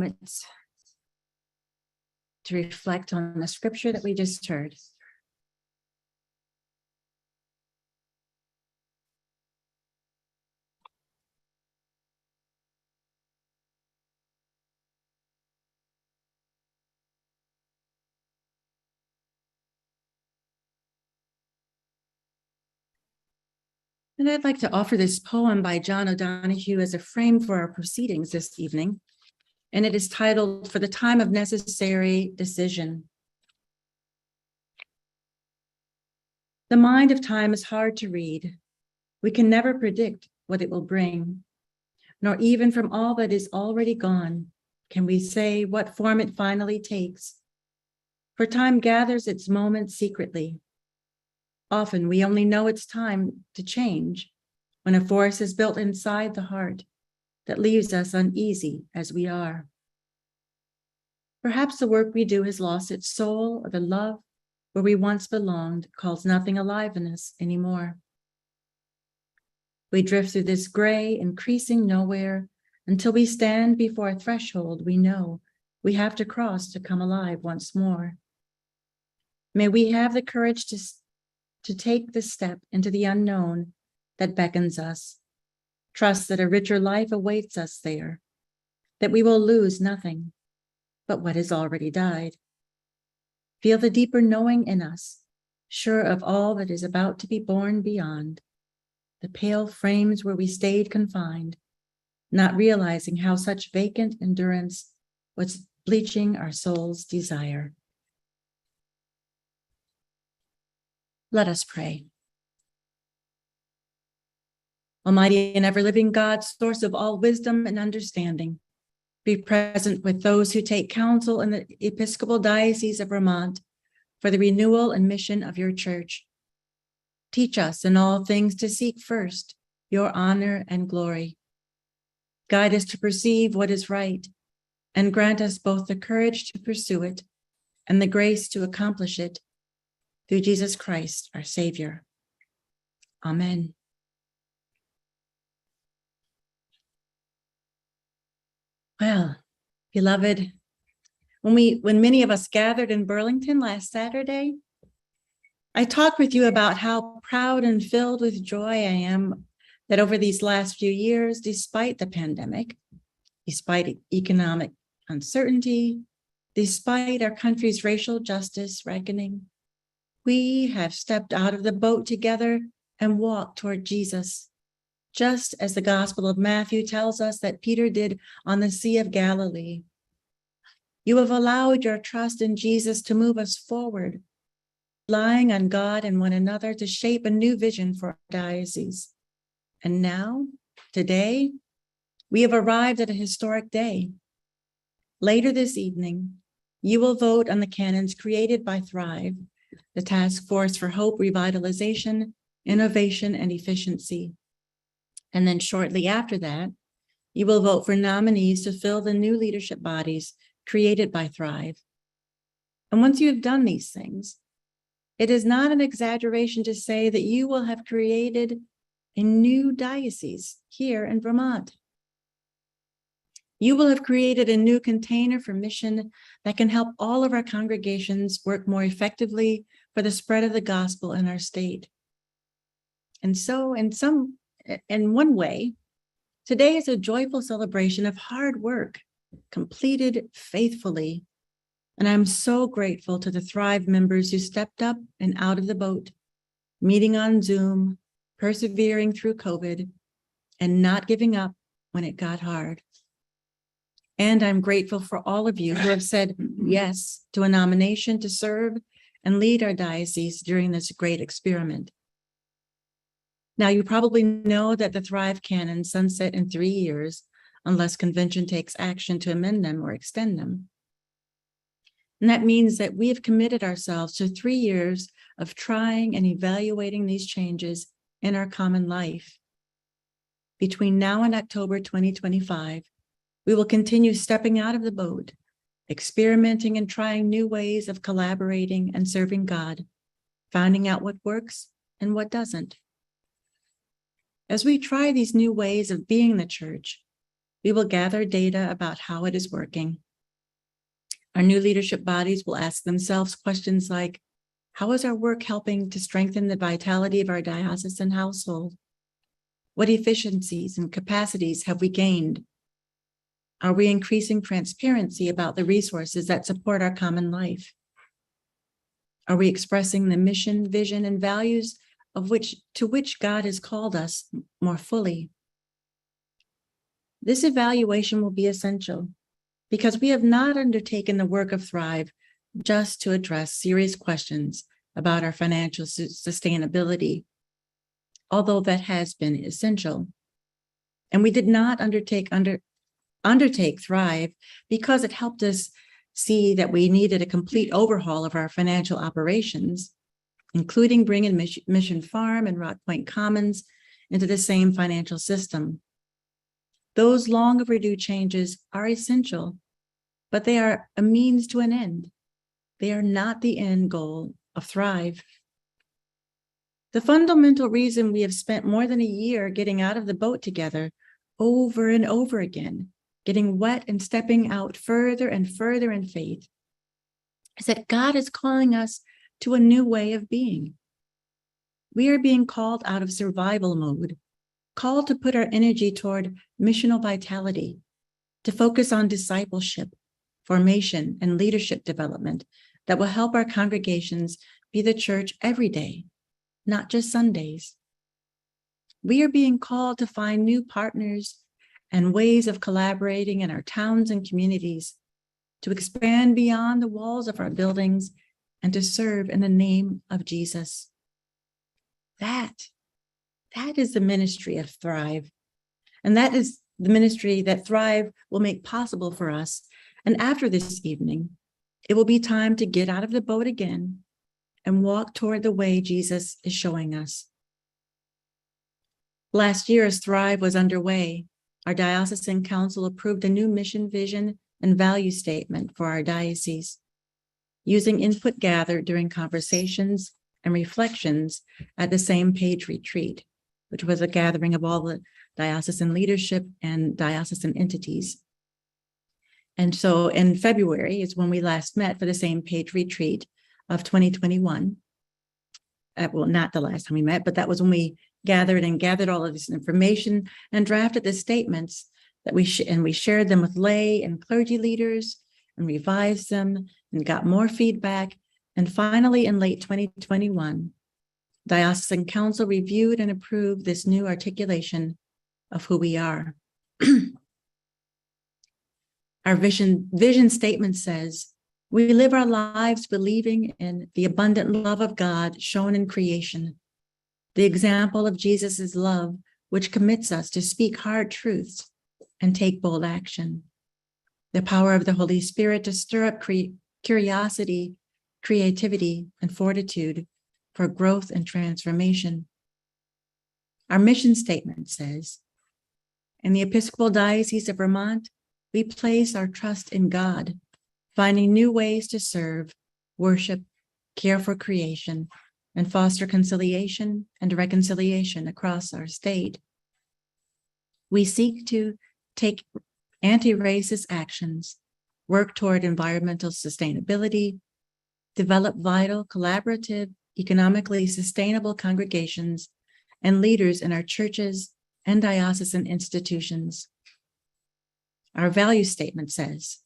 minutes to reflect on the scripture that we just heard. And I'd like to offer this poem by John O'Donohue as a frame for our proceedings this evening. And it is titled, "For the Time of Necessary Decision." The mind of time is hard to read. We can never predict what it will bring, nor even from all that is already gone can we say what form it finally takes. For time gathers its moments secretly. Often we only know it's time to change when a force is built inside the heart that leaves us uneasy as we are. Perhaps the work we do has lost its soul, or the love where we once belonged calls nothing alive in us anymore. We drift through this gray, increasing nowhere until we stand before a threshold we know we have to cross to come alive once more. May we have the courage to take the step into the unknown that beckons us. Trust that a richer life awaits us there, that we will lose nothing but what has already died. Feel the deeper knowing in us, sure of all that is about to be born beyond, the pale frames where we stayed confined, not realizing how such vacant endurance was bleaching our soul's desire. Let us pray. Almighty and ever-living God, source of all wisdom and understanding, be present with those who take counsel in the Episcopal Diocese of Vermont for the renewal and mission of your church. Teach us in all things to seek first your honor and glory. Guide us to perceive what is right, and grant us both the courage to pursue it and the grace to accomplish it, through Jesus Christ, our Savior. Amen. Well, beloved, when many of us gathered in Burlington last Saturday, I talked with you about how proud and filled with joy I am that over these last few years, despite the pandemic, despite economic uncertainty, despite our country's racial justice reckoning, we have stepped out of the boat together and walked toward Jesus, just as the Gospel of Matthew tells us that Peter did on the Sea of Galilee. You have allowed your trust in Jesus to move us forward, relying on God and one another to shape a new vision for our diocese. And now, today, we have arrived at a historic day. Later this evening, you will vote on the canons created by Thrive, the Task Force for Hope, Revitalization, Innovation, and Efficiency. And then shortly after that, you will vote for nominees to fill the new leadership bodies created by Thrive. And once you have done these things, it is not an exaggeration to say that you will have created a new diocese here in Vermont. You will have created a new container for mission that can help all of our congregations work more effectively for the spread of the gospel in our state. And so, in one way, today is a joyful celebration of hard work completed faithfully. And I'm so grateful to the Thrive members who stepped up and out of the boat, meeting on Zoom, persevering through COVID, and not giving up when it got hard. And I'm grateful for all of you who have said yes to a nomination to serve and lead our diocese during this great experiment. Now, you probably know that the Thrive canons sunset in 3 years unless convention takes action to amend them or extend them. And that means that we have committed ourselves to 3 years of trying and evaluating these changes in our common life. Between now and October 2025, we will continue stepping out of the boat, experimenting and trying new ways of collaborating and serving God, finding out what works and what doesn't. As we try these new ways of being the church, We will gather data about how it is working. Our new leadership bodies will ask themselves questions like, how is our work helping to strengthen the vitality of our diocesan household? What efficiencies and capacities have we gained? Are we increasing transparency about the resources that support our common life? Are we expressing the mission, vision, and values to which God has called us more fully? This evaluation will be essential because we have not undertaken the work of Thrive just to address serious questions about our financial sustainability, although that has been essential. And we did not undertake Thrive because it helped us see that we needed a complete overhaul of our financial operations, including bringing Mission Farm and Rock Point Commons into the same financial system. Those long overdue changes are essential, but they are a means to an end. They are not the end goal of Thrive. The fundamental reason we have spent more than a year getting out of the boat together over and over again, getting wet and stepping out further and further in faith, is that God is calling us to a new way of being. We are being called out of survival mode, called to put our energy toward missional vitality, to focus on discipleship, formation, and leadership development that will help our congregations be the church every day, not just Sundays. We are being called to find new partners and ways of collaborating in our towns and communities, to expand beyond the walls of our buildings and to serve in the name of Jesus. That is the ministry of Thrive. And that is the ministry that Thrive will make possible for us. And after this evening, it will be time to get out of the boat again and walk toward the way Jesus is showing us. Last year, as Thrive was underway, our Diocesan Council approved a new mission, vision, and value statement for our diocese, using input gathered during conversations and reflections at the Same Page Retreat, which was a gathering of all the diocesan leadership and diocesan entities. And so in February is when we last met for the Same Page Retreat of 2021. Well, not the last time we met, but that was when we gathered all of this information and drafted the statements that we shared them with lay and clergy leaders and revised them and got more feedback. And finally, in late 2021, Diocesan Council reviewed and approved this new articulation of who we are. Our vision statement says, we live our lives believing in the abundant love of God shown in creation, the example of Jesus's love, which commits us to speak hard truths and take bold action, the power of the Holy Spirit to stir up curiosity, creativity, and fortitude for growth and transformation. Our mission statement says, in the Episcopal Diocese of Vermont, we place our trust in God, finding new ways to serve, worship, care for creation, and foster conciliation and reconciliation across our state. We seek to take anti-racist actions, work toward environmental sustainability, develop vital, collaborative, economically sustainable congregations and leaders in our churches and diocesan institutions. Our value statement says,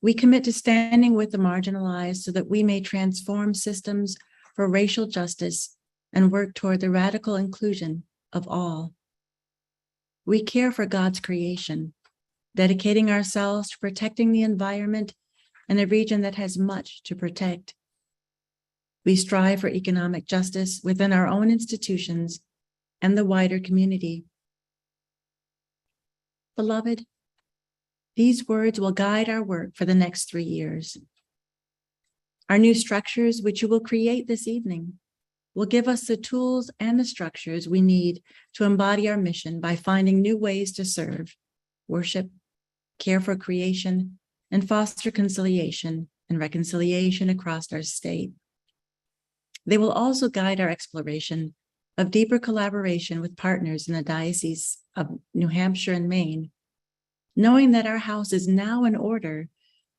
we commit to standing with the marginalized so that we may transform systems for racial justice and work toward the radical inclusion of all. We care for God's creation, dedicating ourselves to protecting the environment in a region that has much to protect. We strive for economic justice within our own institutions and the wider community. Beloved, these words will guide our work for the next 3 years. Our new structures, which you will create this evening, will give us the tools and the structures we need to embody our mission by finding new ways to serve, worship, care for creation, and foster conciliation and reconciliation across our state. They will also guide our exploration of deeper collaboration with partners in the Diocese of New Hampshire and Maine, Knowing that our house is now in order,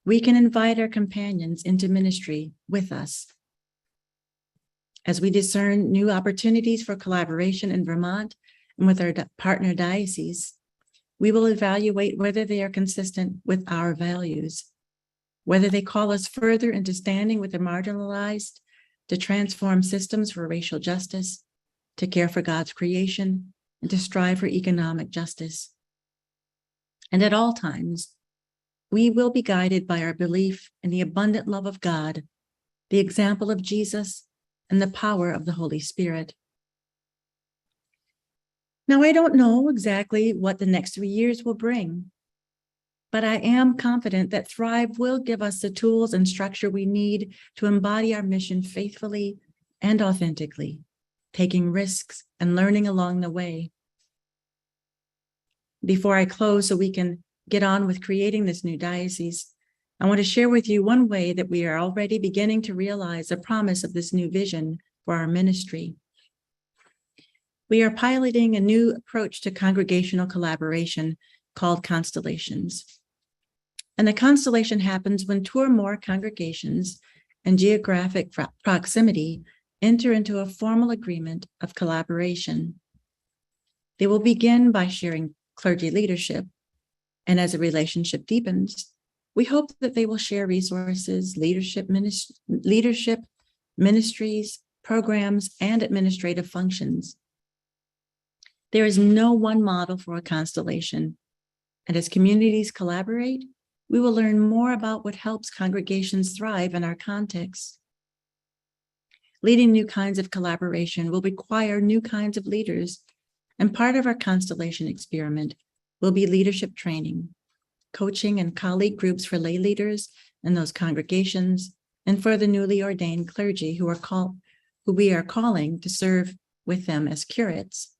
we can invite our companions into ministry with us. As we discern new opportunities for collaboration in Vermont and with our partner dioceses, we will evaluate whether they are consistent with our values, whether they call us further into standing with the marginalized, to transform systems for racial justice, to care for God's creation, and to strive for economic justice. And at all times, we will be guided by our belief in the abundant love of God, the example of Jesus, and the power of the Holy Spirit. Now, I don't know exactly what the next 3 years will bring, but I am confident that Thrive will give us the tools and structure we need to embody our mission faithfully and authentically, taking risks and learning along the way. Before I close, so we can get on with creating this new diocese, I want to share with you one way that we are already beginning to realize the promise of this new vision for our ministry. We are piloting a new approach to congregational collaboration called constellations. And the constellation happens when two or more congregations and geographic proximity enter into a formal agreement of collaboration. They will begin by sharing clergy leadership, and as a relationship deepens, we hope that they will share resources, leadership, ministries, programs, and administrative functions. There is no one model for a constellation, and as communities collaborate, we will learn more about what helps congregations thrive in our context. Leading new kinds of collaboration will require new kinds of leaders, and part of our constellation experiment will be leadership training, coaching and colleague groups for lay leaders in those congregations, and for the newly ordained clergy who we are calling to serve with them as curates.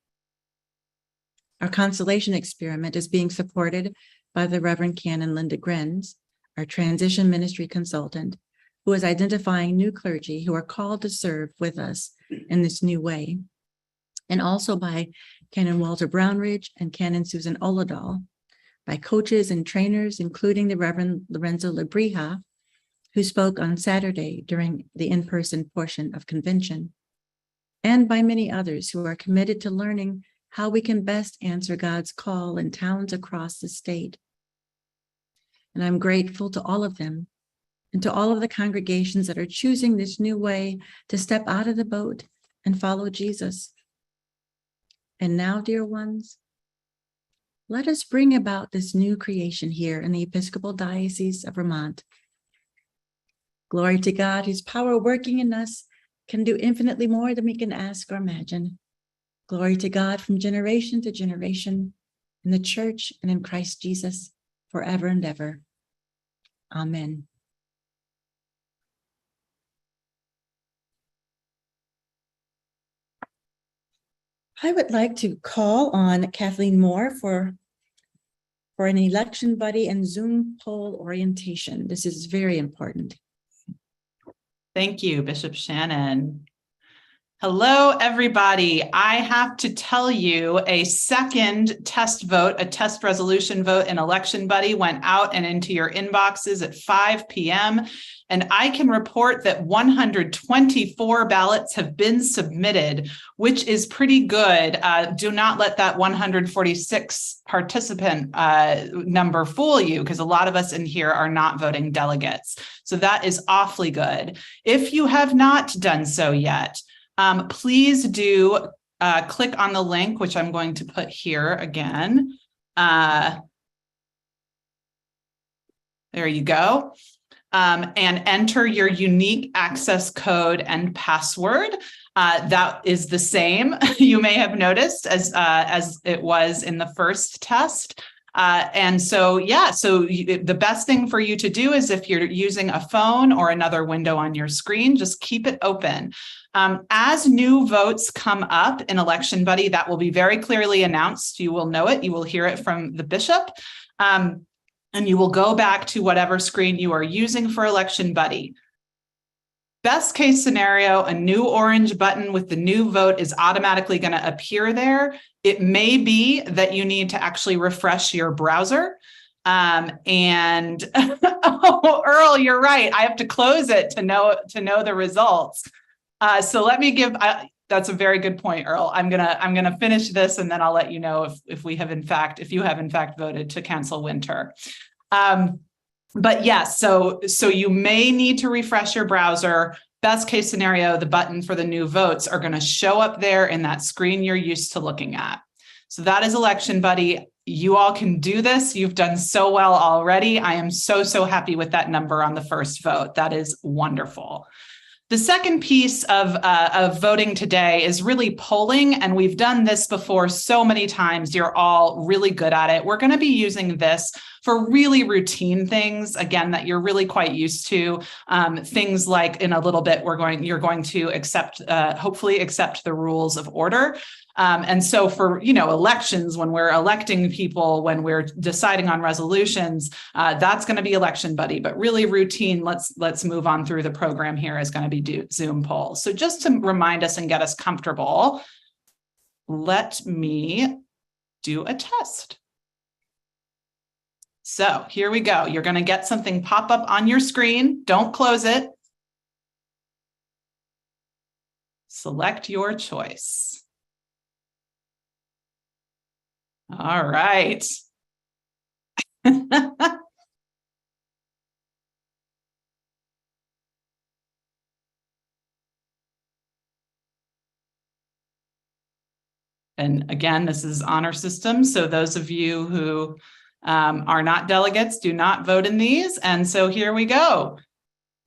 Our constellation experiment is being supported by the Reverend Canon Linda Grenz, our transition ministry consultant, who is identifying new clergy who are called to serve with us in this new way, and also by Canon Walter Brownridge and Canon Susan Oladol, by coaches and trainers, including the Reverend Lorenzo Lebrija, who spoke on Saturday during the in-person portion of convention, and by many others who are committed to learning how we can best answer God's call in towns across the state. And I'm grateful to all of them and to all of the congregations that are choosing this new way to step out of the boat and follow Jesus. And now, dear ones, let us bring about this new creation here in the Episcopal Diocese of Vermont. Glory to God, whose power working in us can do infinitely more than we can ask or imagine. Glory to God from generation to generation, in the Church and in Christ Jesus, forever and ever. Amen. I would like to call on Kathleen Moore for an election buddy and Zoom poll orientation. This is very important. Thank you, Bishop Shannon. Hello, everybody. I have to tell you, a second test vote, a test resolution vote in Election Buddy went out and into your inboxes at 5 p.m. And I can report that 124 ballots have been submitted, which is pretty good. Do not let that 146 participant number fool you, because a lot of us in here are not voting delegates. So that is awfully good. If you have not done so yet, please do click on the link, which I'm going to put here again. There you go. And enter your unique access code and password. That is the same, you may have noticed, as it was in the first test. And so, the best thing for you to do is, if you're using a phone or another window on your screen, just keep it open. As new votes come up in Election Buddy, that will be very clearly announced. You will know it. You will hear it from the bishop. And you will go back to whatever screen you are using for Election Buddy. Best case scenario, a new orange button with the new vote is automatically going to appear there. It may be that you need to actually refresh your browser. And oh, Earl, you're right. I have to close it to know the results. So let me give. That's a very good point, Earl. I'm gonna finish this, and then I'll let you know if you have in fact voted to cancel winter. But yes, so you may need to refresh your browser. Best case scenario, the button for the new votes are going to show up there in that screen you're used to looking at. So that is Election Buddy. You all can do this. You've done so well already. I am so happy with that number on the first vote. That is wonderful. The second piece of voting today is really polling, and we've done this before so many times. You're all really good at it. We're going to be using this for really routine things, again, that you're really quite used to. Things like in a little bit, you're going to hopefully accept the rules of order. And so for, elections, when we're electing people, when we're deciding on resolutions, that's going to be Election Buddy, but really routine. Let's move on through the program here is going to be Zoom polls. So just to remind us and get us comfortable, let me do a test. So here we go. You're going to get something pop up on your screen. Don't close it. Select your choice. All right. And again, this is honor system. So those of you who are not delegates do not vote in these. And so here we go.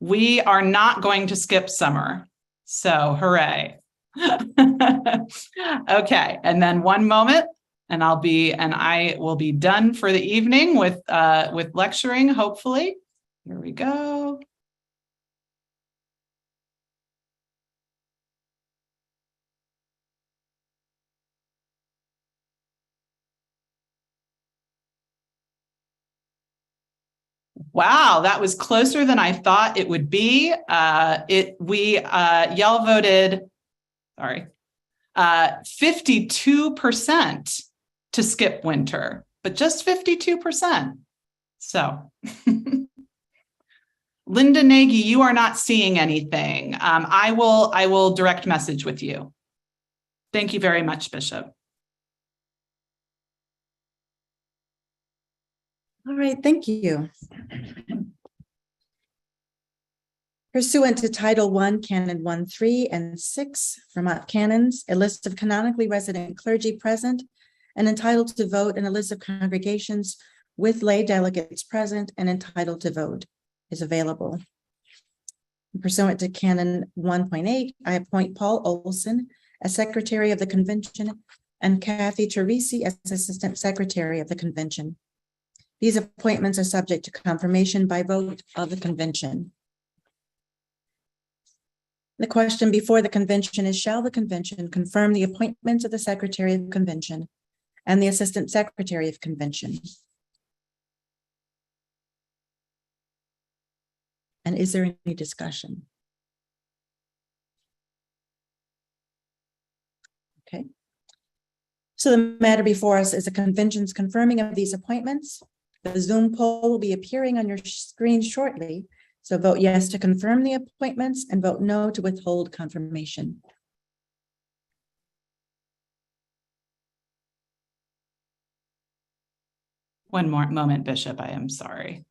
We are not going to skip summer. So hooray. Okay. And then one moment and I will be done for the evening with lecturing, hopefully. Here we go. Wow, that was closer than I thought it would be. Y'all voted, 52% to skip winter, but just 52%. So, Linda Nagy, you are not seeing anything. I will direct message with you. Thank you very much, Bishop. All right, thank you. Pursuant to Title I, Canon 1, 3, and 6, Vermont Canons, a list of canonically resident clergy present and entitled to vote and a list of congregations with lay delegates present and entitled to vote is available. Pursuant to Canon 1.8, I appoint Paul Olson as Secretary of the Convention and Kathy Teresi as Assistant Secretary of the Convention. These appointments are subject to confirmation by vote of the convention. The question before the convention is, shall the convention confirm the appointments of the Secretary of the Convention and the Assistant Secretary of Convention? And is there any discussion? Okay. So the matter before us is a convention's confirming of these appointments. The Zoom poll will be appearing on your screen shortly. So vote yes to confirm the appointments and vote no to withhold confirmation. One more moment, Bishop. I am sorry.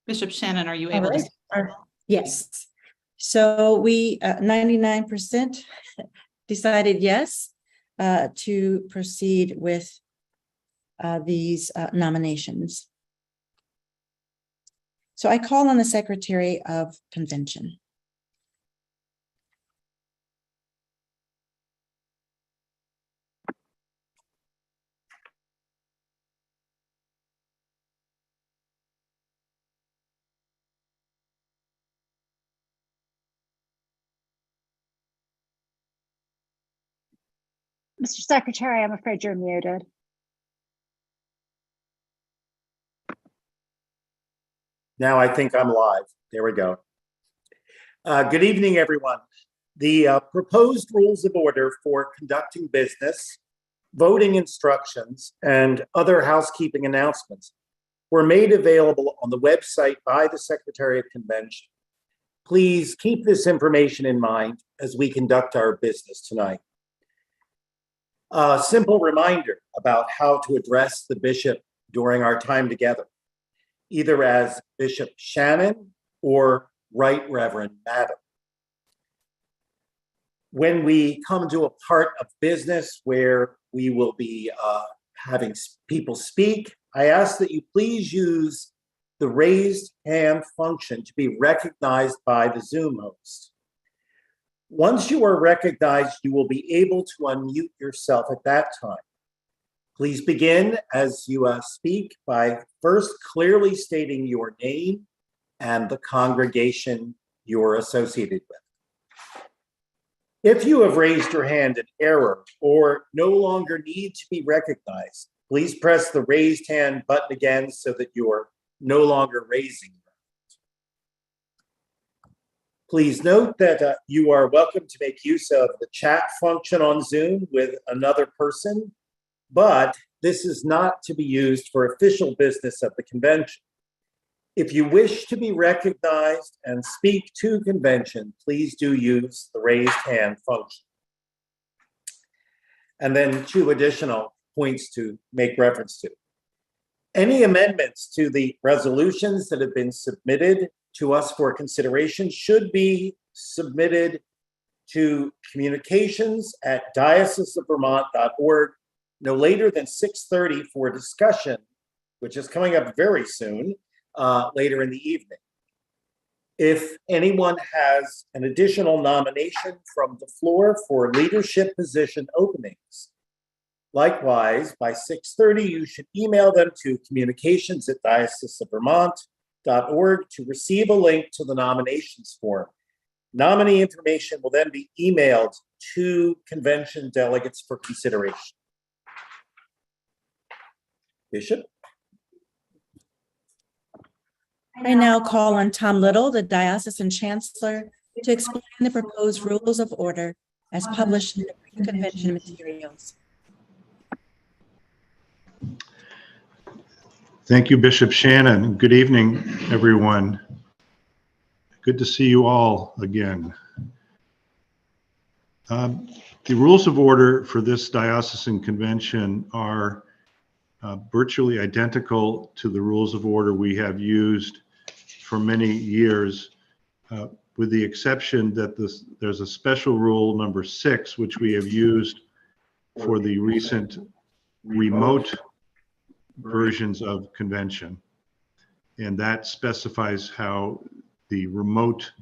Bishop Shannon, are you able to? Yes. So we 99% decided yes to proceed with these nominations. So I call on the Secretary of Convention. Mr. Secretary, I'm afraid you're muted. Now I think I'm live. There we go. Good evening, everyone. The proposed rules of order for conducting business, voting instructions, and other housekeeping announcements were made available on the website by the Secretary of Convention. Please keep this information in mind as we conduct our business tonight. A simple reminder about how to address the bishop during our time together, either as Bishop Shannon or Right Reverend Madam. When we come to a part of business where we will be having people speak, I ask that you please use the raised hand function to be recognized by the Zoom host. Once you are recognized, you will be able to unmute yourself at that time. Please begin as you speak by first clearly stating your name and the congregation you're associated with. If you have raised your hand in error or no longer need to be recognized, please press the raised hand button again so that you're no longer raising your hand. Please note that you are welcome to make use of the chat function on Zoom with another person, but this is not to be used for official business of the convention. If you wish to be recognized and speak to convention, please do use the raised hand function. And then 2 additional points to make reference to. Any amendments to the resolutions that have been submitted to us for consideration should be submitted to communications@diocesanofvermont.org no later than 6:30 for discussion, which is coming up very soon, later in the evening. If anyone has an additional nomination from the floor for leadership position openings, likewise, by 6:30, you should email them to communications@diocesanofvermont.org to receive a link to the nominations form. Nominee information will then be emailed to convention delegates for consideration. Bishop? I now call on Tom Little, the Diocesan Chancellor, to explain the proposed rules of order as published in the pre-convention materials. Thank you, Bishop Shannon. Good evening, everyone. Good to see you all again. The rules of order for this diocesan convention are virtually identical to the rules of order we have used for many years, with the exception that there's a special rule number 6, which we have used for the recent remote versions of convention. And that specifies how the remote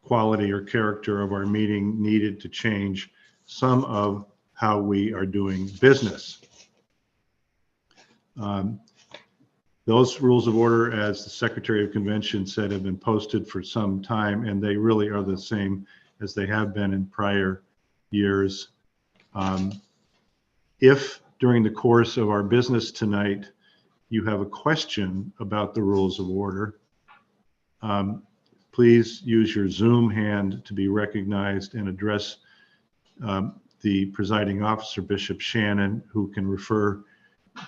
quality or character of our meeting needed to change some of how we are doing business. Those rules of order, as the Secretary of Convention said, have been posted for some time, and they really are the same as they have been in prior years. If during the course of our business tonight, you have a question about the rules of order, please use your Zoom hand to be recognized and address the presiding officer, Bishop Shannon, who can refer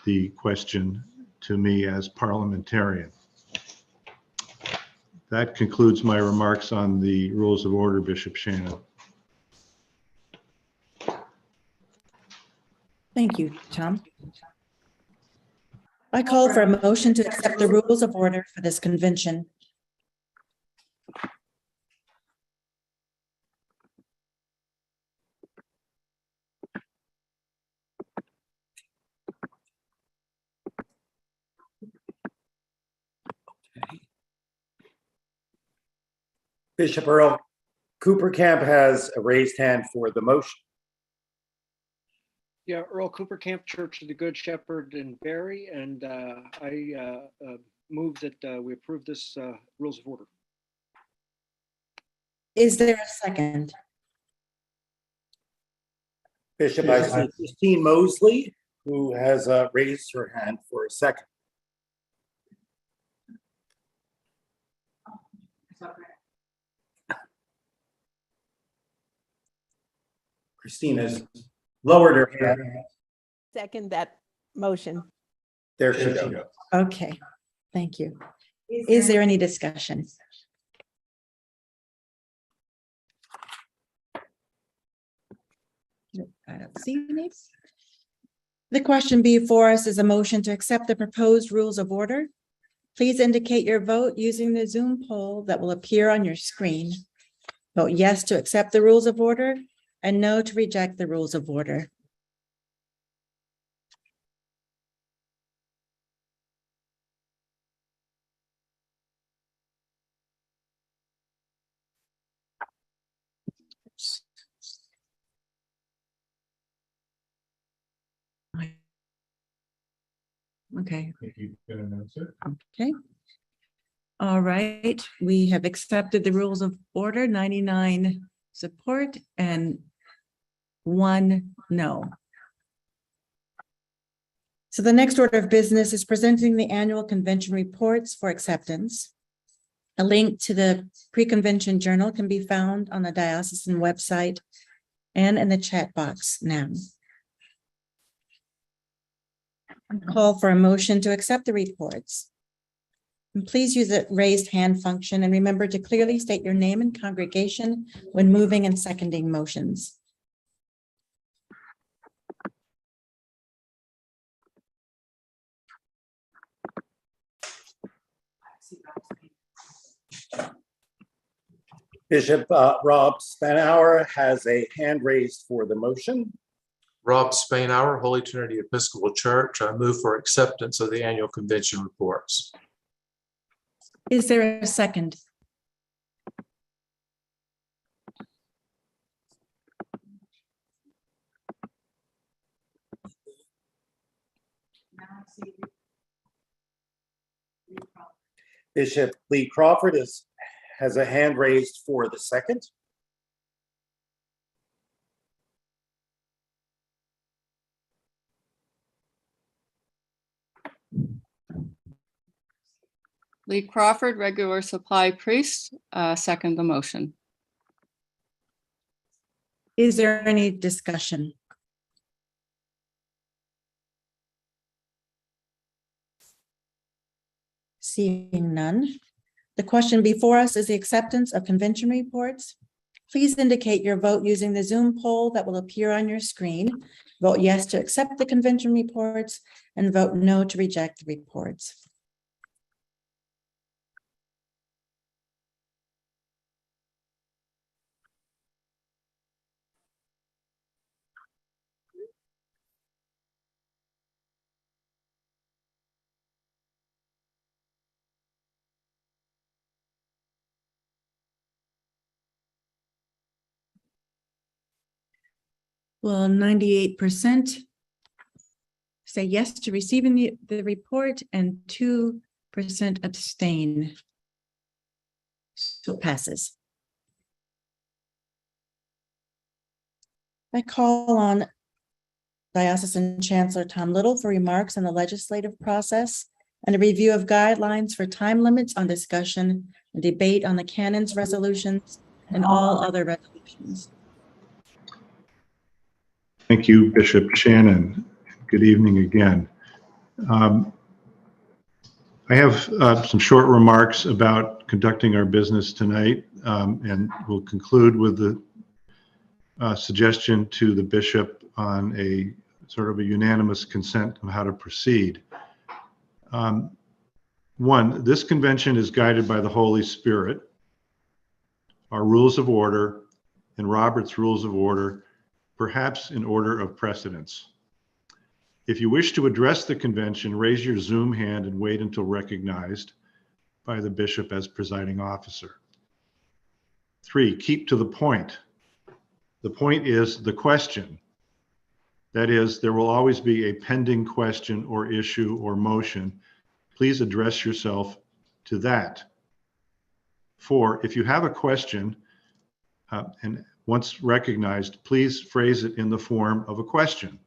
the question to me as parliamentarian. That concludes my remarks on the rules of order, Bishop Shannon. Thank you, Tom. I call for a motion to accept the rules of order for this convention. Bishop Earl Cooper Camp has a raised hand for the motion. Yeah, Earl Cooper Camp Church of the Good Shepherd in Barry, and I move that we approve this rules of order. Is there a second? Bishop, I see Christine Mosley, who has raised her hand for a second. Christine has lowered her hand. Second that motion. There she goes. Okay, thank you. Is there any discussion? I don't see any. The question before us is a motion to accept the proposed rules of order. Please indicate your vote using the Zoom poll that will appear on your screen. Vote yes to accept the rules of order and no to reject the rules of order. Okay. Okay. All right, we have accepted the rules of order, 99 support and 1 no. So the next order of business is presenting the annual convention reports for acceptance. A link to the pre-convention journal can be found on the diocesan website and in the chat box now. Call for a motion to accept the reports. And please use the raised hand function and remember to clearly state your name and congregation when moving and seconding motions. Bishop Rob Spanauer has a hand raised for the motion. Rob Spanauer, Holy Trinity Episcopal Church. I move for acceptance of the annual convention reports. Is there a second? Bishop Lee Crawford has a hand raised for the second. Lee Crawford, regular supply priest, second the motion. Is there any discussion? Seeing none. The question before us is the acceptance of convention reports. Please indicate your vote using the Zoom poll that will appear on your screen. Vote yes to accept the convention reports and vote no to reject the reports. Well, 98% say yes to receiving the report and 2% abstain. So it passes. I call on Diocesan Chancellor Tom Little for remarks on the legislative process and a review of guidelines for time limits on discussion and debate on the canons resolutions and all other resolutions. Thank you, Bishop Shannon. Good evening again. I have some short remarks about conducting our business tonight, and we'll conclude with the suggestion to the bishop on a sort of a unanimous consent on how to proceed. One, this convention is guided by the Holy Spirit. our rules of order, and Robert's Rules of Order, perhaps in order of precedence. If you wish to address the convention, raise your Zoom hand and wait until recognized by the bishop as presiding officer. 3, keep to the point. The point is the question. That is, there will always be a pending question or issue or motion. Please address yourself to that. 4, if you have a question, and once recognized, please phrase it in the form of a question.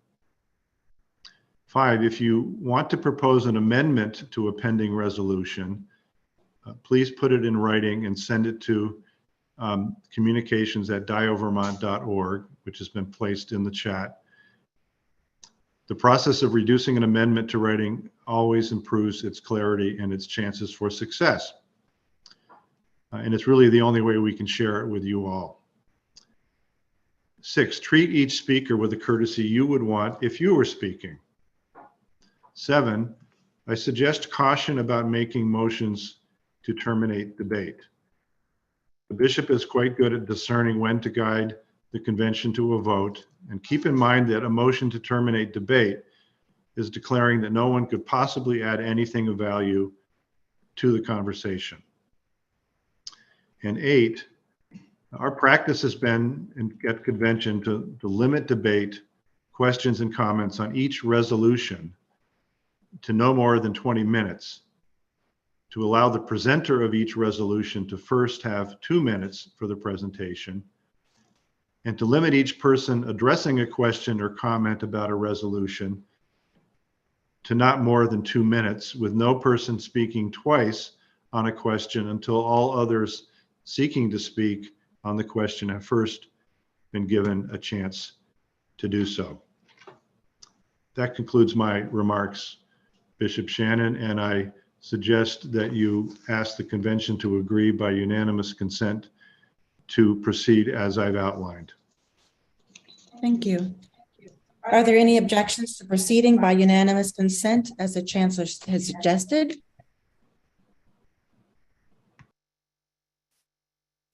5, if you want to propose an amendment to a pending resolution, please put it in writing and send it to communications@diovermont.org, which has been placed in the chat. The process of reducing an amendment to writing always improves its clarity and its chances for success. And it's really the only way we can share it with you all. 6, treat each speaker with the courtesy you would want if you were speaking. 7, I suggest caution about making motions to terminate debate. The bishop is quite good at discerning when to guide the convention to a vote, and keep in mind that a motion to terminate debate is declaring that no one could possibly add anything of value to the conversation. And 8, our practice has been at convention to limit debate, questions, and comments on each resolution to no more than 20 minutes, to allow the presenter of each resolution to first have 2 minutes for the presentation, and to limit each person addressing a question or comment about a resolution to not more than 2 minutes, with no person speaking twice on a question until all others seeking to speak on the question have first been given a chance to do so. That concludes my remarks, Bishop Shannon, and I suggest that you ask the convention to agree by unanimous consent to proceed as I've outlined. Thank you. Are there any objections to proceeding by unanimous consent as the chancellor has suggested?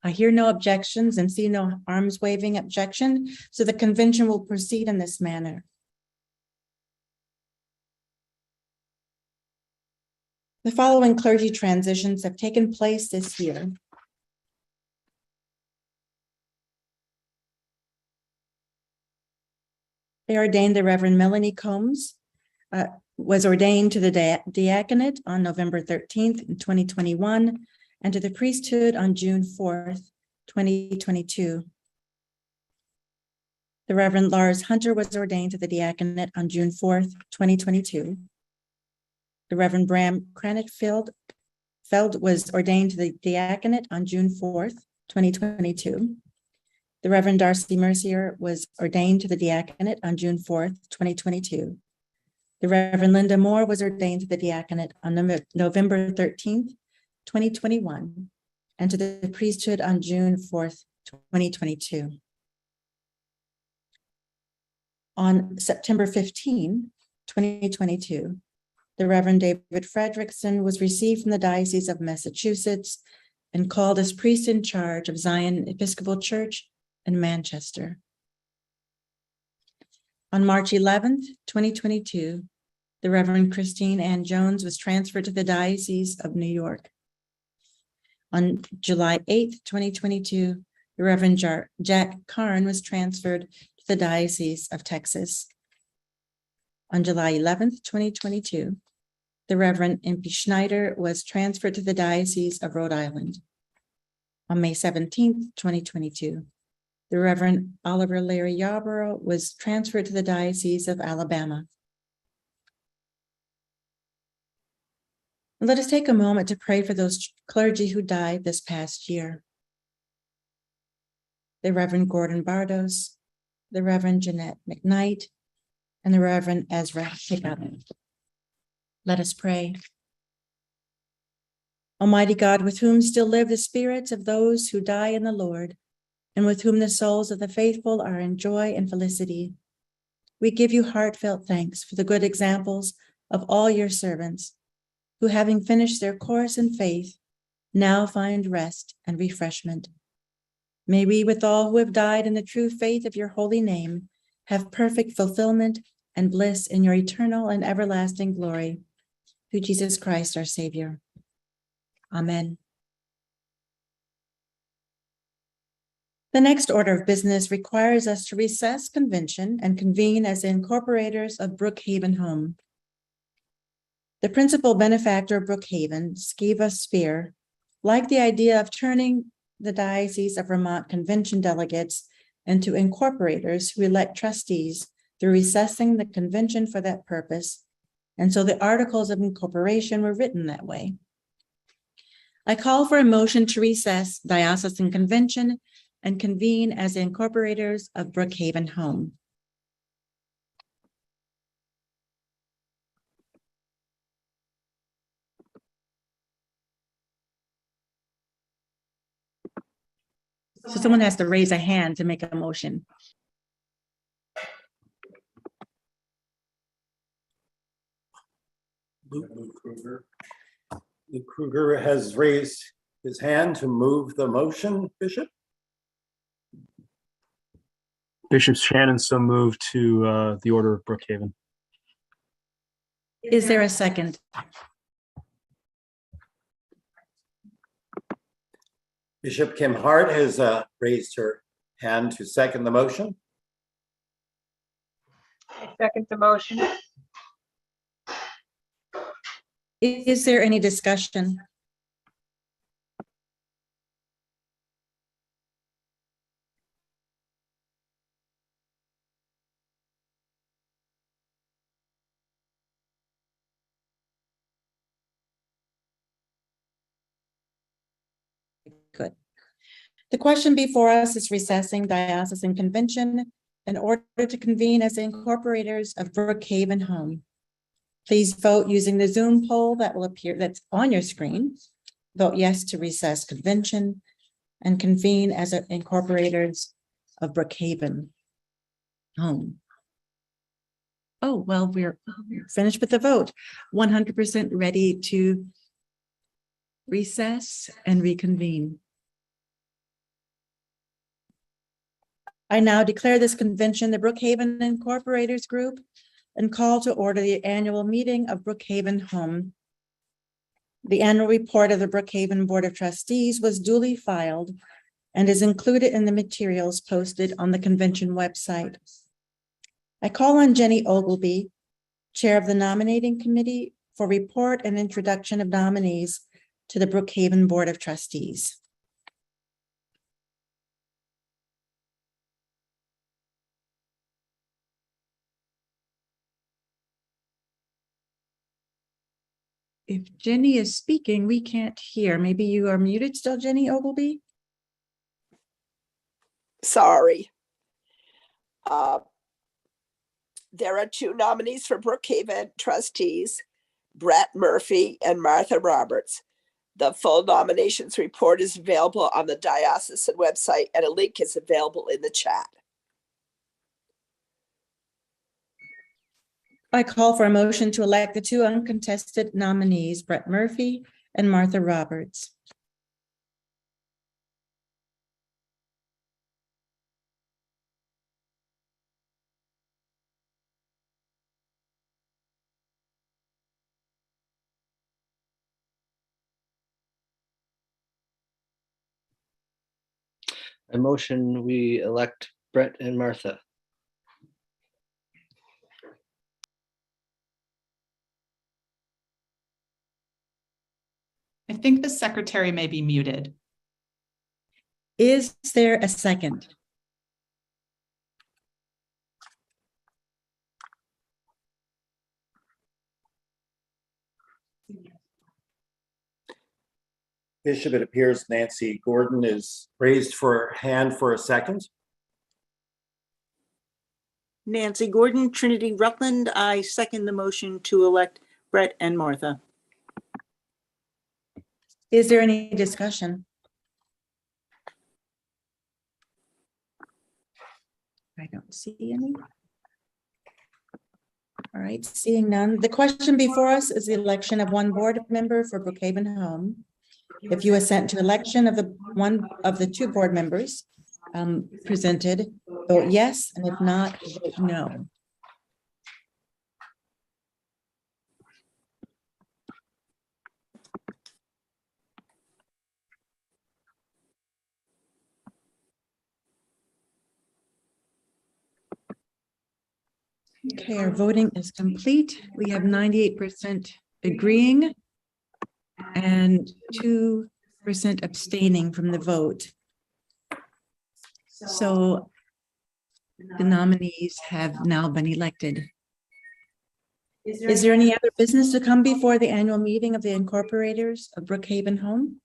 I hear no objections and see no arms waving objection, so the convention will proceed in this manner. The following clergy transitions have taken place this year. They ordained the Reverend Melanie Combs, was ordained to the diaconate on November 13th, 2021, and to the priesthood on June 4th, 2022. The Reverend Lars Hunter was ordained to the diaconate on June 4th, 2022. The Reverend Bram Cranitfeld was ordained to the diaconate on June 4th, 2022. The Reverend Darcy Mercier was ordained to the diaconate on June 4th, 2022. The Reverend Linda Moore was ordained to the diaconate on November 13th, 2021, and to the priesthood on June 4th, 2022. On September 15, 2022, the Reverend David Fredrickson was received from the Diocese of Massachusetts and called as priest in charge of Zion Episcopal Church in Manchester. On March 11th, 2022, the Reverend Christine Ann Jones was transferred to the Diocese of New York. On July 8th, 2022, the Reverend Jack Karn was transferred to the Diocese of Texas. On July 11th, 2022, the Reverend Impey Schneider was transferred to the Diocese of Rhode Island. On May 17th, 2022, the Reverend Oliver Larry Yarborough was transferred to the Diocese of Alabama. And let us take a moment to pray for those clergy who died this past year. The Reverend Gordon Bardos, the Reverend Jeanette McKnight, and the Reverend Ezra Hiccup. Let us pray. Almighty God, with whom still live the spirits of those who die in the Lord, and with whom the souls of the faithful are in joy and felicity, we give you heartfelt thanks for the good examples of all your servants, who, having finished their course in faith, now find rest and refreshment. May we, with all who have died in the true faith of your holy name, have perfect fulfillment and bliss in your eternal and everlasting glory. Through Jesus Christ, our Savior. Amen. The next order of business requires us to recess convention and convene as the incorporators of Brookhaven Home. The principal benefactor of Brookhaven, Skiva Spear, liked the idea of turning the Diocese of Vermont convention delegates into incorporators who elect trustees through recessing the convention for that purpose, and so the articles of incorporation were written that way. I call for a motion to recess diocesan convention and convene as the incorporators of Brookhaven Home. So someone has to raise a hand to make a motion. Luke Kruger has raised his hand to move the motion, Bishop. Bishop Shannon so moved to the Order of Brookhaven. Is there a second? Bishop Kim Hart has raised her hand to second the motion. I second the motion. Is there any discussion? Good. The question before us is recessing diocesan convention in order to convene as the incorporators of Brookhaven Home. Please vote using the Zoom poll that will appear, that's on your screen. Vote yes to recess convention and convene as incorporators of Brookhaven Home. Oh, well, we're finished with the vote. 100% ready to recess and reconvene. I now declare this convention the Brookhaven Incorporators Group and call to order the annual meeting of Brookhaven Home. The annual report of the Brookhaven Board of Trustees was duly filed and is included in the materials posted on the convention website. I call on Jenny Ogilvy, Chair of the Nominating Committee, for report and introduction of nominees to the Brookhaven Board of Trustees. If Jenny is speaking, we can't hear. Maybe you are muted still, Jenny Ogilvy? Sorry. There are two nominees for Brookhaven trustees, Brett Murphy and Martha Roberts. The full nominations report is available on the diocesan website, and a link is available in the chat. I call for a motion to elect the two uncontested nominees, Brett Murphy and Martha Roberts. I motion we elect Brett and Martha. I think the secretary may be muted. Is there a second? Bishop, it appears Nancy Gordon is raised for hand for a second. Nancy Gordon, Trinity Rutland. I second the motion to elect Brett and Martha. Is there any discussion? I don't see any. All right, seeing none. The question before us is the election of one board member for Brookhaven Home. If you assent to election of the one of the two board members, presented, vote yes, and if not, vote no. Okay, our voting is complete. We have 98% agreeing and 2% abstaining from the vote. So the nominees have now been elected. Is there any other business to come before the annual meeting of the incorporators of Brookhaven Home?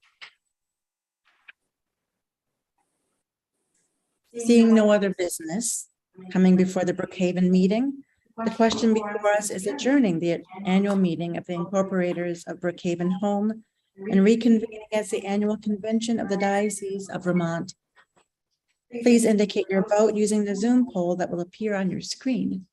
Seeing no other business coming before the Brookhaven meeting, the question before us is adjourning the annual meeting of the incorporators of Brookhaven Home and reconvening as the annual convention of the Diocese of Vermont. Please indicate your vote using the Zoom poll that will appear on your screen.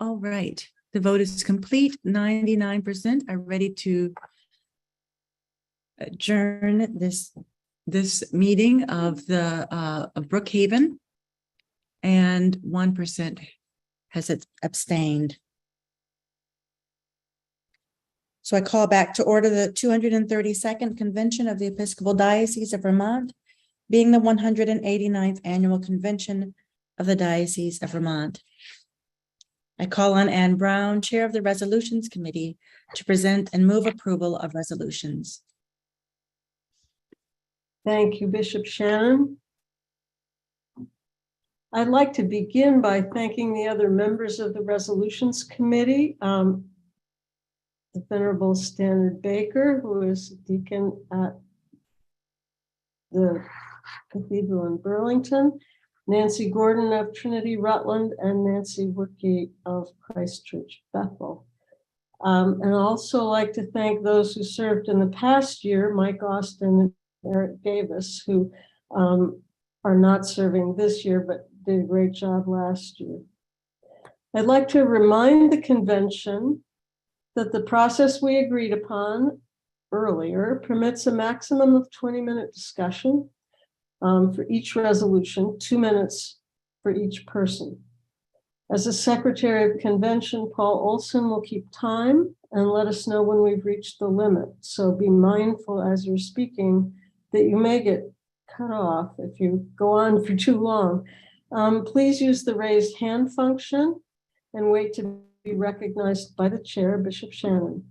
All right, the vote is complete. 99% are ready to adjourn this meeting of Brookhaven, and 1% has abstained. So I call back to order the 232nd Convention of the Episcopal Diocese of Vermont, being the 189th Annual Convention of the Diocese of Vermont. I call on Ann Brown, Chair of the Resolutions Committee, to present and move approval of resolutions. Thank you, Bishop Shannon. I'd like to begin by thanking the other members of the Resolutions Committee. The Venerable Standard Baker, who is deacon at the Cathedral in Burlington, Nancy Gordon of Trinity Rutland, and Nancy Woodgate of Christ Church Bethel. And I'd also like to thank those who served in the past year, Mike Austin and Eric Davis, who are not serving this year, but did a great job last year. I'd like to remind the convention that the process we agreed upon earlier permits a maximum of 20-minute discussion for each resolution, 2 minutes for each person. As the Secretary of Convention, Paul Olson will keep time and let us know when we've reached the limit. So be mindful as you're speaking that you may get cut off if you go on for too long. Please use the raised hand function and wait to be recognized by the chair, Bishop Shannon.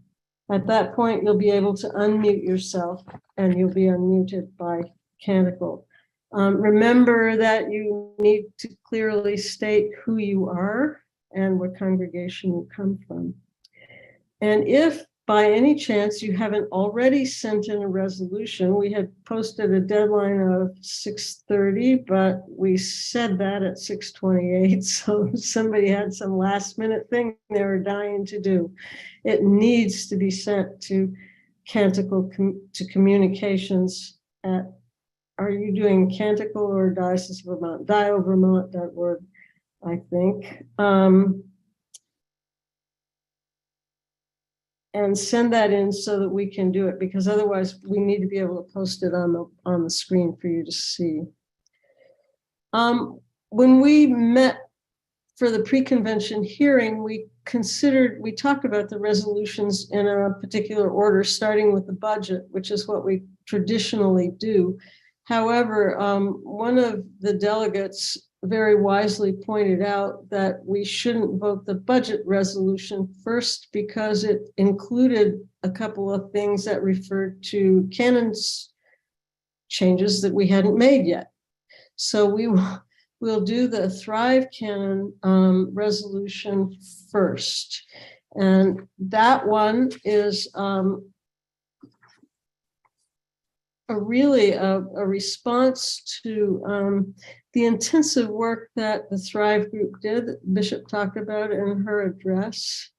At that point, you'll be able to unmute yourself and you'll be unmuted by Canticle. Remember that you need to clearly state who you are and what congregation you come from. And if by any chance you haven't already sent in a resolution, we had posted a deadline of 6:30, but we said that at 6:28. So somebody had some last minute thing they were dying to do. It needs to be sent to Canticle to communications at, are you doing Canticle or Diocese of Vermont? diovermont.org, I think. And send that in so that we can do it, because otherwise we need to be able to post it on the screen for you to see. When we met for the pre-convention hearing, we talked about the resolutions in a particular order, starting with the budget, which is what we traditionally do. However, one of the delegates very wisely pointed out that we shouldn't vote the budget resolution first because it included a couple of things that referred to canons changes that we hadn't made yet. So we'll do the Thrive Canon resolution first. And that one is a a response to the intensive work that the Thrive group did, that Bishop talked about in her address.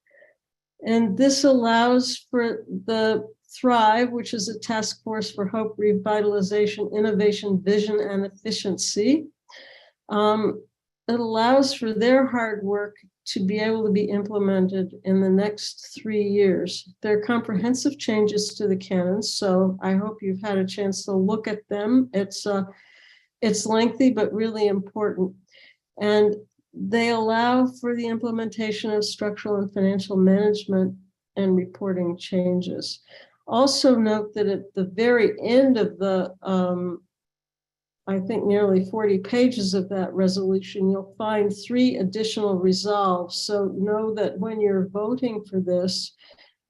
And this allows for the Thrive, which is a task force for hope, revitalization, innovation, vision, and efficiency. It allows for their hard work to be able to be implemented in the next 3 years. They're comprehensive changes to the canons, so I hope you've had a chance to look at them. It's lengthy, but really important. And they allow for the implementation of structural and financial management and reporting changes. Also note that at the very end of the, I think nearly 40 pages of that resolution, you'll find 3 additional resolves. So know that when you're voting for this,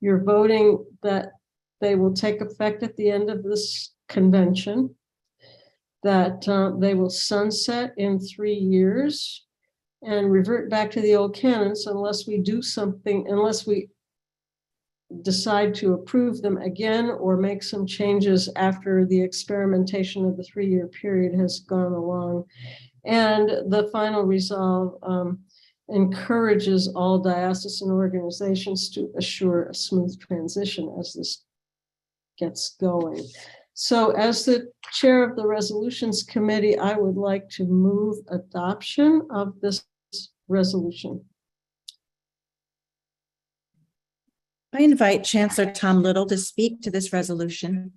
you're voting that they will take effect at the end of this convention, that they will sunset in 3 years and revert back to the old canons unless we do something, unless we decide to approve them again or make some changes after the experimentation of the 3-year period has gone along. And the final resolve encourages all diocesan organizations to assure a smooth transition as this gets going. So as the chair of the resolutions committee, I would like to move adoption of this resolution. I invite Chancellor Tom Little to speak to this resolution.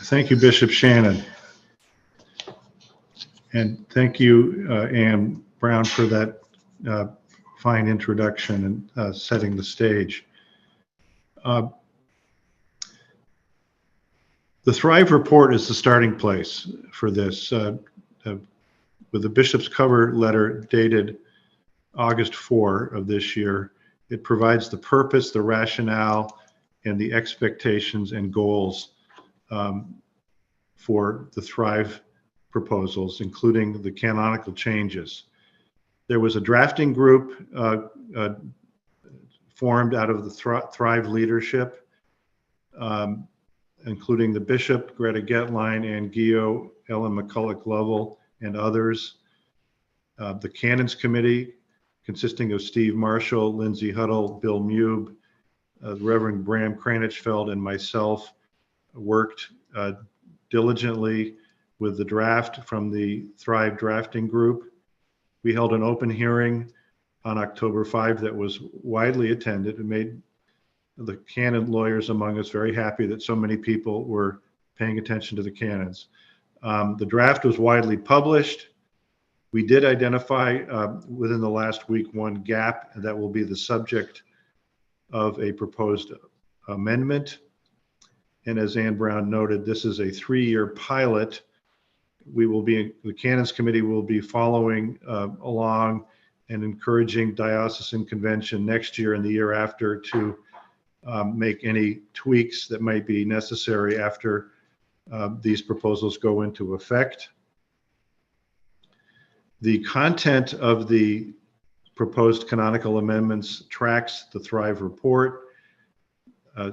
Thank you, Bishop Shannon. And thank you, Ann Brown, for that fine introduction and setting the stage. The Thrive report is the starting place for this. With the bishop's cover letter dated August 4 of this year, it provides the purpose, the rationale, and the expectations and goals for the Thrive proposals, including the canonical changes. There was a drafting group formed out of the Thrive leadership, including the bishop, Greta Getline, Ann Gio, Ellen McCulloch Lovell, and others. The Canons Committee, consisting of Steve Marshall, Lindsay Huddle, Bill Mube, Reverend Bram Kranichfeld, and myself, worked diligently with the draft from the Thrive drafting group. We held an open hearing on October 5 that was widely attended and made the canon lawyers among us very happy that so many people were paying attention to the canons. The draft was widely published. We did identify within the last week one gap that will be the subject of a proposed amendment. And as Ann Brown noted, this is a 3-year pilot. The Canons Committee will be following along and encouraging Diocesan Convention next year and the year after to make any tweaks that might be necessary after these proposals go into effect. The content of the proposed canonical amendments tracks the Thrive report,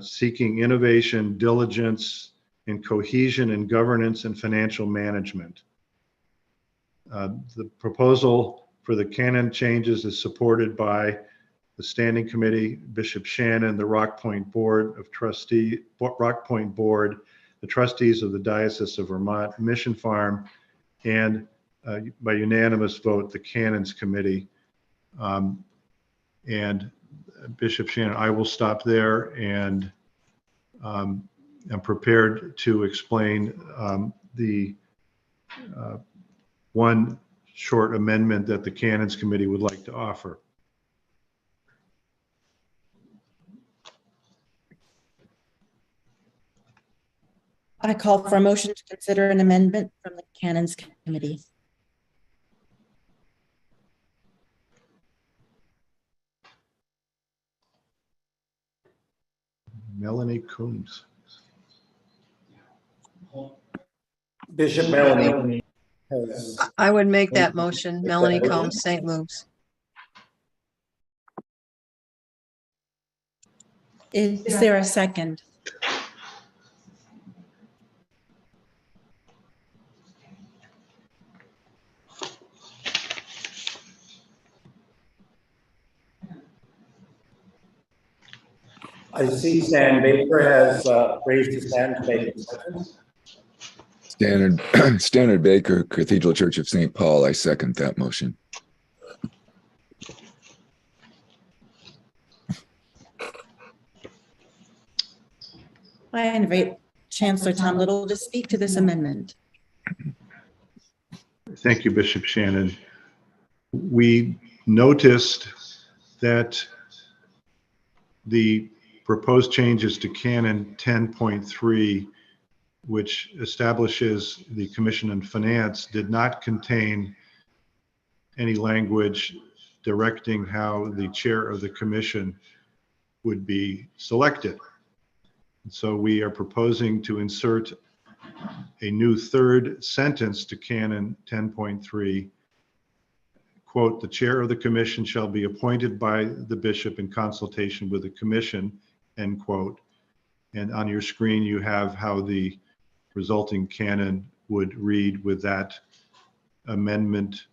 seeking innovation, diligence, and cohesion in governance and financial management. The proposal for the canon changes is supported by the Standing Committee, Bishop Shannon, the Rock Point Board, the trustees of the Diocese of Vermont Mission Farm, and by unanimous vote, the Canons Committee. And Bishop Shannon, I will stop there, and I'm prepared to explain the one short amendment that the Canons Committee would like to offer. I call for a motion to consider an amendment from the Canons Committee. Melanie Coombs. Bishop Melanie. I would make that motion. Melanie Combs, St. Luke's. Is there a second? I see Stan Baker has raised his hand to make a second. Standard Baker, Cathedral Church of St. Paul. I second that motion. I invite Chancellor Tom Little to speak to this amendment. Thank you, Bishop Shannon. We noticed that the proposed changes to Canon 10.3, which establishes the Commission on Finance, did not contain any language directing how the chair of the commission would be selected. So we are proposing to insert a new third sentence to Canon 10.3. Quote, "The chair of the commission shall be appointed by the bishop in consultation with the commission," end quote. And on your screen, you have how the resulting canon would read with that amendment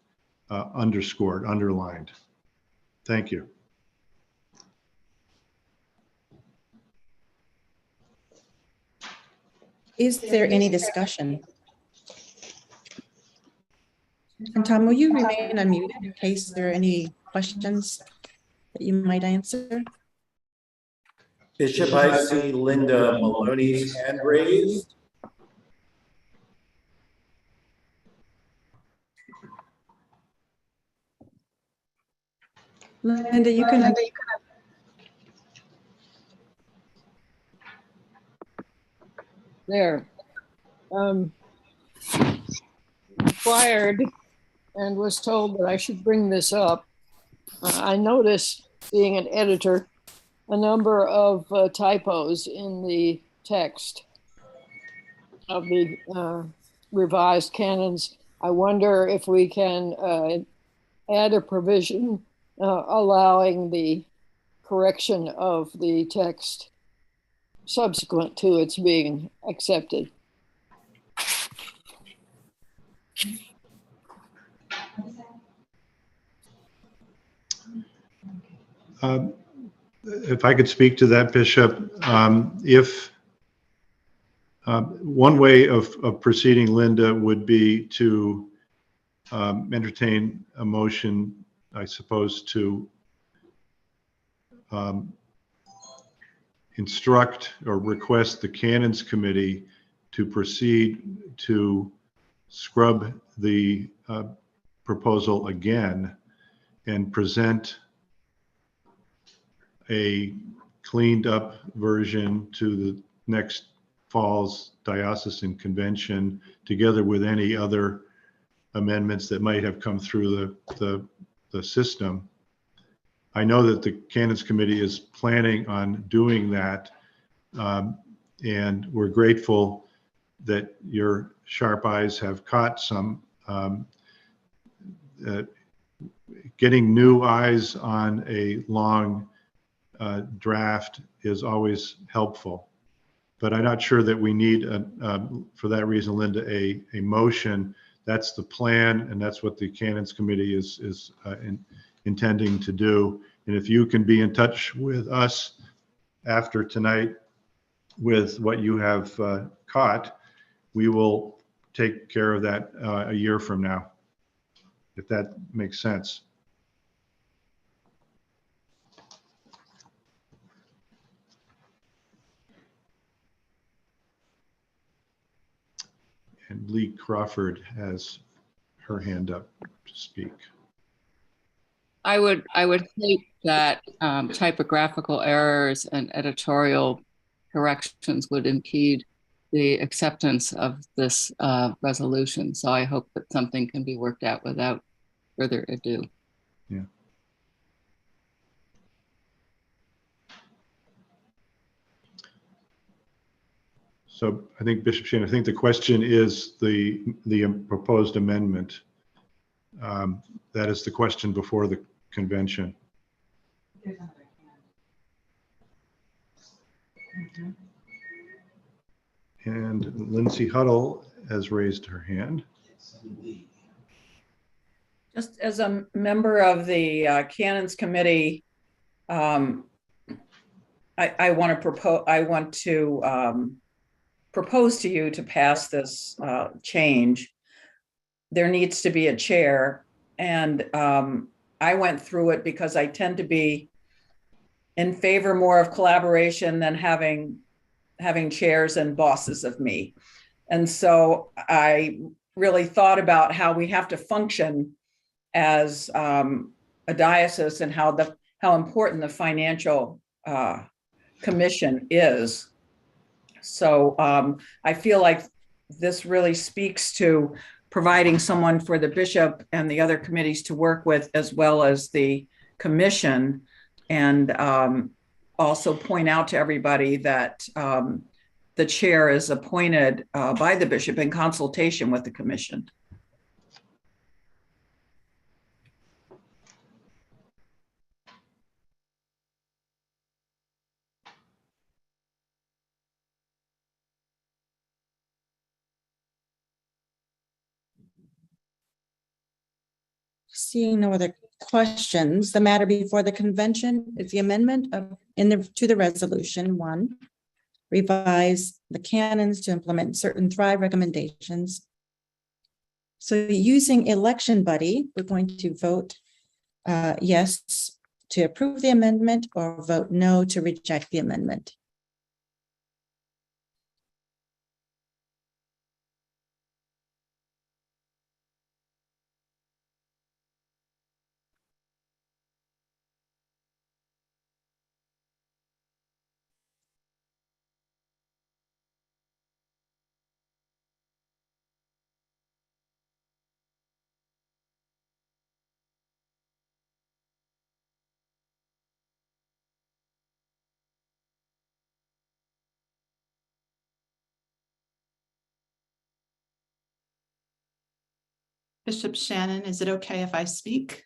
underscored, underlined. Thank you. Is there any discussion? And Tom, will you remain unmuted in case there are any questions that you might answer? Bishop, I see Linda Maloney's hand raised. Linda, you can. There. Inquired and was told that I should bring this up. I noticed, being an editor, a number of typos in the text of the revised canons. I wonder if we can add a provision allowing the correction of the text subsequent to its being accepted. If I could speak to that, Bishop, if one way of proceeding, Linda, would be to entertain a motion, I suppose, to instruct or request the Canons Committee to proceed to scrub the proposal again and present a cleaned up version to the next fall's diocesan convention, together with any other amendments that might have come through the system. I know that the Canons Committee is planning on doing that, and we're grateful that your sharp eyes have caught some. Getting new eyes on a long draft is always helpful, but I'm not sure that we need, for that reason, Linda, a motion. That's the plan, and that's what the Canons Committee is intending to do. And if you can be in touch with us after tonight with what you have caught, we will take care of that a year from now, if that makes sense. And Lee Crawford has her hand up to speak. I would hate that typographical errors and editorial corrections would impede the acceptance of this resolution. So I hope that something can be worked out without further ado. Yeah. So I think, Bishop Shane, I think the question is the proposed amendment. That is the question before the convention. And Lindsay Huddle has raised her hand. Just as a member of the Canons Committee, I I want to propose to you to pass this change. There needs to be a chair, and I went through it because I tend to be in favor more of collaboration than having chairs and bosses of me. And so I really thought about how we have to function as a diocese and how important the financial commission is. So I feel like this really speaks to providing someone for the bishop and the other committees to work with, as well as the commission, and also point out to everybody that the chair is appointed by the bishop in consultation with the commission. Seeing no other questions, the matter before the convention is the amendment to the resolution. 1, revise the canons to implement certain Thrive recommendations. So using election buddy, we're going to vote yes to approve the amendment or vote no to reject the amendment. Bishop Shannon, is it okay if I speak?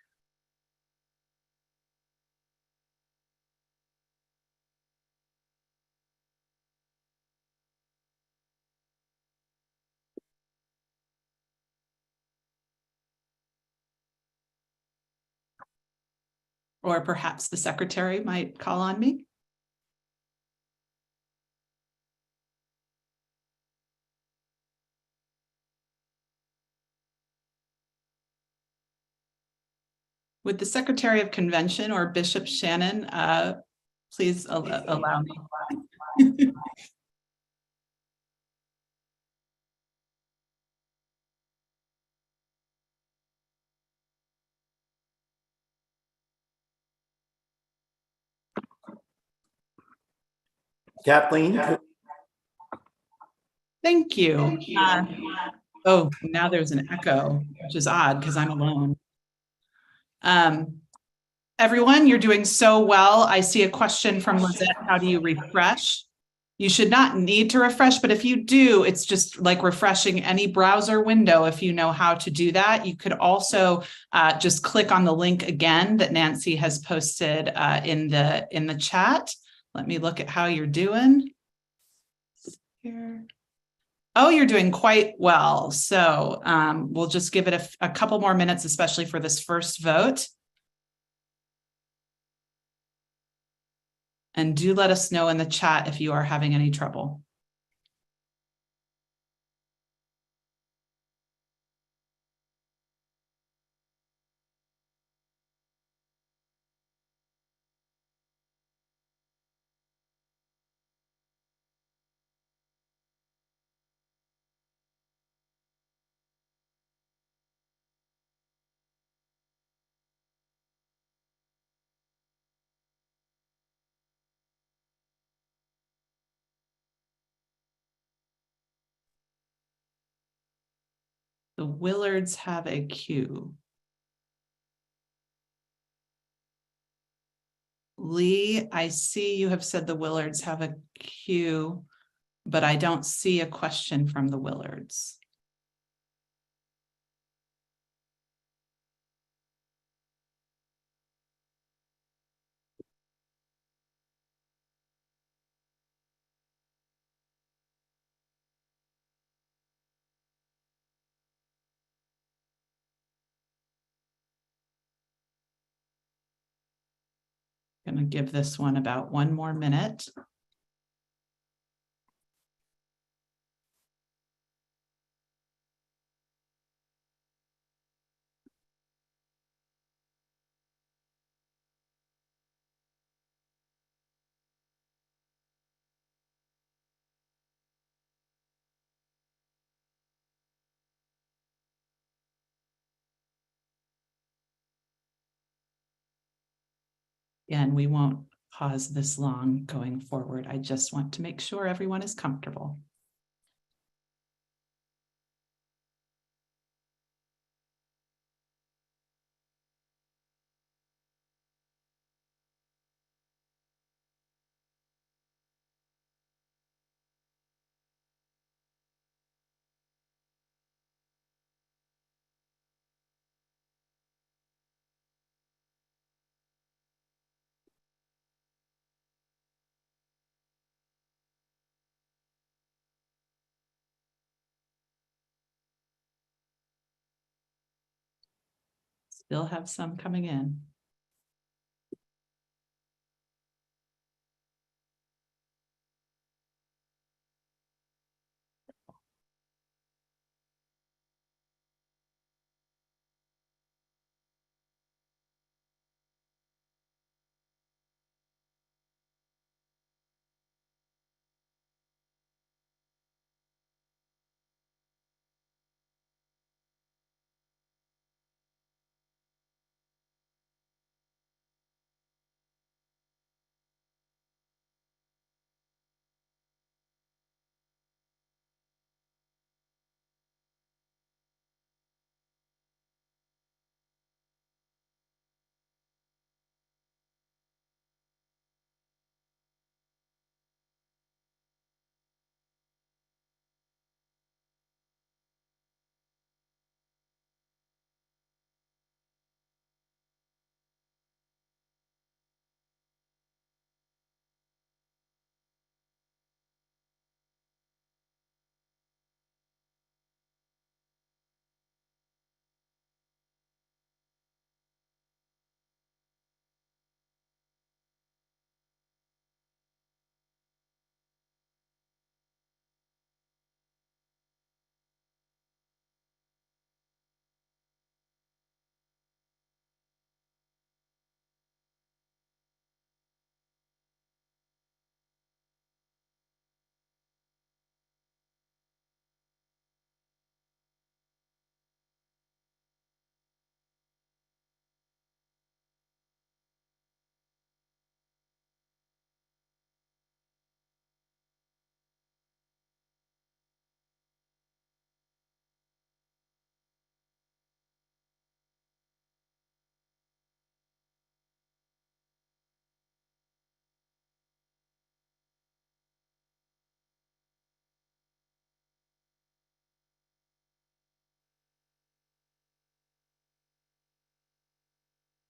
Or perhaps the secretary might call on me. Would the Secretary of Convention or Bishop Shannon please allow me? Kathleen? Thank you. Oh, now there's an echo, which is odd because I'm alone. Everyone, you're doing so well. I see a question from Lizette. How do you refresh? You should not need to refresh, but if you do, it's just like refreshing any browser window. If you know how to do that, you could also just click on the link again that Nancy has posted in the chat. Let me look at how you're doing here. Oh, you're doing quite well. So we'll just give it a couple more minutes, especially for this first vote. And do let us know in the chat if you are having any trouble. The Willards have a queue. Lee, I see you have said the Willards have a queue, but I don't see a question from the Willards. Going to give this one about 1 more minute. Again, we won't pause this long going forward. I just want to make sure everyone is comfortable. Still have some coming in.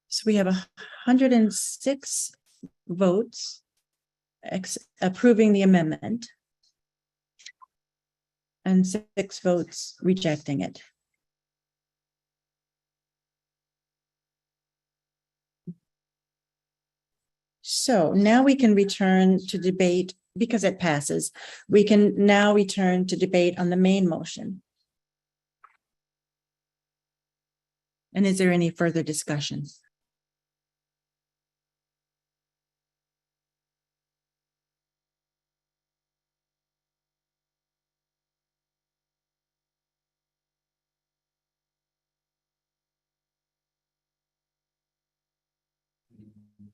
So we have 106 votes approving the amendment and 6 votes rejecting it. So now we can return to debate, because it passes. We can now return to debate on the main motion. And is there any further discussion?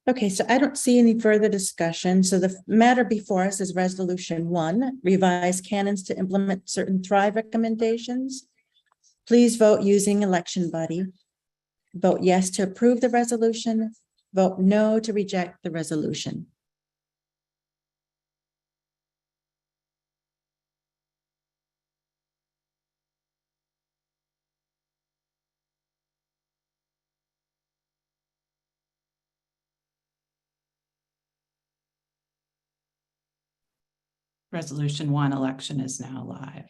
Okay, so I don't see any further discussion. So the matter before us is Resolution 1, revise canons to implement certain Thrive recommendations. Please vote using election buddy. Vote yes to approve the resolution. Vote no to reject the resolution. Resolution 1 election is now live.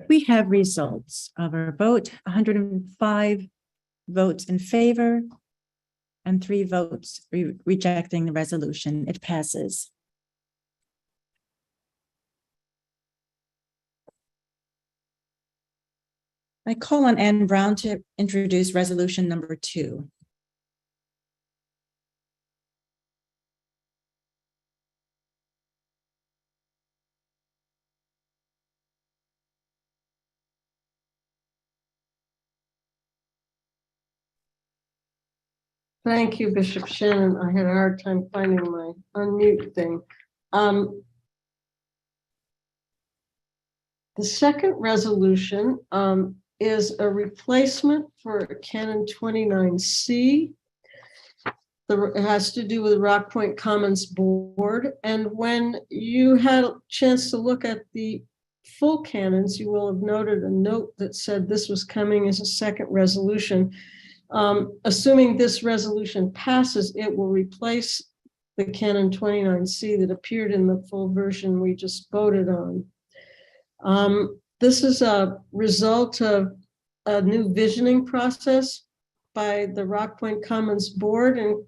We have results of our vote, 105 votes in favor and 3 votes rejecting the resolution. It passes. I call on Ann Brown to introduce resolution number 2. Thank you, Bishop Shannon. I had a hard time finding my unmute thing. The second resolution is a replacement for Canon 29C. It has to do with the Rock Point Commons Board. And when you had a chance to look at the full canons, you will have noted a note that said this was coming as a second resolution. Assuming this resolution passes, it will replace the Canon 29C that appeared in the full version we just voted on. This is a result of a new visioning process by the Rock Point Commons Board in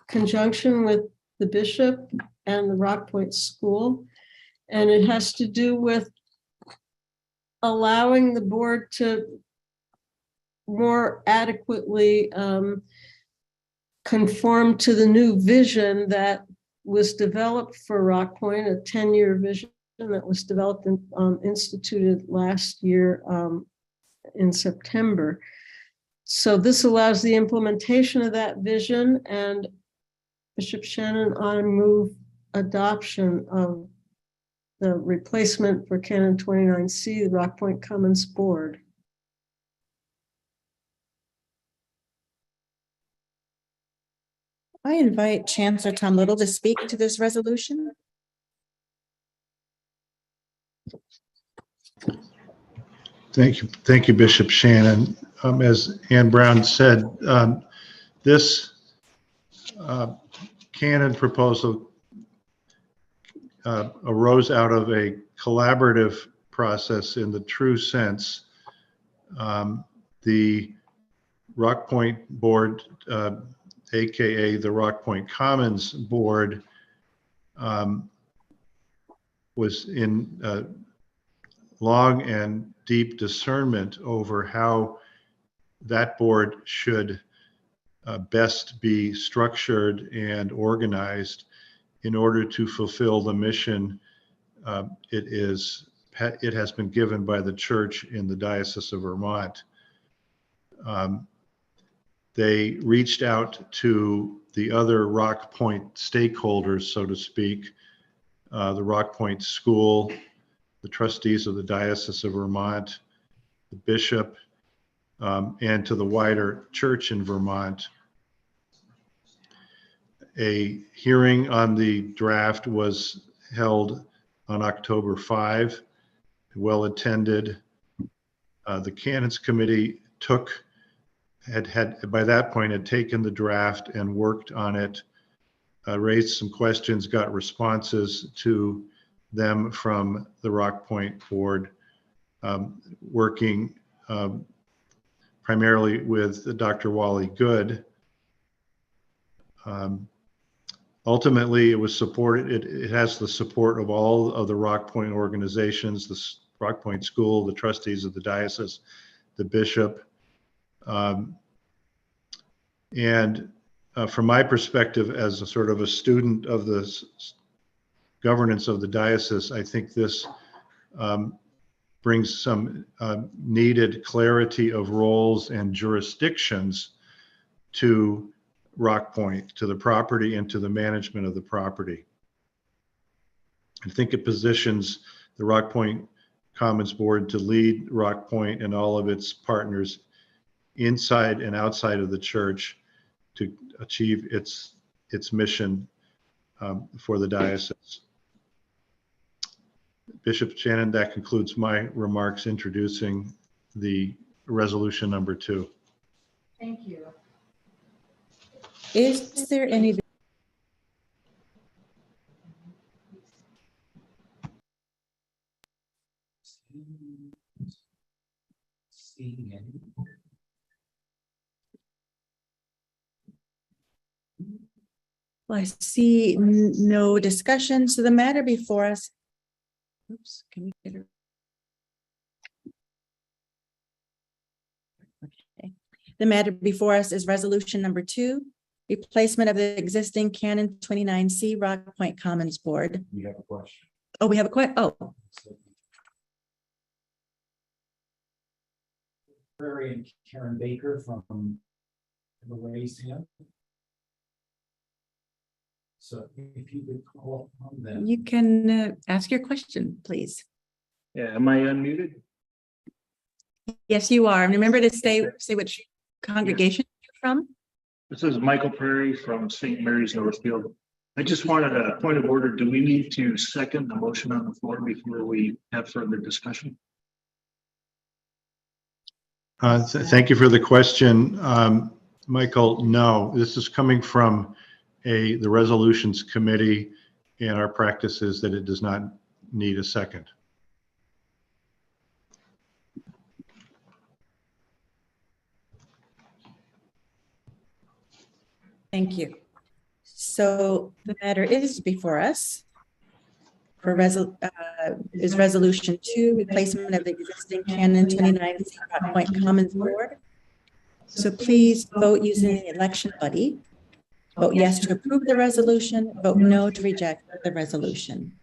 conjunction with the bishop and the Rock Point School. And it has to do with allowing the board to more adequately conform to the new vision that was developed for Rock Point, a 10-year vision that was developed and instituted last year in September. So this allows the implementation of that vision, and Bishop Shannon, I move adoption of the replacement for Canon 29C, the Rock Point Commons Board. I invite Chancellor Tom Little to speak to this resolution. Thank you, Bishop Shannon. As Ann Brown said, this canon proposal arose out of a collaborative process in the true sense. The Rock Point Board, AKA the Rock Point Commons Board, was in long and deep discernment over how that board should best be structured and organized in order to fulfill the mission it has been given by the church in the Diocese of Vermont. They reached out to the other Rock Point stakeholders, so to speak, the Rock Point School, the trustees of the Diocese of Vermont, the bishop, and to the wider church in Vermont. A hearing on the draft was held on October 5, well attended. The Canons Committee had by that point had taken the draft and worked on it, raised some questions, got responses to them from the Rock Point Board, working primarily with Dr. Wally Good. Ultimately, it was supported. It has the support of all of the Rock Point organizations, the Rock Point School, the trustees of the diocese, the bishop. And from my perspective, as a sort of a student of the governance of the diocese, I think this brings some needed clarity of roles and jurisdictions to Rock Point, to the property and to the management of the property. I think it positions the Rock Point Commons Board to lead Rock Point and all of its partners inside and outside of the church to achieve its mission for the diocese. Bishop Shannon, that concludes my remarks introducing the resolution number 2. Thank you. Is there any Well, I see no discussion, so the matter before us. Oops, can we get it? Okay. The matter before us is resolution number 2, replacement of the existing Canon 29C Rock Point Commons Board. We have a question. Oh, we have a question. Oh, Prairie and Karen Baker from the raised hand. So if you could call on them. you can ask your question, please. Yeah, am I unmuted? Yes, you are. And remember to say which congregation you're from. This is Michael Prairie from St. Mary's Northfield. I just wanted a point of order. Do we need to second the motion on the floor before we have further discussion? Thank you for the question. Michael, no, this is coming from the resolutions committee, and our practice is that it does not need a second. Thank you. So the matter is before us for is resolution 2, replacement of the existing Canon 29C Rock Point Commons Board. So please vote using the election buddy. Vote yes to approve the resolution, vote no to reject the resolution.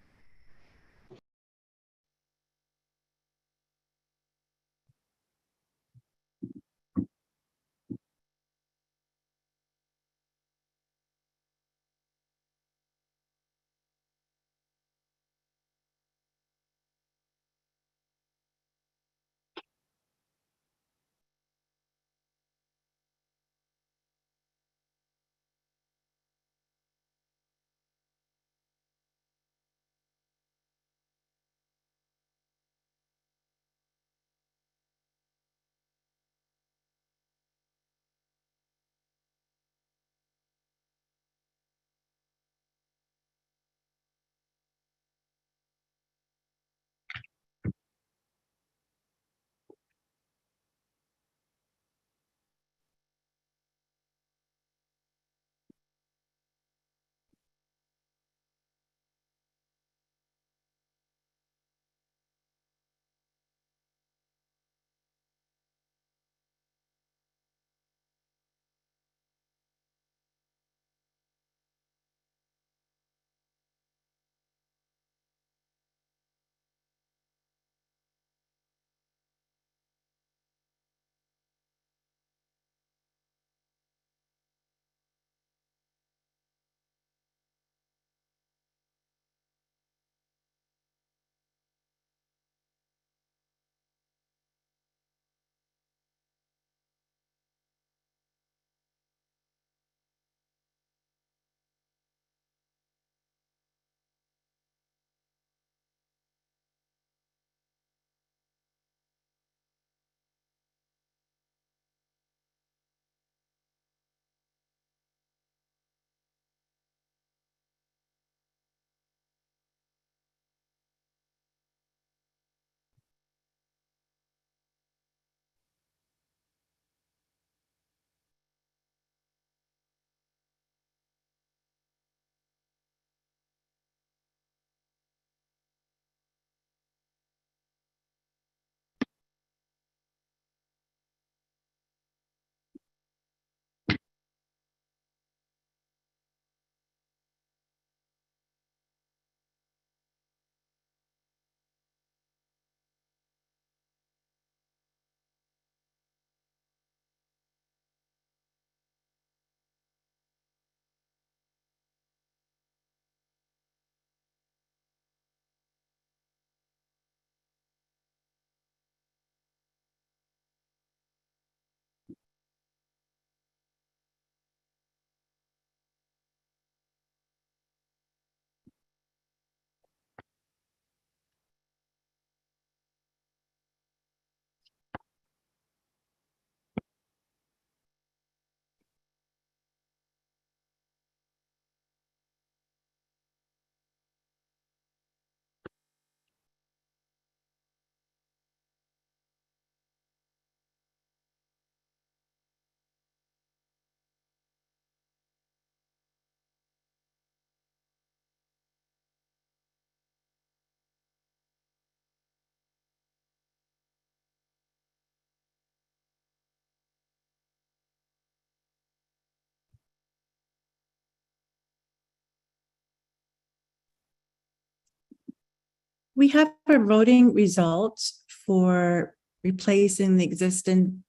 We have our voting results for replacing the existing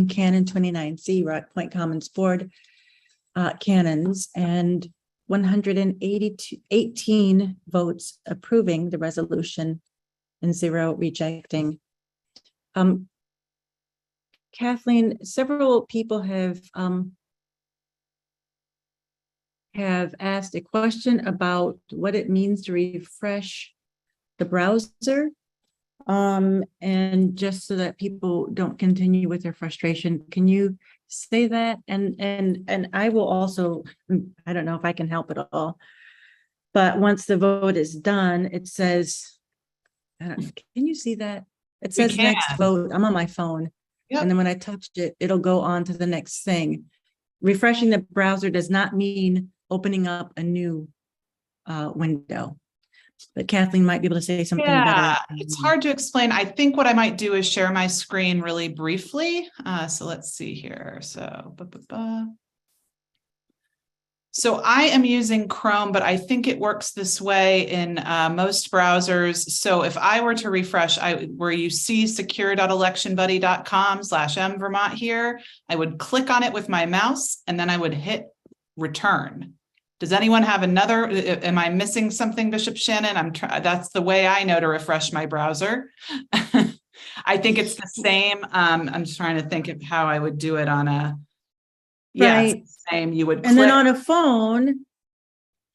Canon 29C Rock Point Commons Board canons, and 118 votes approving the resolution and 0 rejecting. Kathleen, several people have asked a question about what it means to refresh the browser. And just so that people don't continue with their frustration, can you say that? And I will also, I don't know if I can help at all, but once the vote is done, it says, I don't know, can you see that? It says next vote. I'm on my phone. Yep. And then when I touched it, it'll go on to the next thing. Refreshing the browser does not mean opening up a new window. But Kathleen might be able to say something better. It's hard to explain. I think what I might do is share my screen really briefly. So let's see here. So I am using Chrome, but I think it works this way in most browsers. So if I were to refresh, where you see secure.electionbuddy.com/M Vermont here, I would click on it with my mouse and then I would hit return. Does anyone have another? Am I missing something, Bishop Shannon? That's the way I know to refresh my browser. I think it's the same. I'm just trying to think of how I would do it on a. Yes, right. Same. You would. And then on a phone,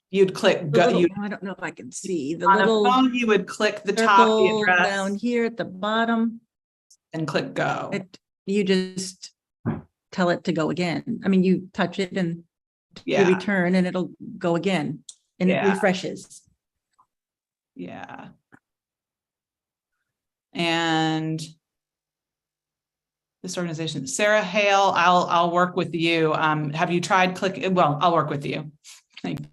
you'd click go. I don't know if I can see the on little. A phone, you would click the top, the address down here at the bottom, and click go. You just tell it to go again. I mean, you touch it and. You return and it'll go again and it refreshes. Yeah. And this organization, Sarah Hale, I'll work with you. Have you tried clicking? Well, I'll work with you. Thank you.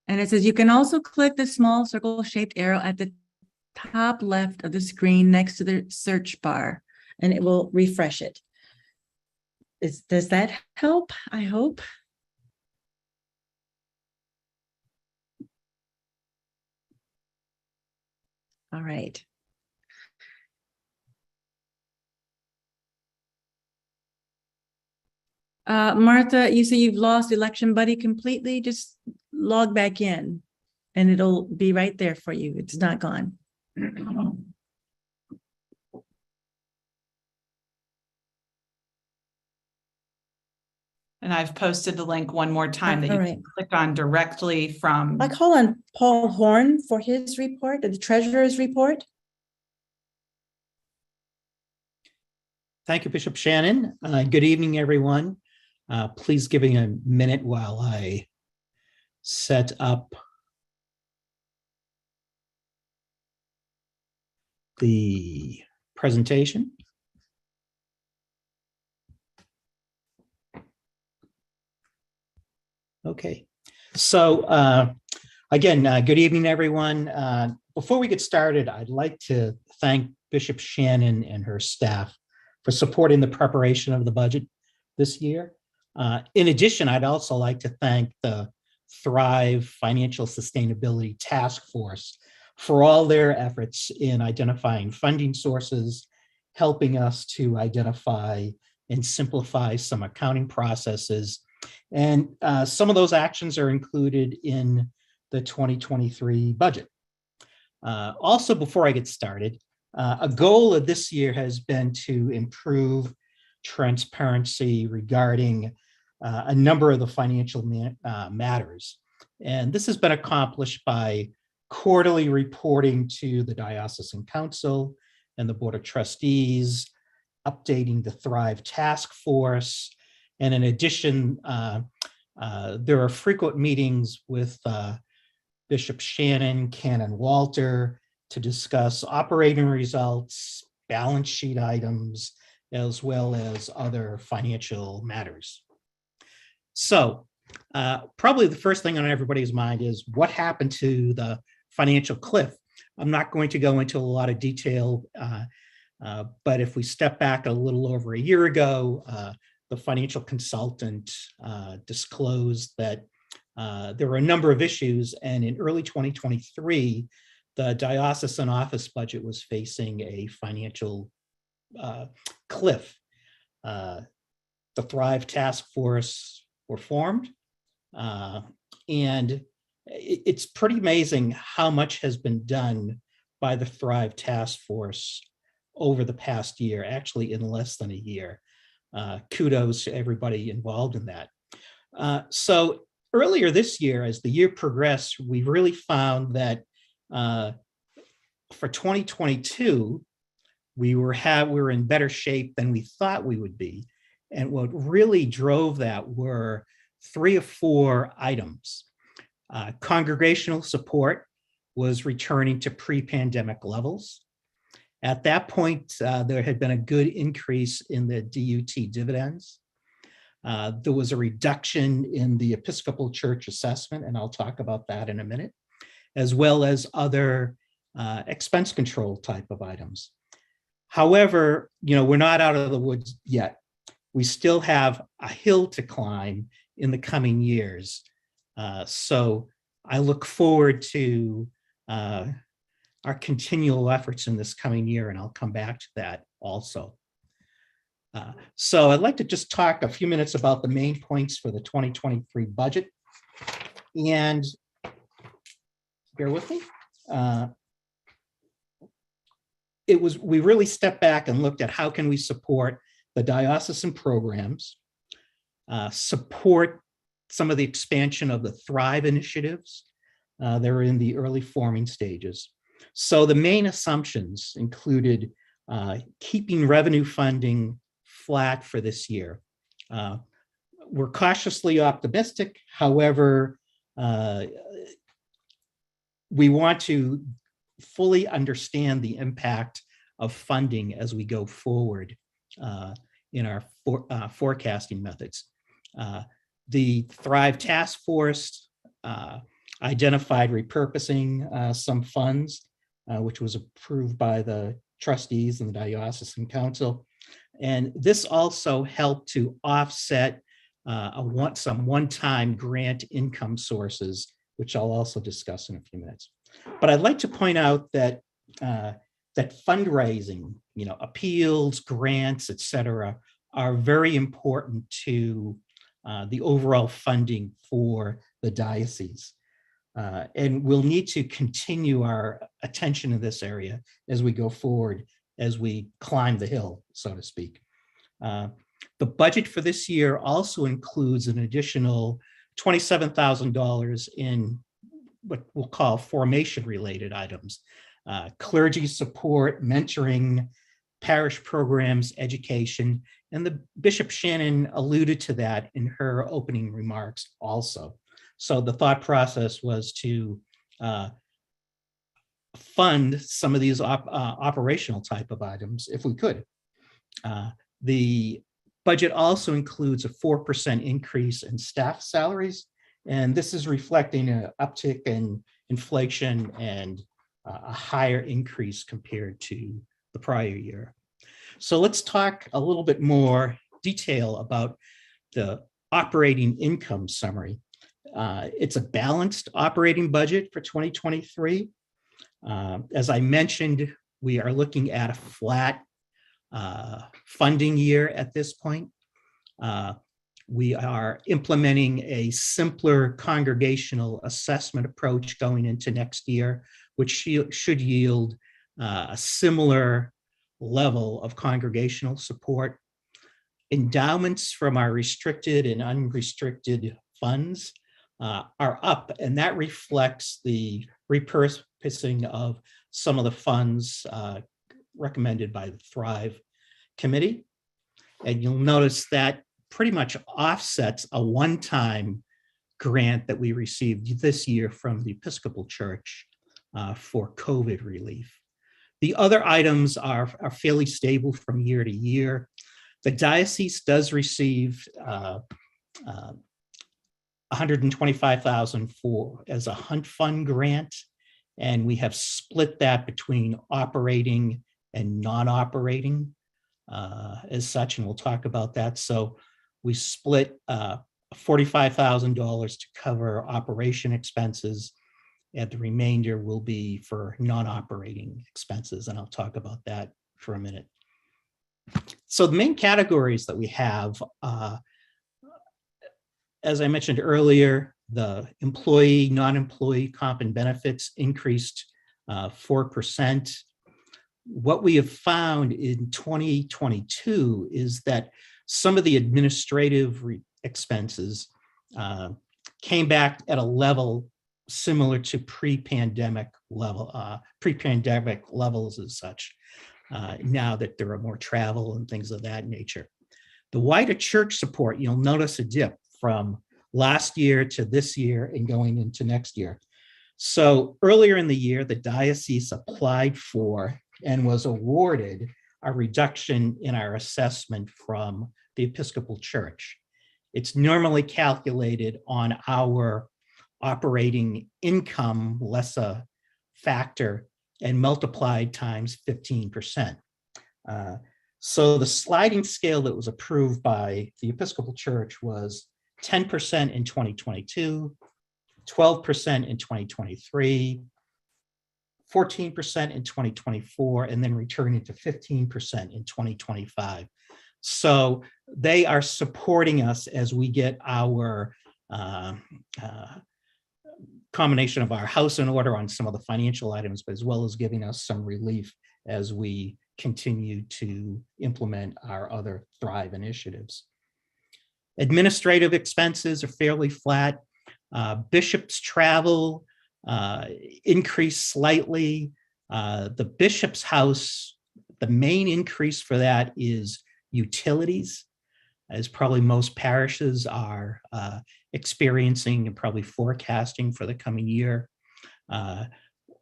And it says you can also click the small circle-shaped arrow at the top left of the screen next to the search bar, and it will refresh it. Does that help? I hope. All right. Martha, you say you've lost Election Buddy completely. Just log back in and it'll be right there for you. It's not gone. And I've posted the link one more time that you can click on directly from. I call on Paul Horn for his report, the treasurer's report. Thank you, Bishop Shannon. Good evening, everyone. Please give me a minute while I set up the presentation. Okay, so again, good evening, everyone. Before we get started, I'd like to thank Bishop Shannon and her staff for supporting the preparation of the budget this year. In addition, I'd also like to thank the Thrive Financial Sustainability Task Force for all their efforts in identifying funding sources, helping us to identify and simplify some accounting processes. And some of those actions are included in the 2023 budget. Also, before I get started, a goal of this year has been to improve transparency regarding a number of the financial matters. And this has been accomplished by quarterly reporting to the Diocesan Council and the Board of Trustees, updating the Thrive Task Force. And in addition, there are frequent meetings with Bishop Shannon, Canon Walter, to discuss operating results, balance sheet items, as well as other financial matters. So probably the first thing on everybody's mind is what happened to the financial cliff. I'm not going to go into a lot of detail But if we step back a little over a year ago, the financial consultant disclosed that there were a number of issues, and in early 2023, the diocesan office budget was facing a financial cliff. The Thrive Task Force were formed, and it's pretty amazing how much has been done by the Thrive Task Force over the past year, actually in less than a year. Kudos to everybody involved in that. So earlier this year, as the year progressed, we really found that for 2022, we were in better shape than we thought we would be. And what really drove that were 3 or 4 items. Congregational support was returning to pre-pandemic levels. At that point, there had been a good increase in the DUT dividends. There was a reduction in the Episcopal Church assessment, and I'll talk about that in a minute, as well as other expense control type of items. However, we're not out of the woods yet. We still have a hill to climb in the coming years. So I look forward to our continual efforts in this coming year, and I'll come back to that also. So I'd like to just talk a few minutes about the main points for the 2023 budget. And bear with me. We really stepped back and looked at how can we support the diocesan programs, support some of the expansion of the Thrive initiatives. They're in the early forming stages. So the main assumptions included keeping revenue funding flat for this year. We're cautiously optimistic. However, we want to fully understand the impact of funding as we go forward in our forecasting methods. The Thrive Task Force identified repurposing some funds, which was approved by the trustees and the Diocesan Council. And this also helped to offset some one-time grant income sources, which I'll also discuss in a few minutes. But I'd like to point out that that fundraising, appeals, grants, et cetera, are very important to the overall funding for the diocese. And we'll need to continue our attention in this area as we go forward, as we climb the hill, so to speak. The budget for this year also includes an additional $27,000 in what we'll call formation-related items, clergy support, mentoring, parish programs, education, and the Bishop Shannon alluded to that in her opening remarks also. So the thought process was to fund some of these operational type of items if we could. The budget also includes a 4% increase in staff salaries, and this is reflecting an uptick in inflation and a higher increase compared to the prior year. So let's talk a little bit more detail about the operating income summary. It's a balanced operating budget for 2023. As I mentioned, we are looking at a flat funding year at this point. We are implementing a simpler congregational assessment approach going into next year, which should yield a similar level of congregational support. Endowments from our restricted and unrestricted funds are up, and that reflects the repurposing of some of the funds recommended by the Thrive Committee. And you'll notice that pretty much offsets a one-time grant that we received this year from the Episcopal Church for COVID relief. The other items are fairly stable from year to year. The diocese does receive $125,000 as a hunt fund grant, and we have split that between operating and non-operating as such, and we'll talk about that. So we split $45,000 to cover operation expenses, and the remainder will be for non-operating expenses, and I'll talk about that for a minute. So the main categories that we have, as I mentioned earlier, the employee, non-employee comp and benefits increased 4%. What we have found in 2022 is that some of the administrative expenses came back at a level similar to pre-pandemic levels as such, now that there are more travel and things of that nature. The wider church support, you'll notice a dip from last year to this year and going into next year. So earlier in the year, the diocese applied for and was awarded a reduction in our assessment from the Episcopal Church. It's normally calculated on our operating income less a factor and multiplied times 15%. So the sliding scale that was approved by the Episcopal Church was 10% in 2022, 12% in 2023, 14% in 2024, and then returning to 15% in 2025. So they are supporting us as we get our combination of our house in order on some of the financial items, but as well as giving us some relief as we continue to implement our other Thrive initiatives. Administrative expenses are fairly flat. Bishop's travel increased slightly. The bishop's house, the main increase for that is utilities, as probably most parishes are experiencing and probably forecasting for the coming year.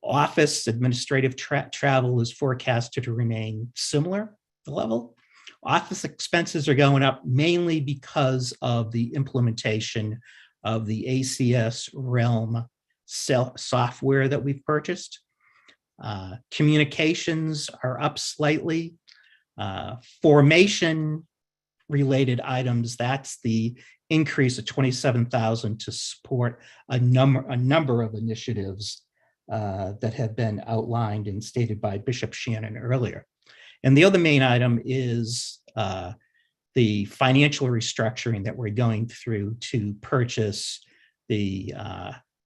Office administrative travel is forecasted to remain similar level. Office expenses are going up mainly because of the implementation of the ACS Realm software that we've purchased. Communications are up slightly. Formation related items, that's the increase of $27,000 to support a number of initiatives that have been outlined and stated by Bishop Shannon earlier. And the other main item is the financial restructuring that we're going through to purchase the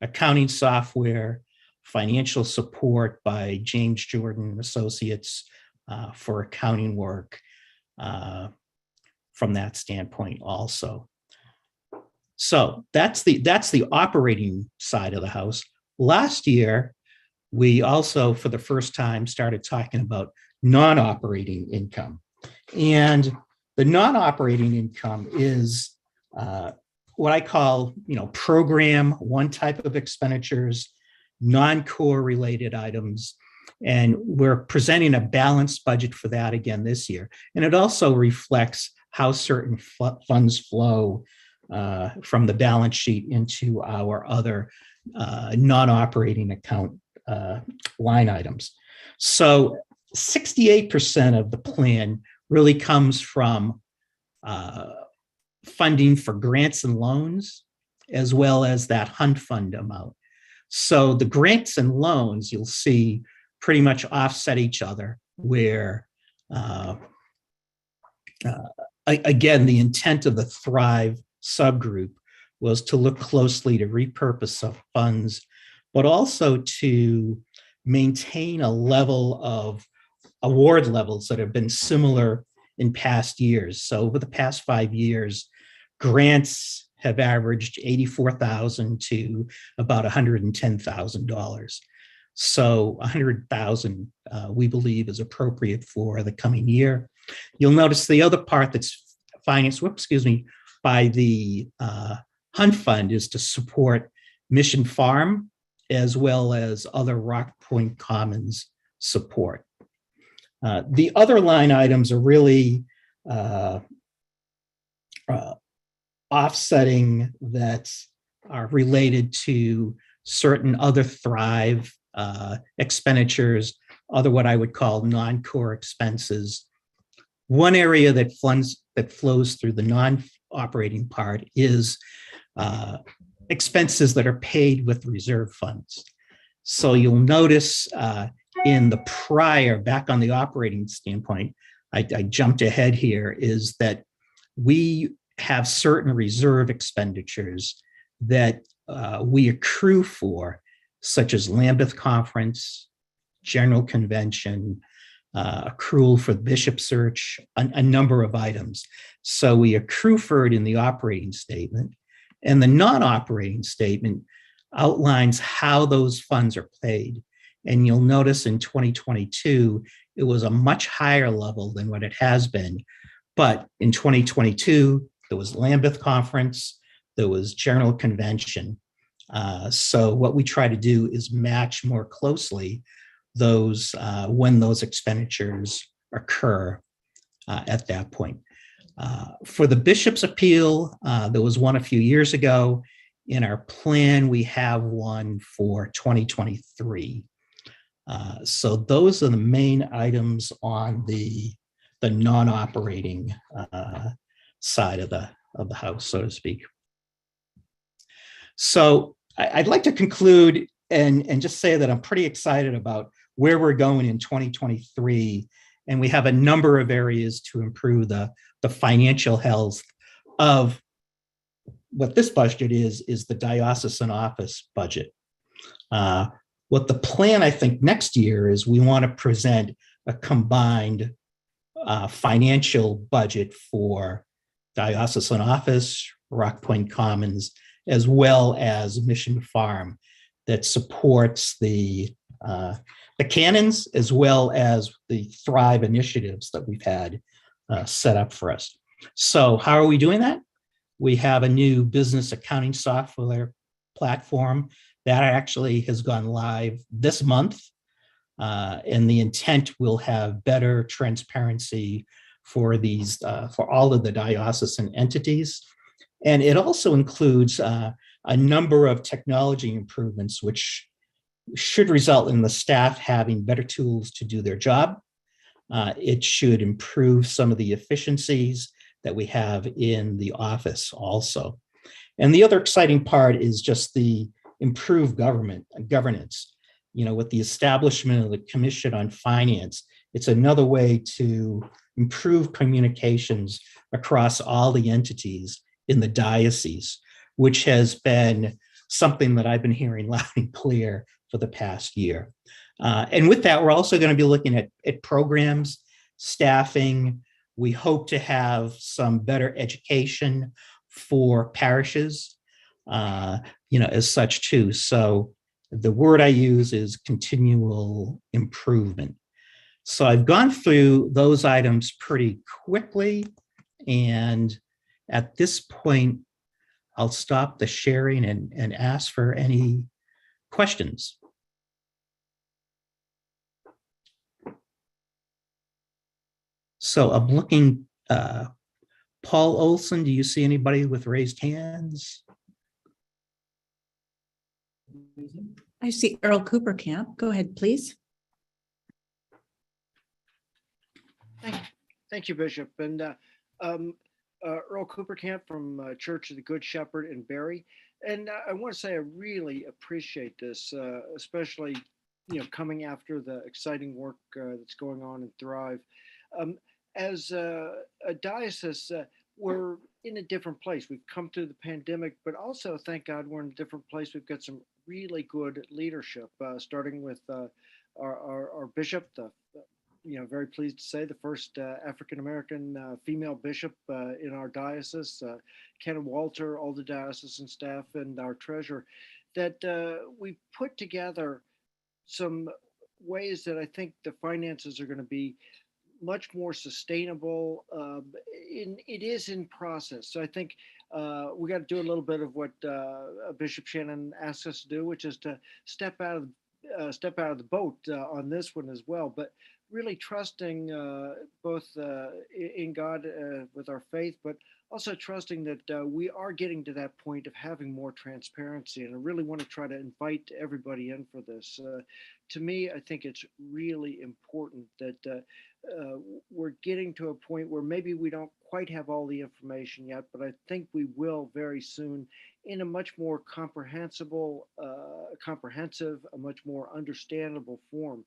accounting software, financial support by James Jordan Associates for accounting work from that standpoint also. So that's the operating side of the house. Last year, we also, for the first time, started talking about non-operating income. And the non-operating income is what I call, program one type of expenditures, non-core related items. And we're presenting a balanced budget for that again this year. And it also reflects how certain funds flow from the balance sheet into our other non-operating account line items. So 68% of the plan really comes from funding for grants and loans, as well as that Hunt Fund amount. So the grants and loans, you'll see, pretty much offset each other, where, again, the intent of the Thrive subgroup was to look closely to repurpose of funds, but also to maintain a level of award levels that have been similar in past years. So over the past 5 years, grants have averaged $84,000 to about $110,000. So $100,000 we believe is appropriate for the coming year. You'll notice the other part that's financed, by the Hunt Fund is to support Mission Farm as well as other Rock Point Commons support. The other line items are really offsetting that are related to certain other Thrive expenditures, other what I would call non-core expenses. One area that flows through the non-operating part is expenses that are paid with reserve funds. So you'll notice in the prior, back on the operating standpoint, I jumped ahead here, is that we have certain reserve expenditures that we accrue for, such as Lambeth Conference, General Convention, accrual for the bishop search, a number of items. So we accrue for it in the operating statement, and the non-operating statement outlines how those funds are paid. And you'll notice in 2022, it was a much higher level than what it has been. But in 2022, there was Lambeth Conference, there was General Convention. So what we try to do is match more closely those when those expenditures occur at that point. For the bishop's appeal, there was one a few years ago. In our plan, we have one for 2023. So those are the main items on the non-operating side of the house, so to speak. So I'd like to conclude and just say that I'm pretty excited about where we're going in 2023. And we have a number of areas to improve the financial health of what this budget is the diocesan office budget. What the plan, I think, next year is we want to present a combined financial budget for diocesan office, Rock Point Commons, as well as Mission Farm, that supports the canons as well as the Thrive initiatives that we've had set up for us. So how are we doing that? We have a new business accounting software platform that actually has gone live this month. And the intent will have better transparency for these, for all of the diocesan entities. And it also includes a number of technology improvements, which should result in the staff having better tools to do their job. It should improve some of the efficiencies that we have in the office also. And the other exciting part is just the improved governance. You know, with the establishment of the Commission on Finance, it's another way to improve communications across all the entities in the diocese, which has been something that I've been hearing loud and clear for the past year. And with that, we're also going to be looking at programs, staffing. We hope to have some better education for parishes, as such too. So the word I use is continual improvement. So I've gone through those items pretty quickly. And at this point, I'll stop the sharing and ask for any questions. So I'm looking, Paul Olson, do you see anybody with raised hands? I see Earl Cooper Camp. Go ahead, please. Thank you, Bishop. And Earl Cooper Camp from Church of the Good Shepherd in Barrie. And I want to say I really appreciate this, especially coming after the exciting work that's going on in Thrive. As a diocese, we're in a different place. We've come through the pandemic, but also, thank God, we're in a different place. We've got some really good leadership, starting with our bishop, very pleased to say the first African-American female bishop in our diocese, Ken Walter, all the diocesan staff, and our treasurer, that we put together some ways that I think the finances are going to be much more sustainable. It is in process. So I think we got to do a little bit of what Bishop Shannon asked us to do, which is to step out of the boat on this one as well. But really trusting both in God with our faith, but also trusting that we are getting to that point of having more transparency. And I really want to try to invite everybody in for this. To me, I think it's really important that we're getting to a point where maybe we don't quite have all the information yet, but I think we will very soon in a much more comprehensive, a much more understandable form.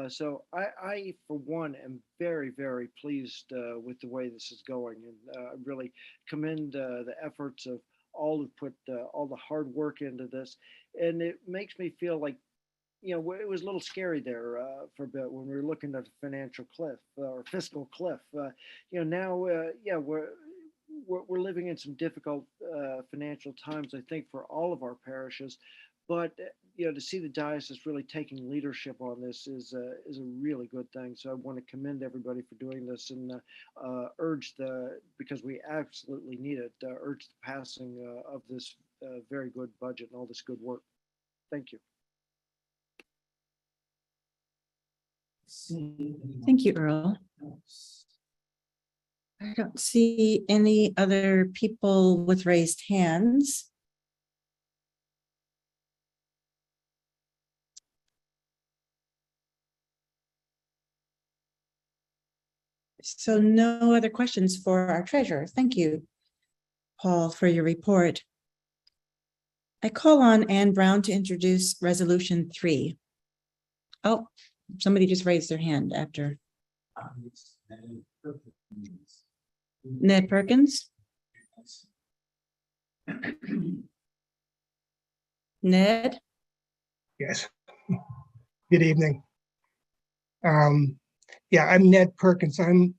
So I, for one, am very, very pleased with the way this is going, and I really commend the efforts of all who put all the hard work into this. And it makes me feel like, you know, it was a little scary there for a bit when we were looking at the financial cliff or fiscal cliff. You know, now, yeah, we're living in some difficult financial times, I think, for all of our parishes. But you know, to see the diocese really taking leadership on this is a really good thing. So I want to commend everybody for doing this and urge because we absolutely need it, urge the passing of this very good budget and all this good work. Thank you. Thank you, Earl. I don't see any other people with raised hands. So no other questions for our treasurer. Thank you, Paul, for your report. I call on Ann Brown to introduce Resolution 3. Oh, somebody just raised their hand after. Ned Perkins? Ned? Yes. Good evening. Yeah, I'm Ned Perkins. I'm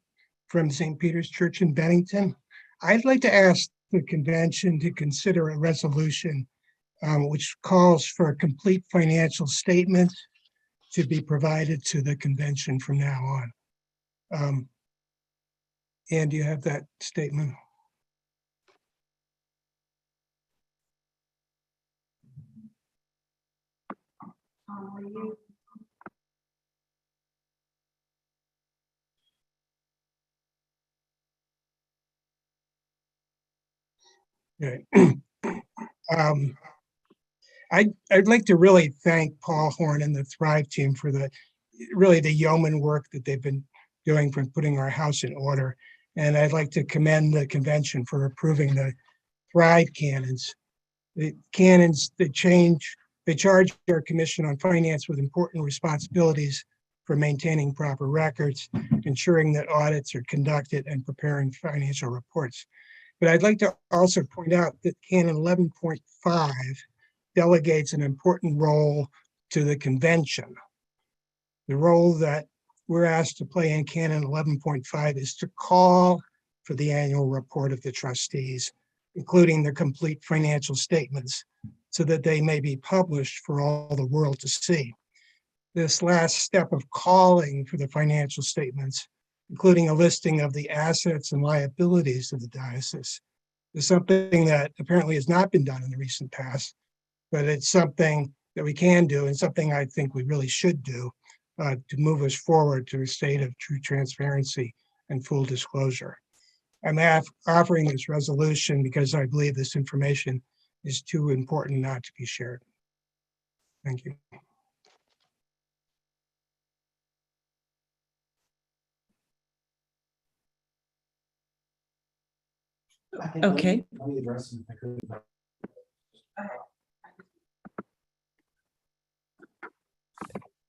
from St. Peter's Church in Bennington. I'd like to ask the convention to consider a resolution which calls for a complete financial statement to be provided to the convention from now on. Ann, do you have that statement? Right. I'd like to really thank Paul Horn and the Thrive team for the yeoman work that they've been doing for putting our house in order. And I'd like to commend the convention for approving the Thrive canons. The canons, they charge our Commission on Finance with important responsibilities for maintaining proper records, ensuring that audits are conducted, and preparing financial reports. But I'd like to also point out that Canon 11.5 delegates an important role to the convention. The role that we're asked to play in Canon 11.5 is to call for the annual report of the trustees, including the complete financial statements, so that they may be published for all the world to see. This last step of calling for the financial statements, including a listing of the assets and liabilities of the diocese, is something that apparently has not been done in the recent past, but it's something that we can do and something I think we really should do to move us forward to a state of true transparency and full disclosure. I'm offering this resolution because I believe this information is too important not to be shared. Thank you. Okay.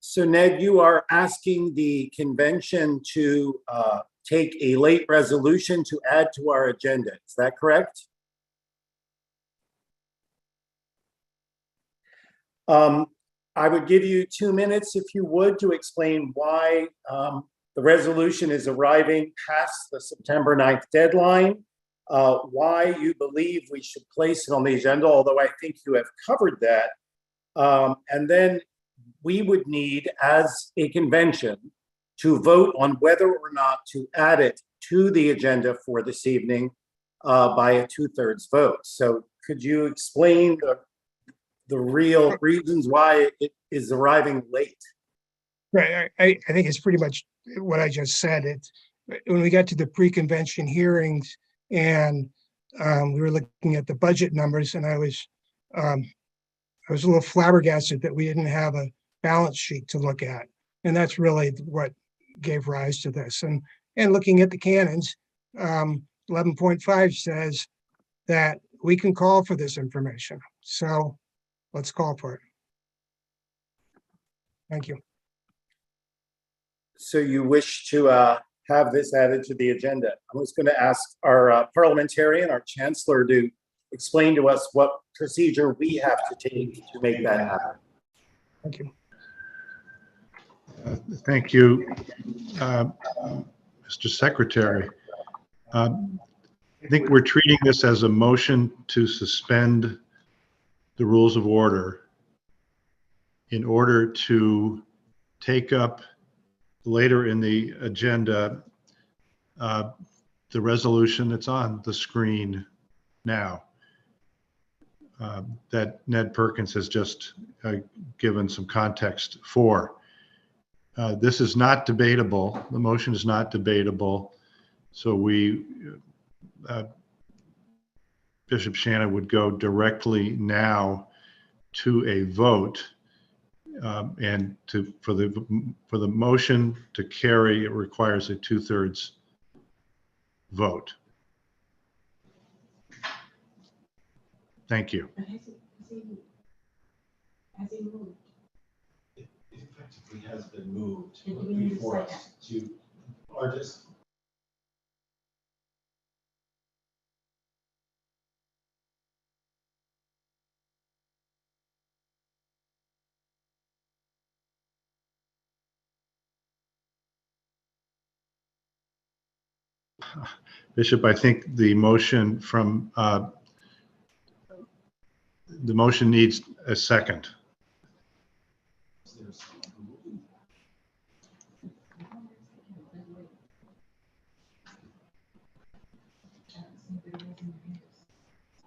So Ned, you are asking the convention to take a late resolution to add to our agenda. Is that correct? I would give you 2 minutes, if you would, to explain why the resolution is arriving past the September 9th deadline, why you believe we should place it on the agenda, although I think you have covered that. And then we would need, as a convention, to vote on whether or not to add it to the agenda for this evening by a 2/3 vote. So could you explain the real reasons why it is arriving late? Right. I think it's pretty much what I just said. It's when we got to the pre-convention hearings And we were looking at the budget numbers, and I was a little flabbergasted that we didn't have a balance sheet to look at. And that's really what gave rise to this. And looking at the canons, 11.5 says that we can call for this information. So let's call for it. Thank you. So you wish to have this added to the agenda. I was going to ask our parliamentarian, our chancellor, to explain to us what procedure we have to take to make that happen. Thank you. Thank you, Mr. Secretary. I think we're treating this as a motion to suspend the rules of order in order to take up later in the agenda the resolution that's on the screen now that Ned Perkins has just given some context for. This is not debatable. The motion is not debatable. So Bishop Shannon would go directly now to a vote, and for the motion to carry, it requires a 2/3 vote. Thank you. It effectively has been moved before us to, or just. Bishop, I think the motion needs a second.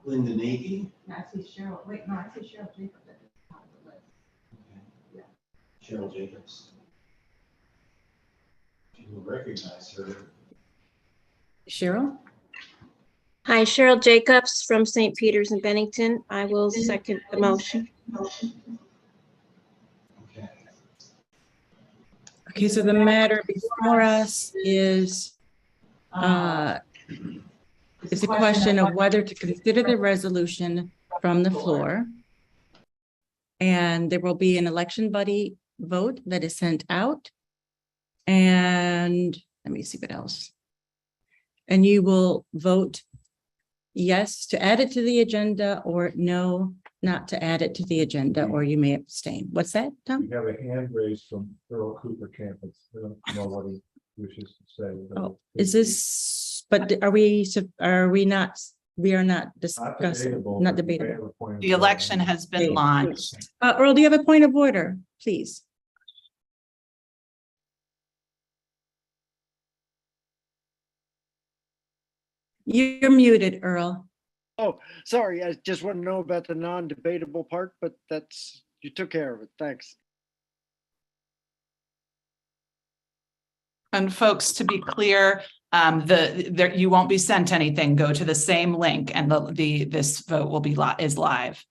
Linda Nagy. I see Cheryl. Wait, no, I see Cheryl Jacobs at the top of the list. Yeah. Cheryl Jacobs. You will recognize her. Cheryl? Hi, Cheryl Jacobs from St. Peter's in Bennington. I will second the motion. Okay. Okay, so the matter before us is it's a question of whether to consider the resolution from the floor. And there will be an election buddy vote that is sent out. And let me see what else. And you will vote yes to add it to the agenda, or no, not to add it to the agenda, or you may abstain. What's that, Tom? We have a hand raised from Earl Cooper campus. I don't know what he wishes to say. Oh, is this, but are we not, we are not discussing, not debatable. The election has been launched. Earl, do you have a point of order, please? You're muted, Earl. Oh, sorry. I just want to know about the non-debatable part, but you took care of it. Thanks. And folks, to be clear, you won't be sent anything. Go to the same link, and this vote will be is live.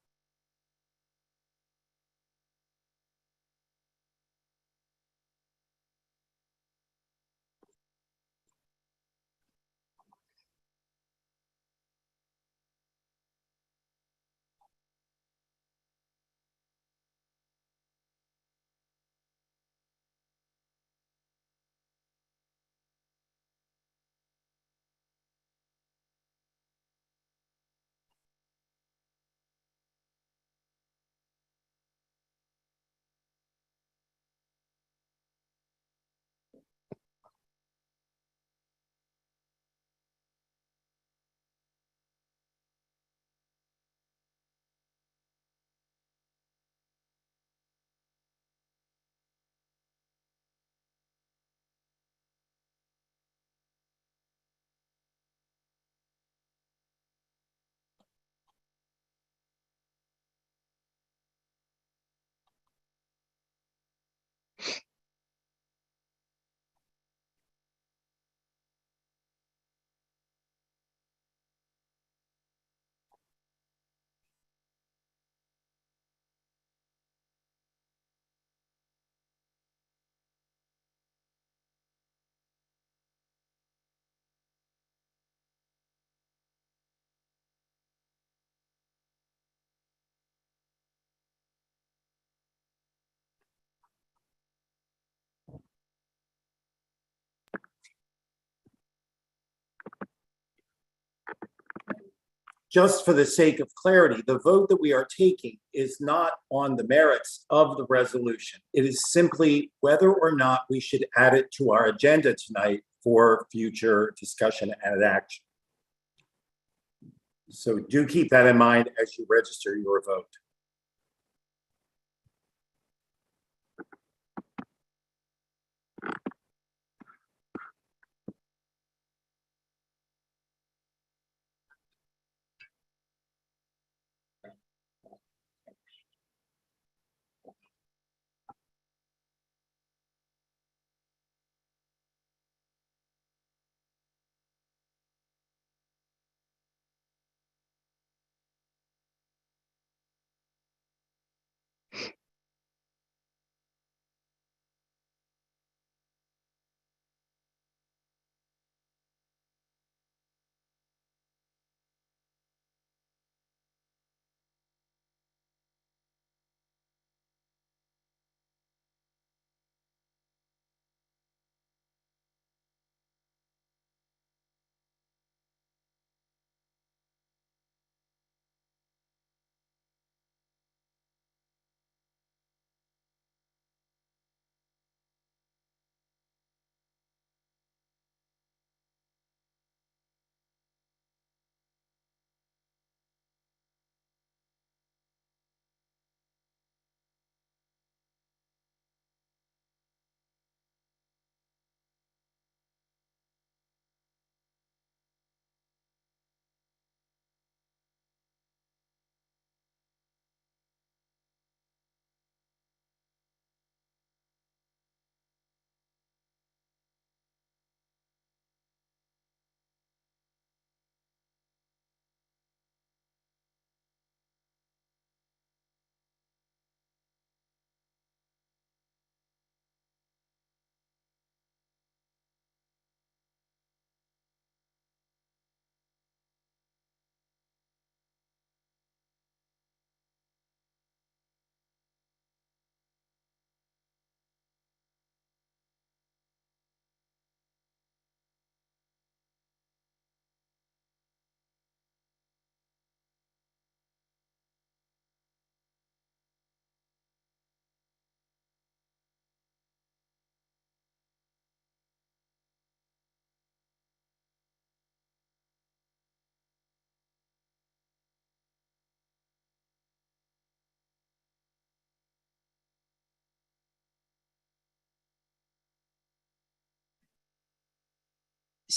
just for the sake of clarity, the vote that we are taking is not on the merits of the resolution. It is simply whether or not we should add it to our agenda tonight for future discussion and action. So do keep that in mind as you register your vote.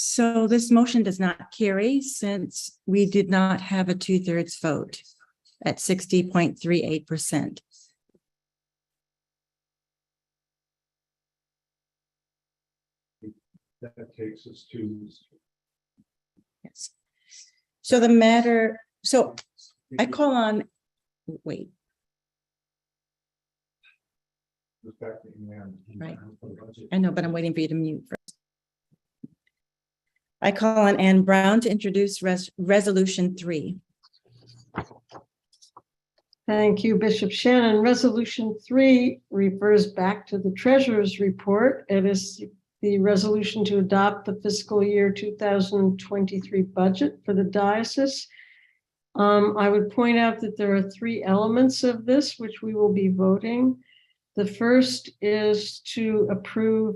So this motion does not carry since we did not have a 2/3 vote at 60.38%. That takes us to. Yes. So the matter, so I call on, wait. Right. I know, but I'm waiting for you to mute first. I call on Ann Brown to introduce Resolution 3. Thank you, Bishop Shannon. Resolution 3 refers back to the treasurer's report. It is the resolution to adopt the fiscal year 2023 budget for the diocese. I would point out that there are 3 elements of this which we will be voting. The first is to approve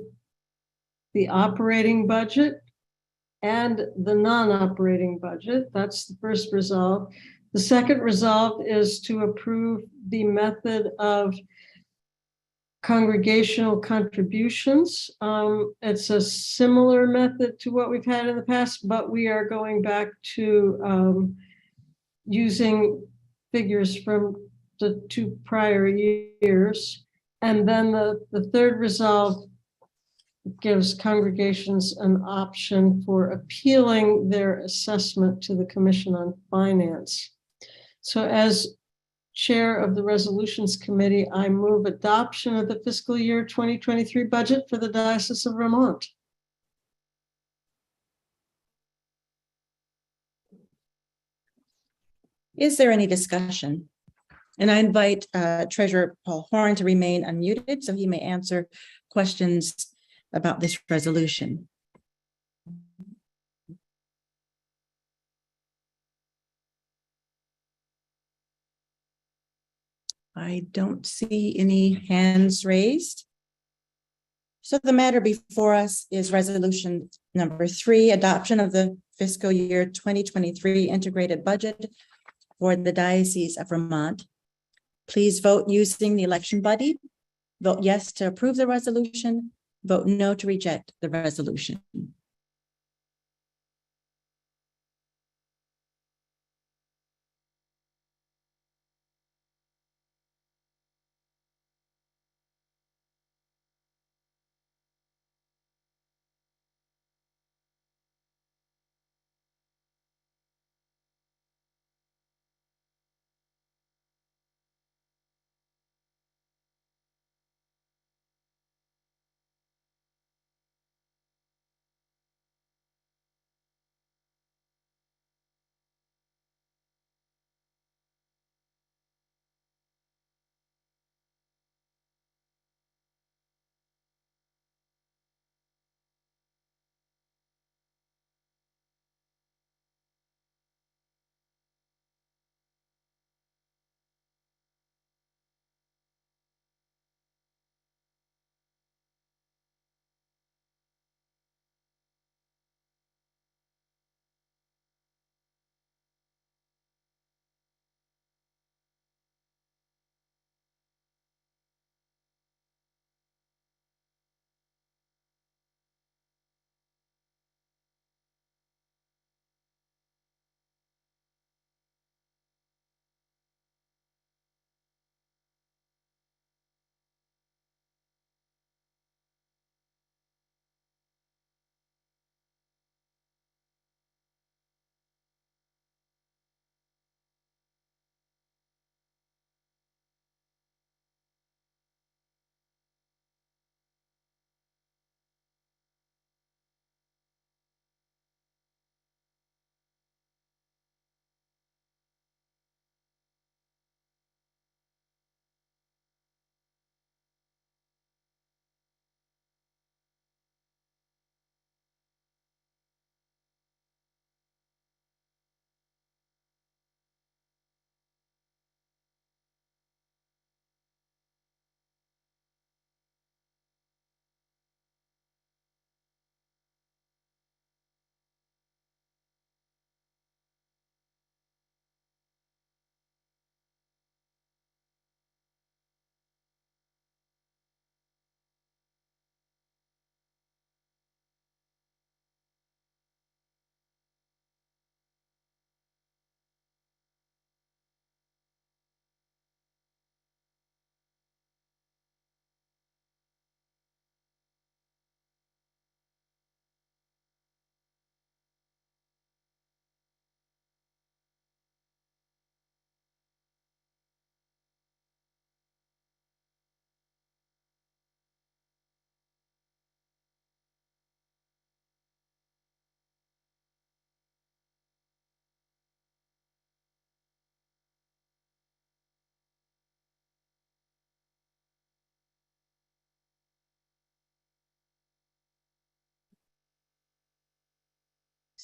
the operating budget and the non-operating budget. That's the first resolve. The second resolve is to approve the method of congregational contributions. It's a similar method to what we've had in the past, but we are going back to using figures from the 2 prior years. And then the third resolve gives congregations an option for appealing their assessment to the Commission on Finance. So as Chair of the Resolutions Committee, I move adoption of the fiscal year 2023 budget for the Diocese of Vermont. Is there any discussion? And I invite Treasurer Paul Horn to remain unmuted so he may answer questions about this resolution. I don't see any hands raised. So the matter before us is resolution number 3, adoption of the fiscal year 2023 integrated budget for the Diocese of Vermont. Please vote using the election buddy. Vote yes to approve the resolution. Vote no to reject the resolution.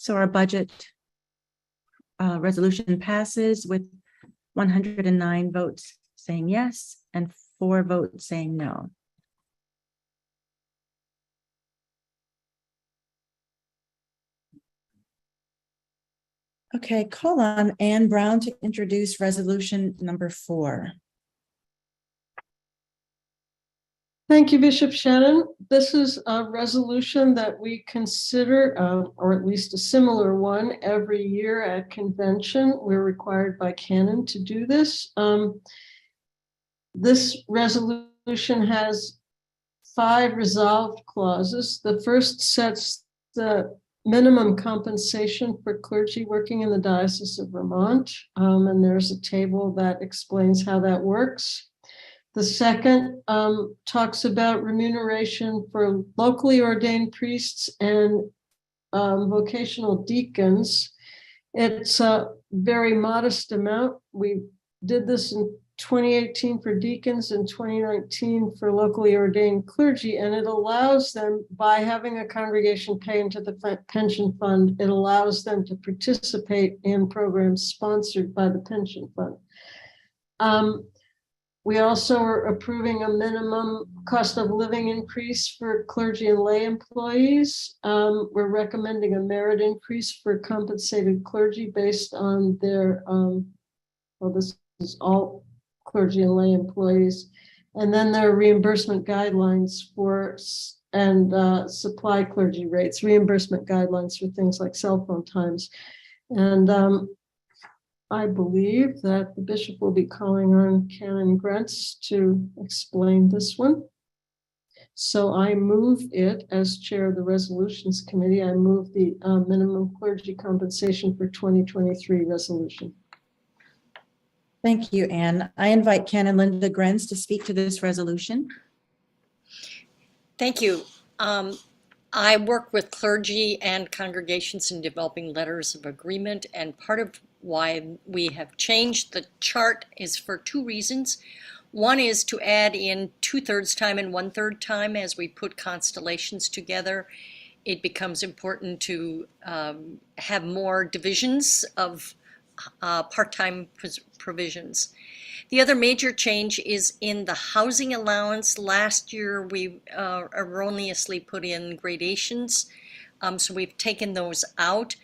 So our budget resolution passes with 109 votes saying yes and 4 votes saying no. Okay, call on Ann Brown to introduce resolution number 4. Thank you, Bishop Shannon. This is a resolution that we consider, or at least a similar one, every year at convention. We're required by canon to do this. This resolution has 5 resolved clauses. The first sets the minimum compensation for clergy working in the Diocese of Vermont, and there's a table that explains how that works. The second talks about remuneration for locally ordained priests and vocational deacons. It's a very modest amount. We did this in 2018 for deacons and 2019 for locally ordained clergy, and it allows them, by having a congregation pay into the pension fund, it allows them to participate in programs sponsored by the pension fund. We also are approving a minimum cost of living increase for clergy and lay employees. We're recommending a merit increase for compensated clergy based on their, well, this is all clergy and lay employees. And then there are reimbursement guidelines for supply clergy rates, reimbursement guidelines for things like cell phone times. And I believe that the bishop will be calling on Canon Grentz to explain this one. So I move it as chair of the resolutions committee. I move the minimum clergy compensation for 2023 resolution. Thank you, Anne. I invite Canon Linda Grenz to speak to this resolution. Thank you. I work with clergy and congregations in developing letters of agreement, and part of why we have changed the chart is for two reasons. One is to add in 2/3 time and 1/3 time as we put constellations together. It becomes important to have more divisions of part-time provisions. The other major change is in the housing allowance. Last year, we erroneously put in gradations, so we've taken those out.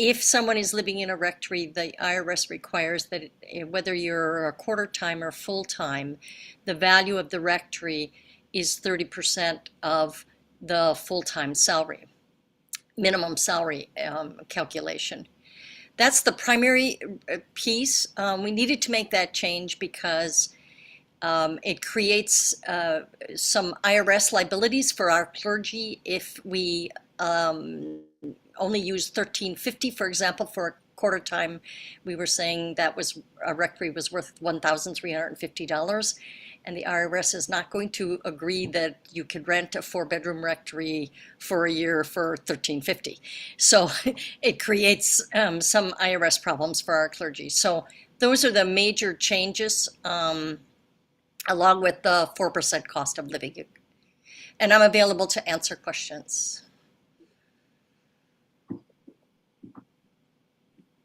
If someone is living in a rectory, the IRS requires that whether you're a quarter time or full time, the value of the rectory is 30% of the full-time salary, minimum salary calculation. That's the primary piece. We needed to make that change because it creates some IRS liabilities for our clergy if we only use $1,350, for example, for a quarter time. We were saying that was a rectory was worth $1,350, and the IRS is not going to agree that you could rent a 4-bedroom rectory for a year for $1,350. So it creates some IRS problems for our clergy. So those are the major changes, along with the 4% cost of living. And I'm available to answer questions.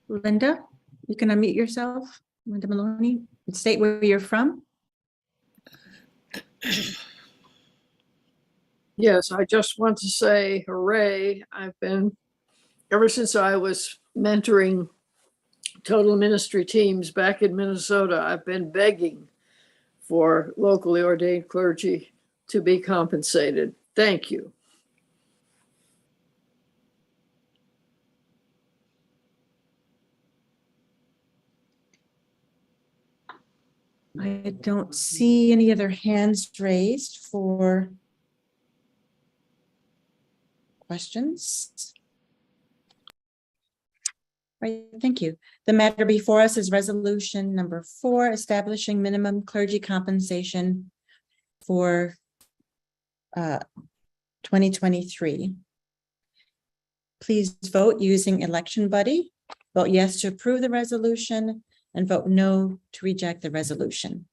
Linda, you can unmute yourself. Linda Maloney, state where you're from. Yes, I just want to say hooray. Ever since I was mentoring total ministry teams back in Minnesota, I've been begging for locally ordained clergy to be compensated. Thank you. I don't see any other hands raised for questions. Right, thank you. The matter before us is resolution number 4, establishing minimum clergy compensation for 2023. Please vote using Election Buddy. Vote yes to approve the resolution and vote no to reject the resolution.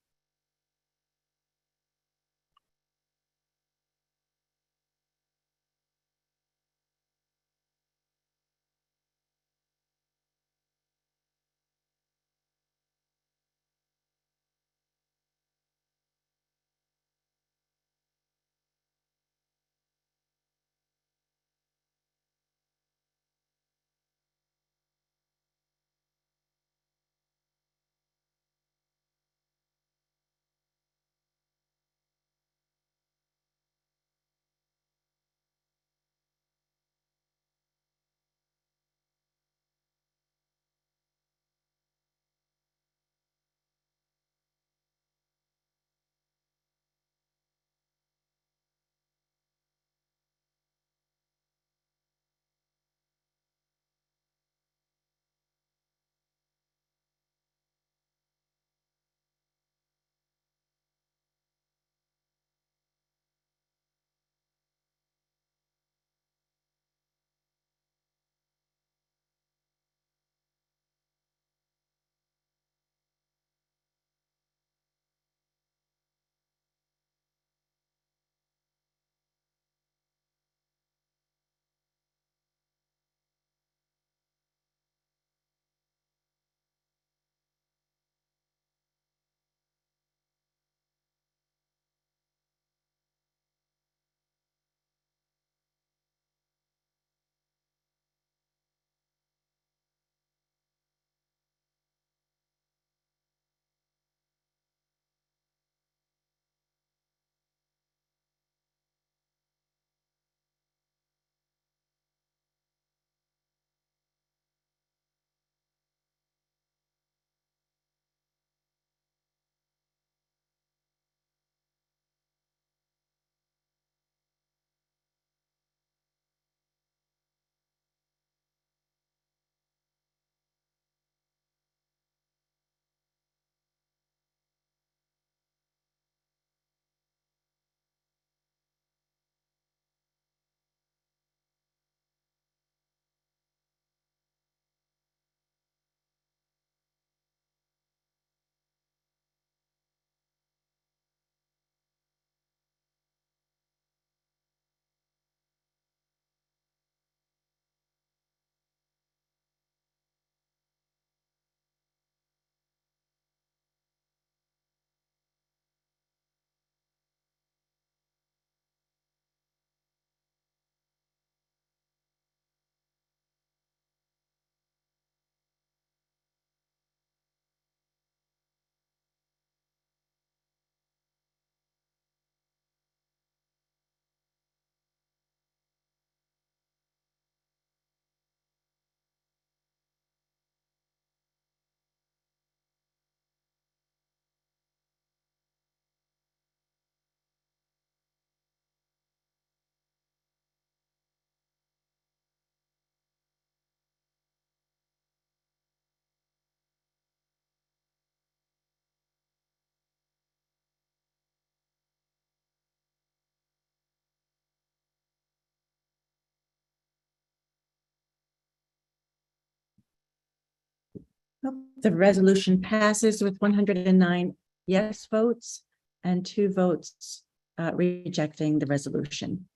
The resolution passes with 109 yes votes and 2 votes rejecting the resolution.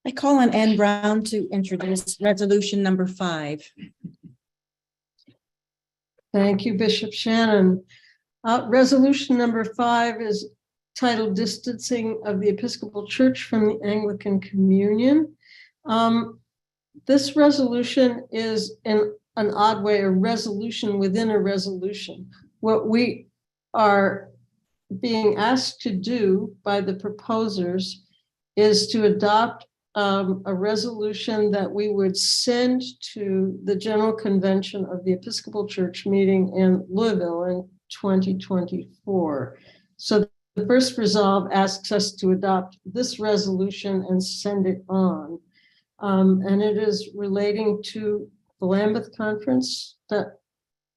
I call on Ann Brown to introduce resolution number 5. Thank you, Bishop Shannon. Resolution number 5 is titled Distancing of the Episcopal Church from the Anglican Communion. This resolution is in an odd way a resolution within a resolution. What we are being asked to do by the proposers is to adopt a resolution that we would send to the General Convention of the Episcopal Church meeting in Louisville in 2024. So the first resolve asks us to adopt this resolution and send it on. And it is relating to the Lambeth Conference that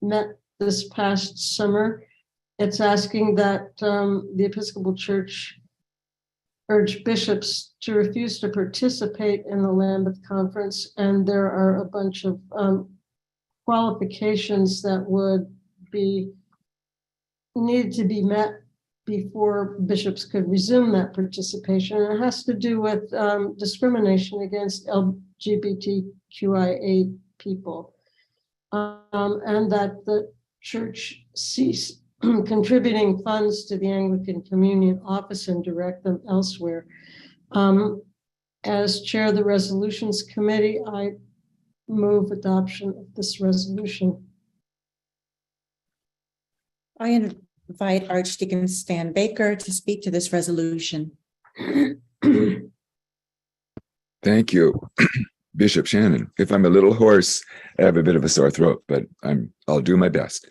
met this past summer. It's asking that the Episcopal Church urge bishops to refuse to participate in the Lambeth Conference, and there are a bunch of qualifications that would be needed to be met before bishops could resume that participation. And it has to do with discrimination against LGBTQIA people, and that the church cease contributing funds to the Anglican Communion Office and direct them elsewhere. As chair of the Resolutions Committee, I move adoption of this resolution. I invite Archdeacon Stan Baker to speak to this resolution. Thank you, Bishop Shannon. If I'm a little hoarse, I have a bit of a sore throat, but I'll do my best.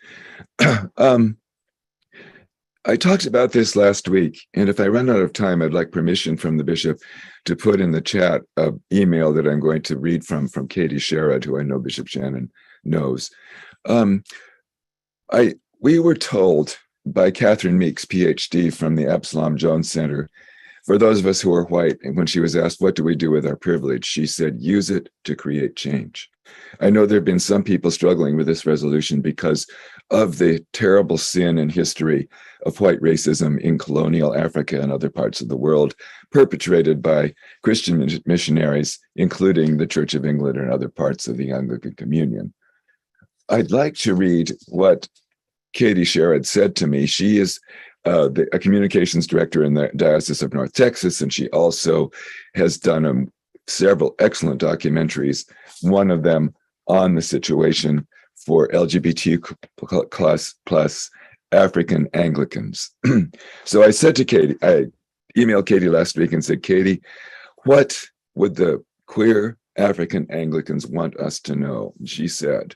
I talked about this last week, and if I run out of time, I'd like permission from the bishop to put in the chat an email that I'm going to read from Katie Sherrod, who I know Bishop Shannon knows. We were told by Catherine Meeks, PhD from the Absalom Jones Center, for those of us who are white, and when she was asked, what do we do with our privilege? She said, use it to create change. I know there have been some people struggling with this resolution because of the terrible sin and history of white racism in colonial Africa and other parts of the world, perpetrated by Christian missionaries, including the Church of England and other parts of the Anglican Communion. I'd like to read what Katie Sherrod said to me. She is a communications director in the Diocese of North Texas, and she also has done several excellent documentaries, one of them on the situation for LGBTQ plus African Anglicans. So I said to Katie, I emailed Katie last week and said, Katie, what would the queer African Anglicans want us to know? And she said,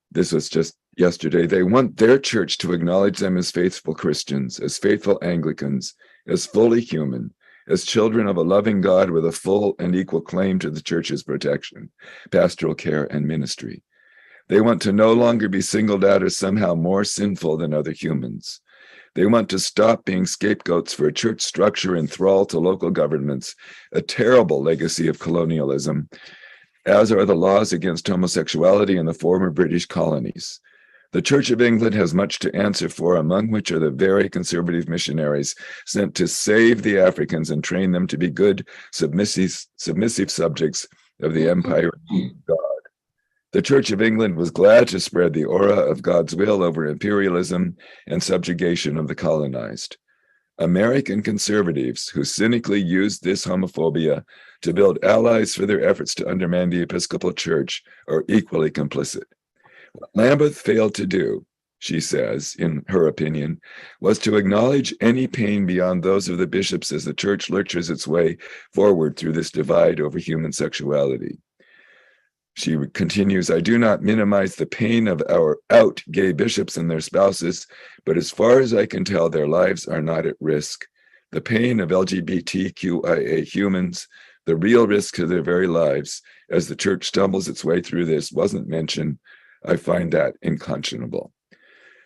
this was just yesterday, they want their church to acknowledge them as faithful Christians, as faithful Anglicans, as fully human, as children of a loving God with a full and equal claim to the church's protection, pastoral care, and ministry. They want to no longer be singled out as somehow more sinful than other humans. They want to stop being scapegoats for a church structure in thrall to local governments, a terrible legacy of colonialism, as are the laws against homosexuality in the former British colonies. The Church of England has much to answer for, among which are the very conservative missionaries sent to save the Africans and train them to be good, submissive subjects of the empire of God. The Church of England was glad to spread the aura of God's will over imperialism and subjugation of the colonized. American conservatives who cynically used this homophobia to build allies for their efforts to undermine the Episcopal Church are equally complicit. What Lambeth failed to do, she says, in her opinion, was to acknowledge any pain beyond those of the bishops as the church lurches its way forward through this divide over human sexuality. She continues, I do not minimize the pain of our out gay bishops and their spouses, but as far as I can tell, their lives are not at risk. The pain of LGBTQIA humans, the real risk to their very lives, as the church stumbles its way through this, wasn't mentioned. I find that unconscionable.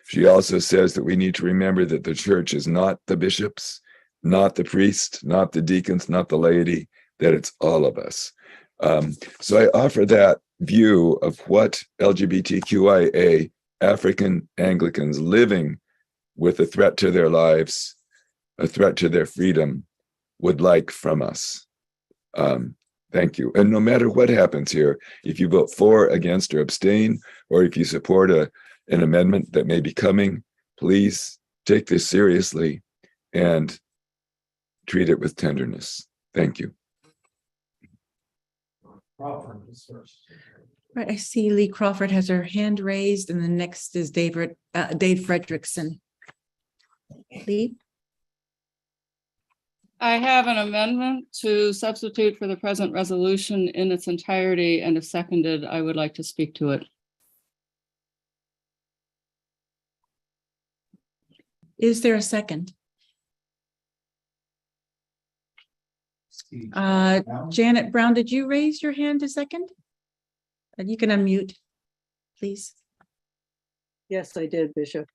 She also says that we need to remember that the church is not the bishops, not the priests, not the deacons, not the laity, that it's all of us. So I offer that view of what LGBTQIA African Anglicans living with a threat to their lives, a threat to their freedom, would like from us. Thank you. And no matter what happens here, if you vote for, against, or abstain, or if you support an amendment that may be coming, please take this seriously and treat it with tenderness. Thank you. Crawford is first. Right, I see Lee Crawford has her hand raised, and the next is Dave Frederickson. Lee? I have an amendment to substitute for the present resolution in its entirety, and if seconded, I would like to speak to it. Is there a second? Janet Brown, did you raise your hand a second? And you can unmute, please. Yes, I did, Bishop.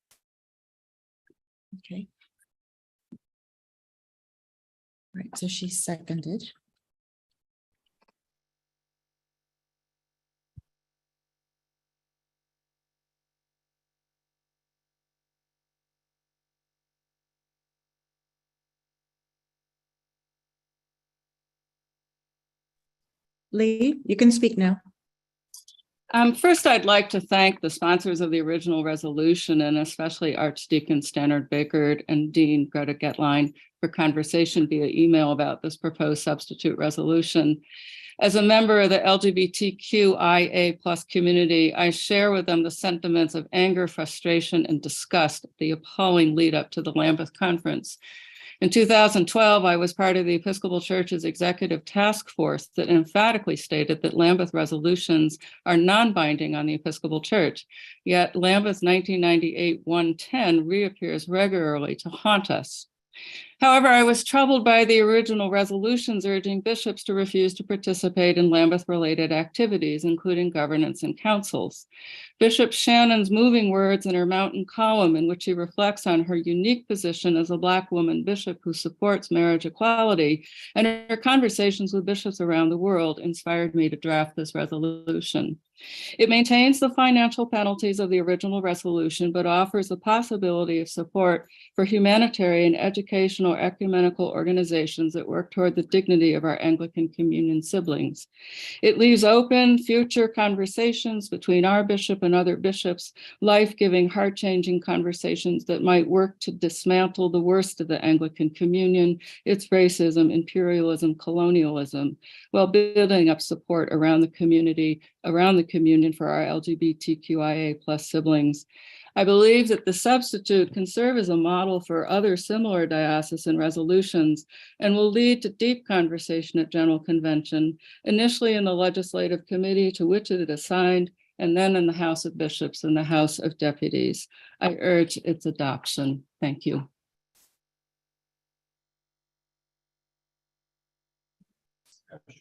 Okay. Right, so she seconded. Lee, you can speak now. First, I'd like to thank the sponsors of the original resolution, and especially Archdeacon Stannard Baker and Dean Greta Getline for conversation via email about this proposed substitute resolution. As a member of the LGBTQIA+ community, I share with them the sentiments of anger, frustration, and disgust at the appalling lead up to the Lambeth Conference. In 2012, I was part of the Episcopal Church's executive task force that emphatically stated that Lambeth resolutions are non-binding on the Episcopal Church. Yet Lambeth's 1998 110 reappears regularly to haunt us. However, I was troubled by the original resolutions urging bishops to refuse to participate in Lambeth-related activities, including governance and councils. Bishop Shannon's moving words in her Mountain column, in which she reflects on her unique position as a Black woman bishop who supports marriage equality, and her conversations with bishops around the world, inspired me to draft this resolution. It maintains the financial penalties of the original resolution, but offers the possibility of support for humanitarian, educational, ecumenical organizations that work toward the dignity of our Anglican Communion siblings. It leaves open future conversations between our bishop and other bishops, life-giving, heart-changing conversations that might work to dismantle the worst of the Anglican Communion, its racism, imperialism, colonialism, while building up support around the community, around the communion for our LGBTQIA+ siblings. I believe that the substitute can serve as a model for other similar diocesan resolutions and will lead to deep conversation at General Convention, initially in the Legislative Committee to which it is assigned, and then in the House of Bishops and the House of Deputies. I urge its adoption. Thank you.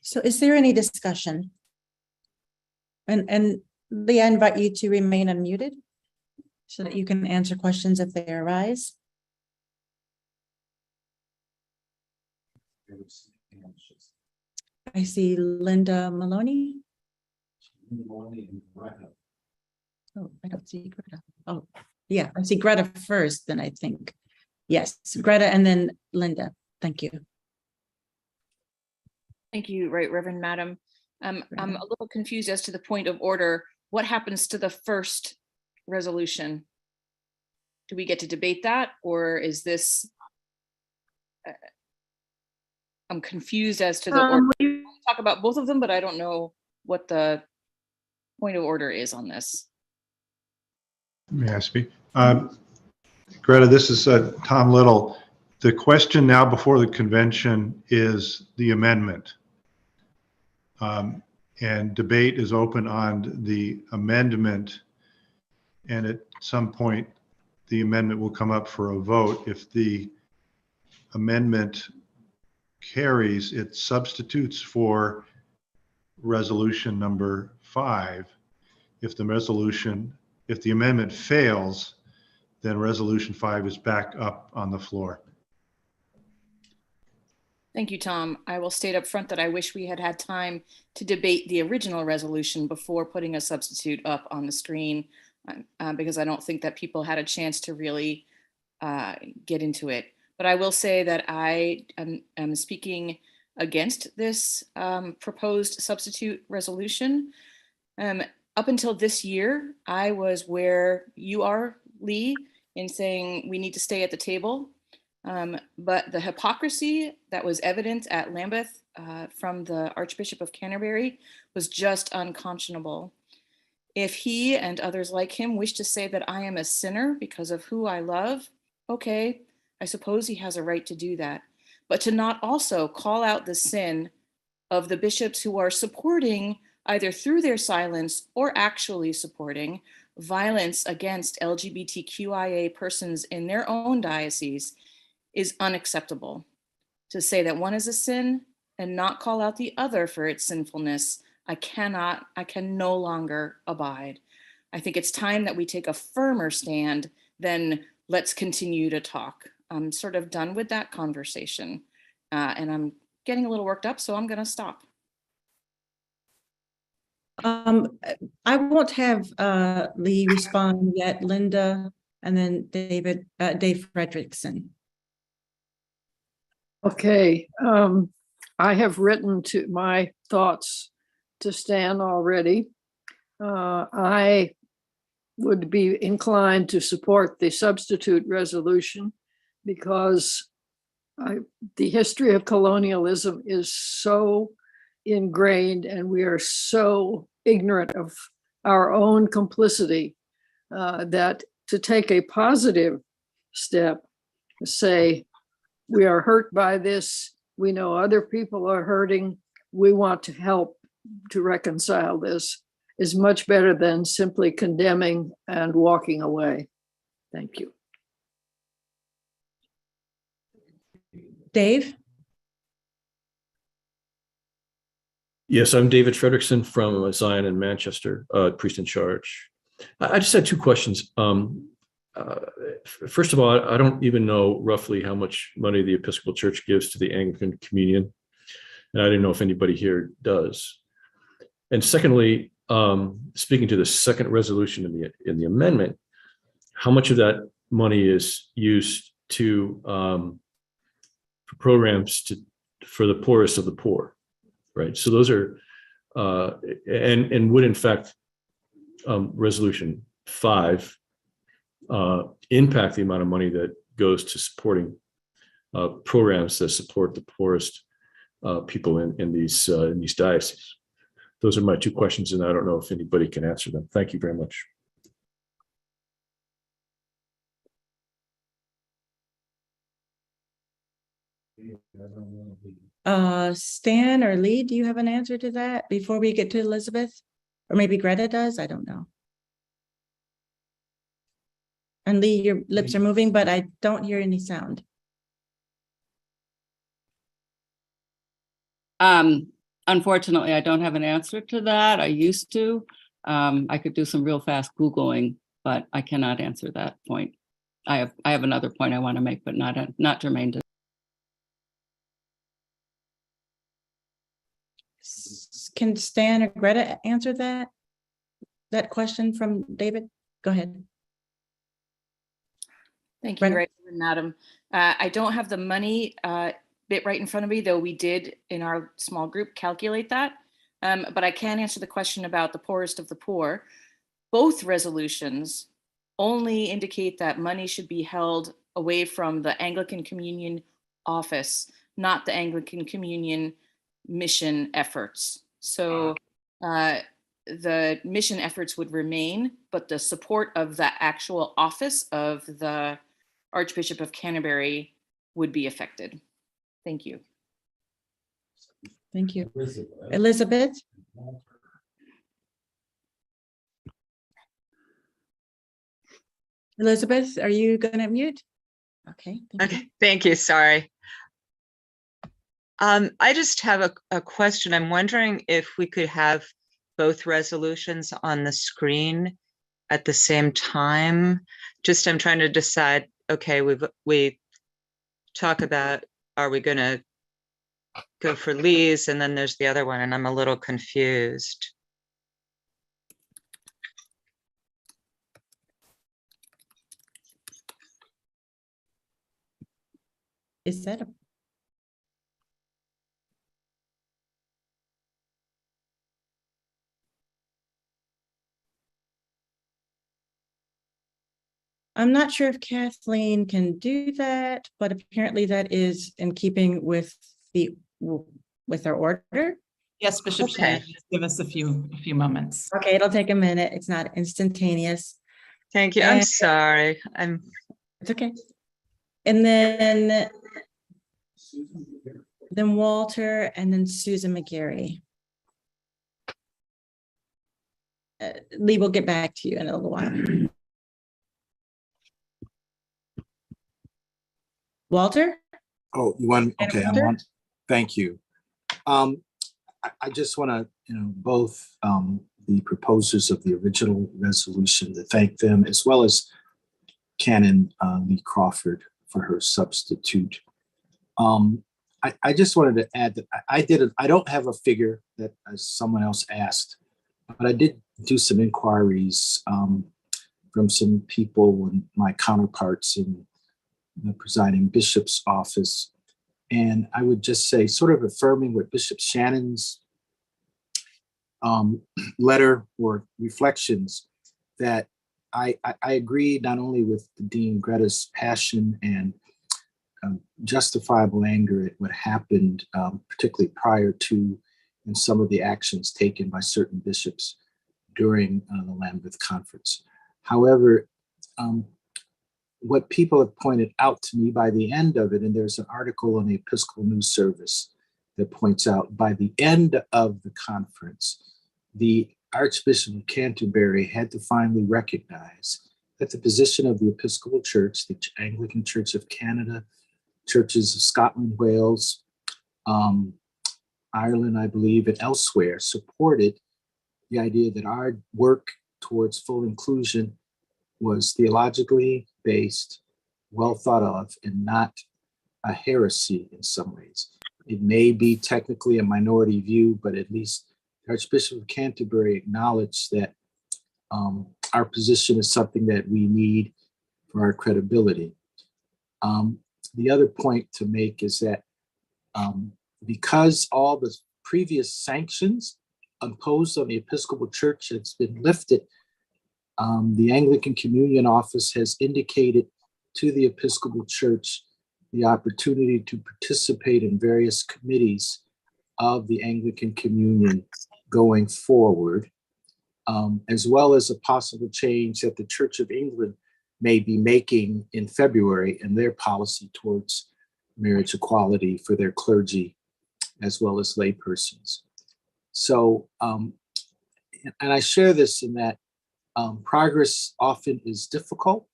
So is there any discussion? And Lee, I invite you to remain unmuted so that you can answer questions if they arise. I see Linda Maloney. Oh, I don't see Greta. Oh, yeah, I see Greta first, then I think. Yes, Greta and then Linda. Thank you. Thank you, Right Reverend Madam. I'm a little confused as to the point of order. What happens to the first resolution? Do we get to debate that, or is this? I'm confused as to the order. We talk about both of them, but I don't know what the point of order is on this. May I speak? Greta, this is Tom Little. The question now before the convention is the amendment. And debate is open on the amendment. And at some point, the amendment will come up for a vote. If the amendment carries, it substitutes for resolution number 5. If the amendment fails, then resolution 5 is back up on the floor. Thank you, Tom. I will state up front that I wish we had had time to debate the original resolution before putting a substitute up on the screen, because I don't think that people had a chance to really get into it. But I will say that I am speaking against this proposed substitute resolution. Up until this year, I was where you are, Lee, in saying we need to stay at the table. But the hypocrisy that was evident at Lambeth from the Archbishop of Canterbury was just unconscionable. If he and others like him wish to say that I am a sinner because of who I love, okay, I suppose he has a right to do that. But to not also call out the sin of the bishops who are supporting, either through their silence or actually supporting, violence against LGBTQIA persons in their own diocese is unacceptable. To say that one is a sin and not call out the other for its sinfulness, I can no longer abide. I think it's time that we take a firmer stand than let's continue to talk. I'm sort of done with that conversation, and I'm getting a little worked up, so I'm going to stop. I won't have Lee respond yet, Linda, and then Dave Frederickson. Okay, I have written to my thoughts to Stan already. I would be inclined to support the substitute resolution because the history of colonialism is so ingrained and we are so ignorant of our own complicity that to take a positive step, say, we are hurt by this, we know other people are hurting, we want to help to reconcile this, is much better than simply condemning and walking away. Thank you. Dave? Yes, I'm David Frederickson from Zion in Manchester, priest in charge. I just had two questions. First of all, I don't even know roughly how much money the Episcopal Church gives to the Anglican Communion, and I didn't know if anybody here does. And secondly, speaking to the second resolution in the amendment, how much of that money is used to for programs for the poorest of the poor, right? So those are and would in fact resolution 5 impact the amount of money that goes to supporting programs that support the poorest people in these dioceses. Those are my two questions, and I don't know if anybody can answer them. Thank you very much. Stan or Lee, do you have an answer to that before we get to Elizabeth? Or maybe Greta does, I don't know. And Lee, your lips are moving, but I don't hear any sound. Unfortunately, I don't have an answer to that. I used to. I could do some real fast Googling, but I cannot answer that point. I have another point I want to make, but not germane to. Can Stan or Greta answer that question from David? Go ahead. Thank you, right, Madam. I don't have the money bit right in front of me, though we did in our small group calculate that. But I can answer the question about the poorest of the poor. Both resolutions only indicate that money should be held away from the Anglican Communion office, not the Anglican Communion mission efforts. So the mission efforts would remain, but the support of the actual office of the Archbishop of Canterbury would be affected. Thank you. Thank you. Elizabeth? Elizabeth, are you going to mute? Okay. Thank you. Sorry. I just have a question. I'm wondering if we could have both resolutions on the screen at the same time. Just I'm trying to decide, okay, we talk about, are we going to go for Lee's, and then there's the other one, and I'm a little confused. Is that a? I'm not sure if Kathleen can do that, but apparently that is in keeping with our order. Yes, Bishop Shannon, just give us a few moments. Okay, it'll take a minute. It's not instantaneous. Thank you. I'm sorry. It's okay. And then Walter, and then Susan McGarry. Lee will get back to you in a little while. Walter? Oh, you want, okay, I'm Walter? on. Thank you. I just want to, both the proposers of the original resolution, to thank them, as well as Canon Lee Crawford for her substitute. I just wanted to add that I don't have a figure that, as someone else asked, but I did do some inquiries from some people and my counterparts in the presiding bishop's office. And I would just say, sort of affirming what Bishop Shannon's letter or reflections, that I agree not only with Dean Greta's passion and justifiable anger at what happened, particularly prior to and some of the actions taken by certain bishops during the Lambeth Conference. However, what people have pointed out to me by the end of it, and there's an article on the Episcopal News Service that points out, by the end of the conference, the Archbishop of Canterbury had to finally recognize that the position of the Episcopal Church, the Anglican Church of Canada, churches of Scotland, Wales, Ireland, I believe, and elsewhere, supported the idea that our work towards full inclusion was theologically based, well thought of, and not a heresy in some ways. It may be technically a minority view, but at least the Archbishop of Canterbury acknowledged that our position is something that we need for our credibility. The other point to make is that because all the previous sanctions imposed on the Episcopal Church has been lifted, the Anglican Communion Office has indicated to the Episcopal Church the opportunity to participate in various committees of the Anglican Communion going forward, as well as a possible change that the Church of England may be making in February in their policy towards marriage equality for their clergy as well as laypersons. So, and I share this in that progress often is difficult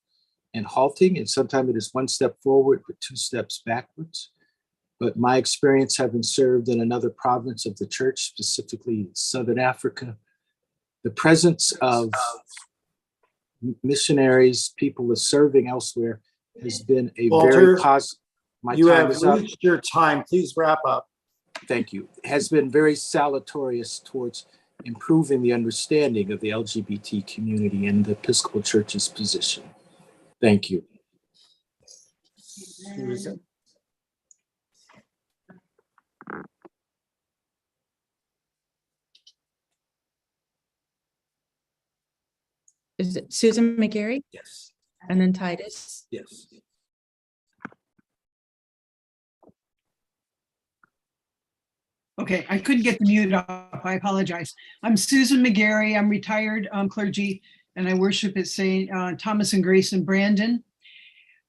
and halting, and sometimes it is one step forward, but two steps backwards. But my experience, having served in another province of the church, specifically Southern Africa, the presence of missionaries, people who are serving elsewhere, has been a Walter, very positive. You have reached your time. Please wrap up. Thank you. Has been very salutatorious towards improving the understanding of the LGBT community and the Episcopal Church's position. Thank you. Is it Susan McGarry? Yes. And then Titus? Yes. Okay, I couldn't get the mute off. I apologize. I'm Susan McGarry. I'm retired clergy, and I worship at St. Thomas and Grace in Brandon.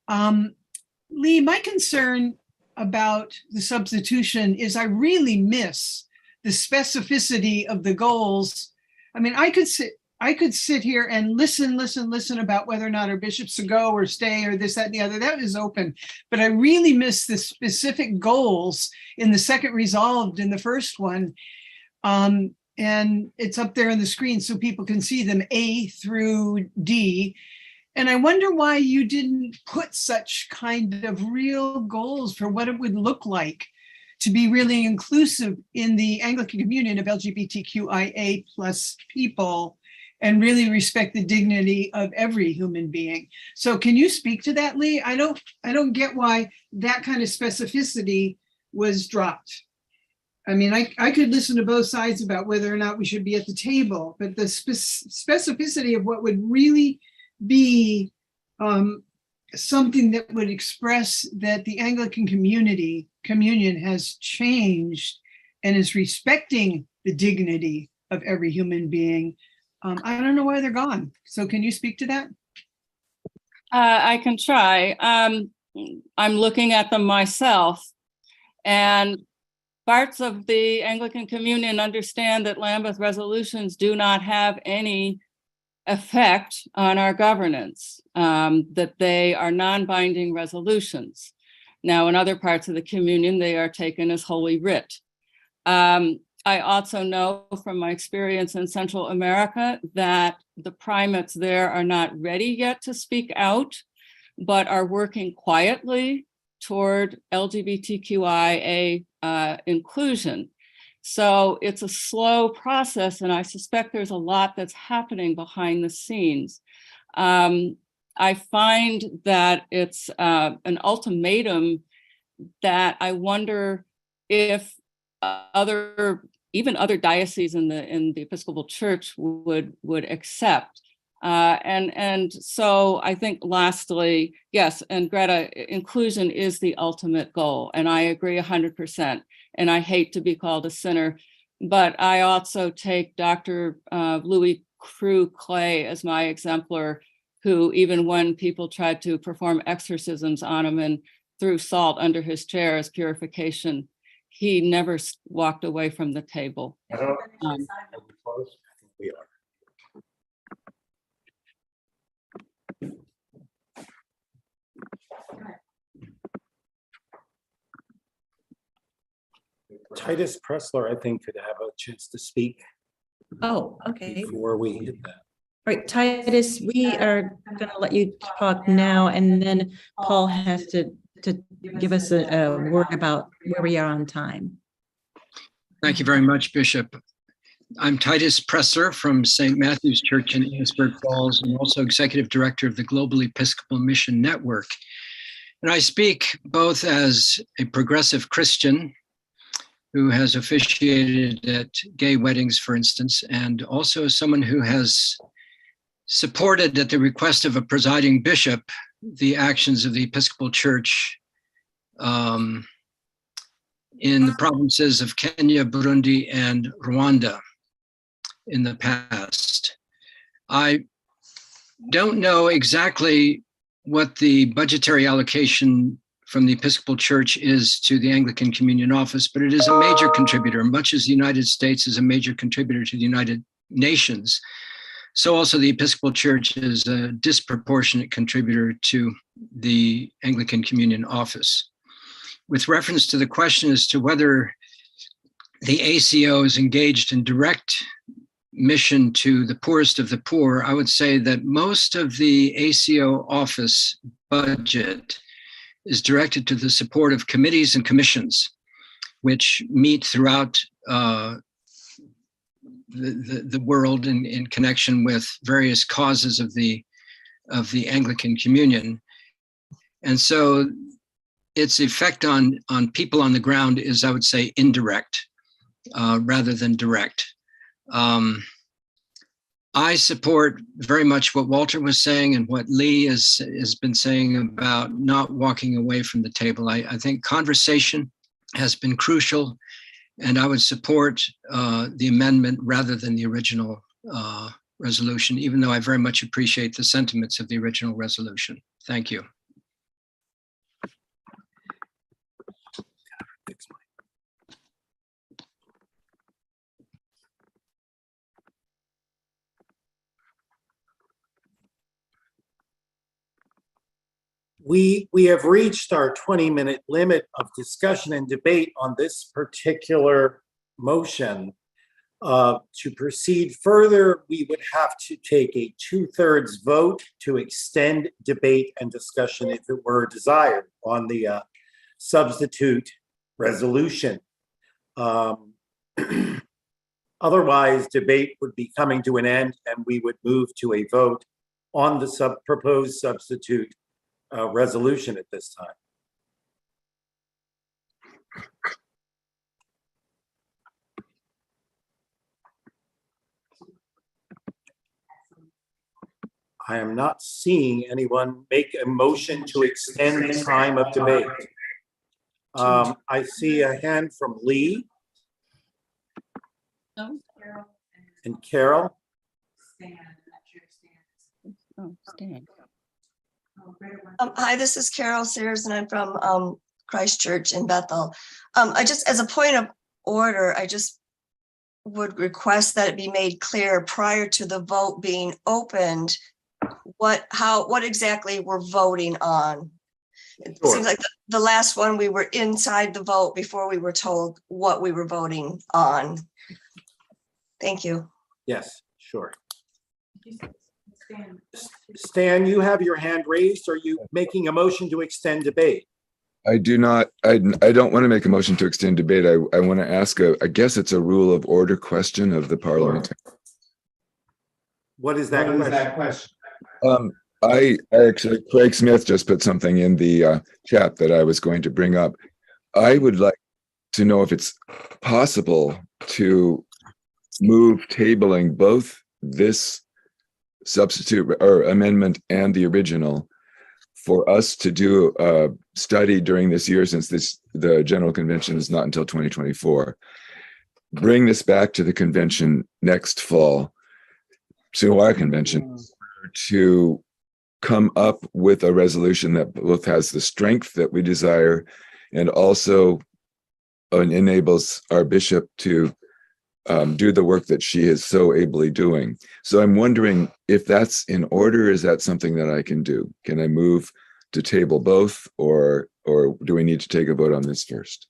Lee, my concern about the substitution is I really miss the specificity of the goals. I mean, I could sit here and listen about whether or not our bishops should go or stay or this, that, and the other. That is open. But I really miss the specific goals in the second resolved in the first one. And it's up there on the screen so people can see them, A through D. And I wonder why you didn't put such kind of real goals for what it would look like to be really inclusive in the Anglican communion of LGBTQIA plus people and really respect the dignity of every human being. So can you speak to that, Lee? I don't get why that kind of specificity was dropped. I mean, I could listen to both sides about whether or not we should be at the table, but the specificity of what would really be something that would express that the Anglican communion has changed and is respecting the dignity of every human being. I don't know why they're gone. So can you speak to that? I can try. I'm looking at them myself, and parts of the Anglican communion understand that Lambeth resolutions do not have any effect on our governance, that they are non-binding resolutions. Now, in other parts of the communion, they are taken as holy writ. I also know from my experience in Central America that the primates there are not ready yet to speak out, but are working quietly toward LGBTQIA inclusion. So it's a slow process, and I suspect there's a lot that's happening behind the scenes. I find that it's an ultimatum that I wonder if even other dioceses in the Episcopal Church would accept. And so I think lastly, yes, and Greta, inclusion is the ultimate goal. And I agree 100%. And I hate to be called a sinner, but I also take Dr. Louis Crew Clay as my exemplar, who even when people tried to perform exorcisms on him and threw salt under his chair as purification, he never walked away from the table. Are we close? I think we are. Titus Pressler, I think, could have a chance to speak Oh, okay. before we hit that. All right, Titus, we are going to let you talk now, and then Paul has to give us a word about where we are on time. Thank you very much, Bishop. I'm Titus Presser from St. Matthew's Church in Enosburg Falls, and also Executive Director of the Global Episcopal Mission Network. And I speak both as a progressive Christian who has officiated at gay weddings, for instance, and also as someone who has supported, at the request of a presiding bishop, the actions of the Episcopal Church in the provinces of Kenya, Burundi, and Rwanda in the past. I don't know exactly what the budgetary allocation from the Episcopal Church is to the Anglican Communion Office, but it is a major contributor, much as the United States is a major contributor to the United Nations. So also the Episcopal Church is a disproportionate contributor to the Anglican Communion Office. With reference to the question as to whether the ACO is engaged in direct mission to the poorest of the poor, I would say that most of the ACO office budget is directed to the support of committees and commissions, which meet throughout the world in connection with various causes of the Anglican Communion. And so its effect on people on the ground is, I would say, indirect rather than direct. I support very much what Walter was saying and what Lee has been saying about not walking away from the table. I think conversation has been crucial, and I would support the amendment rather than the original resolution, even though I very much appreciate the sentiments of the original resolution. Thank you. We have reached our 20-minute limit of discussion and debate on this particular motion. To proceed further, we would have to take a 2/3 vote to extend debate and discussion if it were desired on the substitute resolution. Otherwise, debate would be coming to an end and we would move to a vote on the proposed substitute resolution at this time. I am not seeing anyone make a motion to extend the time of debate. I see a hand from Lee No. and Carol. Oh, Stan. Hi, this is Carol Sears, and I'm from Christchurch in Bethel. I just, as a point of order, I just would request that it be made clear prior to the vote being opened what exactly we're voting on. It seems like the last one we were inside the vote before we were told what we were voting on. Thank you. Yes, sure. Stan, you have your hand raised. Are you making a motion to extend debate? I do not. I don't want to make a motion to extend debate. I want to ask I guess it's a rule of order question of the parliament. What is that question? I actually, Craig Smith just put something in the chat that I was going to bring up. I would like to know if it's possible to move tabling both this substitute or amendment and the original for us to do a study during this year, since the general convention is not until 2024. Bring this back to the convention next fall, to our convention, to come up with a resolution that both has the strength that we desire and also enables our bishop to do the work that she is so ably doing. So I'm wondering if that's in order. Is that something that I can do? Can I move to table both, or do we need to take a vote on this first?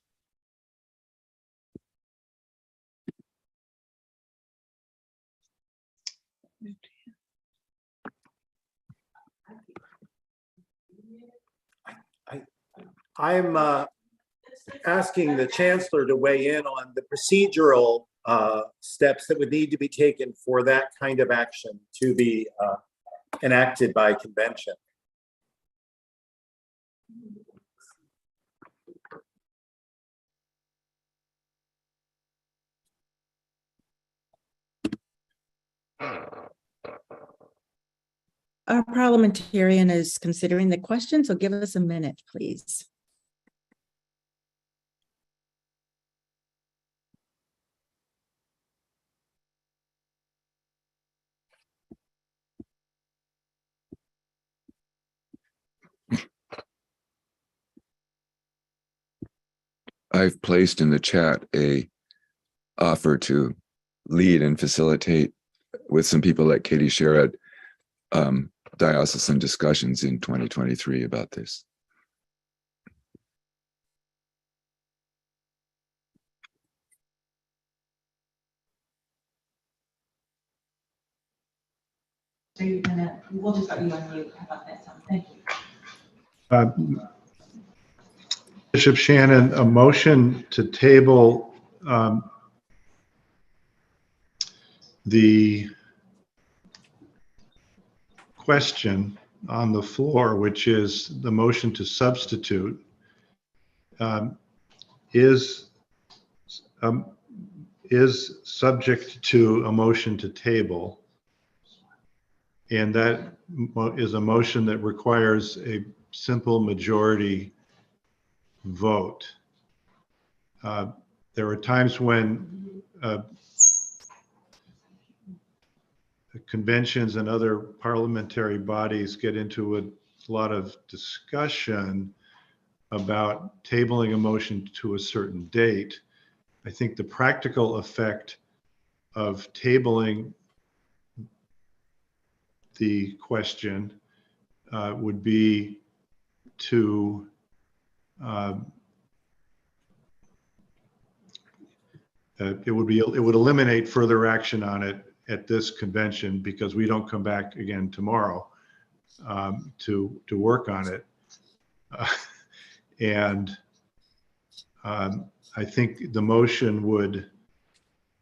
I'm asking the chancellor to weigh in on the procedural steps that would need to be taken for that kind of action to be enacted by convention. Our parliamentarian is considering the question, so give us a minute, please. I've placed in the chat a offer to lead and facilitate with some people like Katie Sherrod diocesan discussions in 2023 about this. So you're gonna, we'll just got you on mute. How about that, Tom? Thank you. Bishop Shannon, a motion to table the question on the floor, which is the motion to substitute, is subject to a motion to table. And that is a motion that requires a simple majority vote. There are times when conventions and other parliamentary bodies get into a lot of discussion about tabling a motion to a certain date. I think the practical effect of tabling the question would be to it would eliminate further action on it at this convention, because we don't come back again tomorrow to work on it, and I think the motion would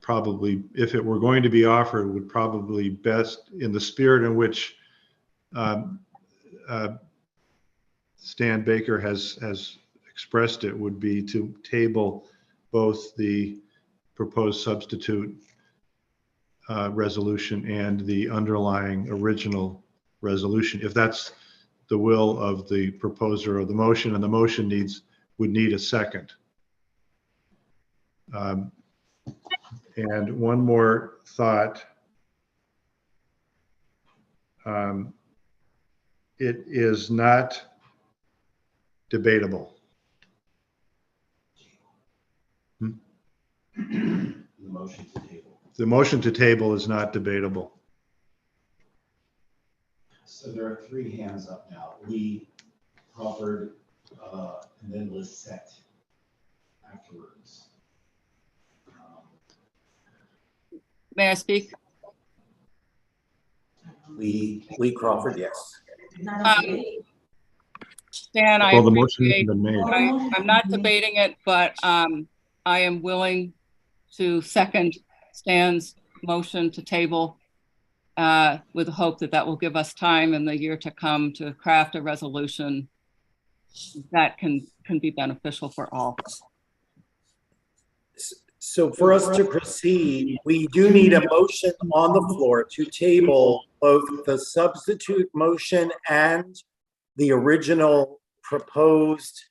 probably, if it were going to be offered, would probably best, in the spirit in which Stan Baker has expressed it, would be to table both the proposed substitute resolution and the underlying original resolution, if that's the will of the proposer of the motion, and the motion would need a second. And one more thought. It is not debatable. The motion to table. The motion to table is not debatable. So there are 3 hands up now. Lee, Crawford, and then Lisette afterwards. May I speak? Lee Crawford, yes. Stan, I Well, the motion appreciate, hasn't been made. I'm not debating it, but I am willing to second Stan's motion to table with the hope that that will give us time in the year to come to craft a resolution that can be beneficial for all. So for us to proceed, we do need a motion on the floor to table both the substitute motion and the original proposed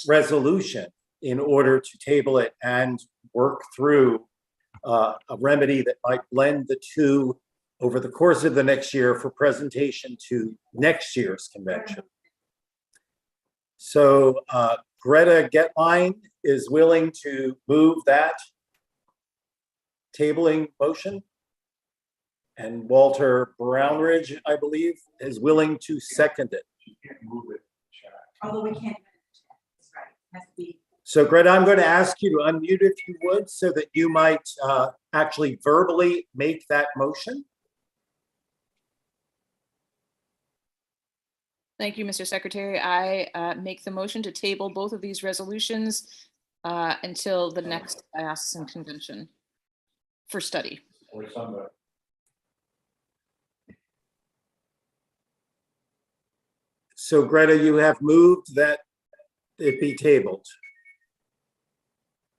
resolution in order to table it and work through a remedy that might blend the two over the course of the next year for presentation to next year's convention. So Greta Getline is willing to move that tabling motion. And Walter Brownridge, I believe, is willing to second it. You can't move it. Although we can't. That's right. It has to be. So Greta, I'm going to ask you to unmute if you would, so that you might actually verbally make that motion. Thank you, Mr. Secretary. I make the motion to table both of these resolutions until the next diocesan convention for study. Or somebody. So Greta, you have moved that it be tabled.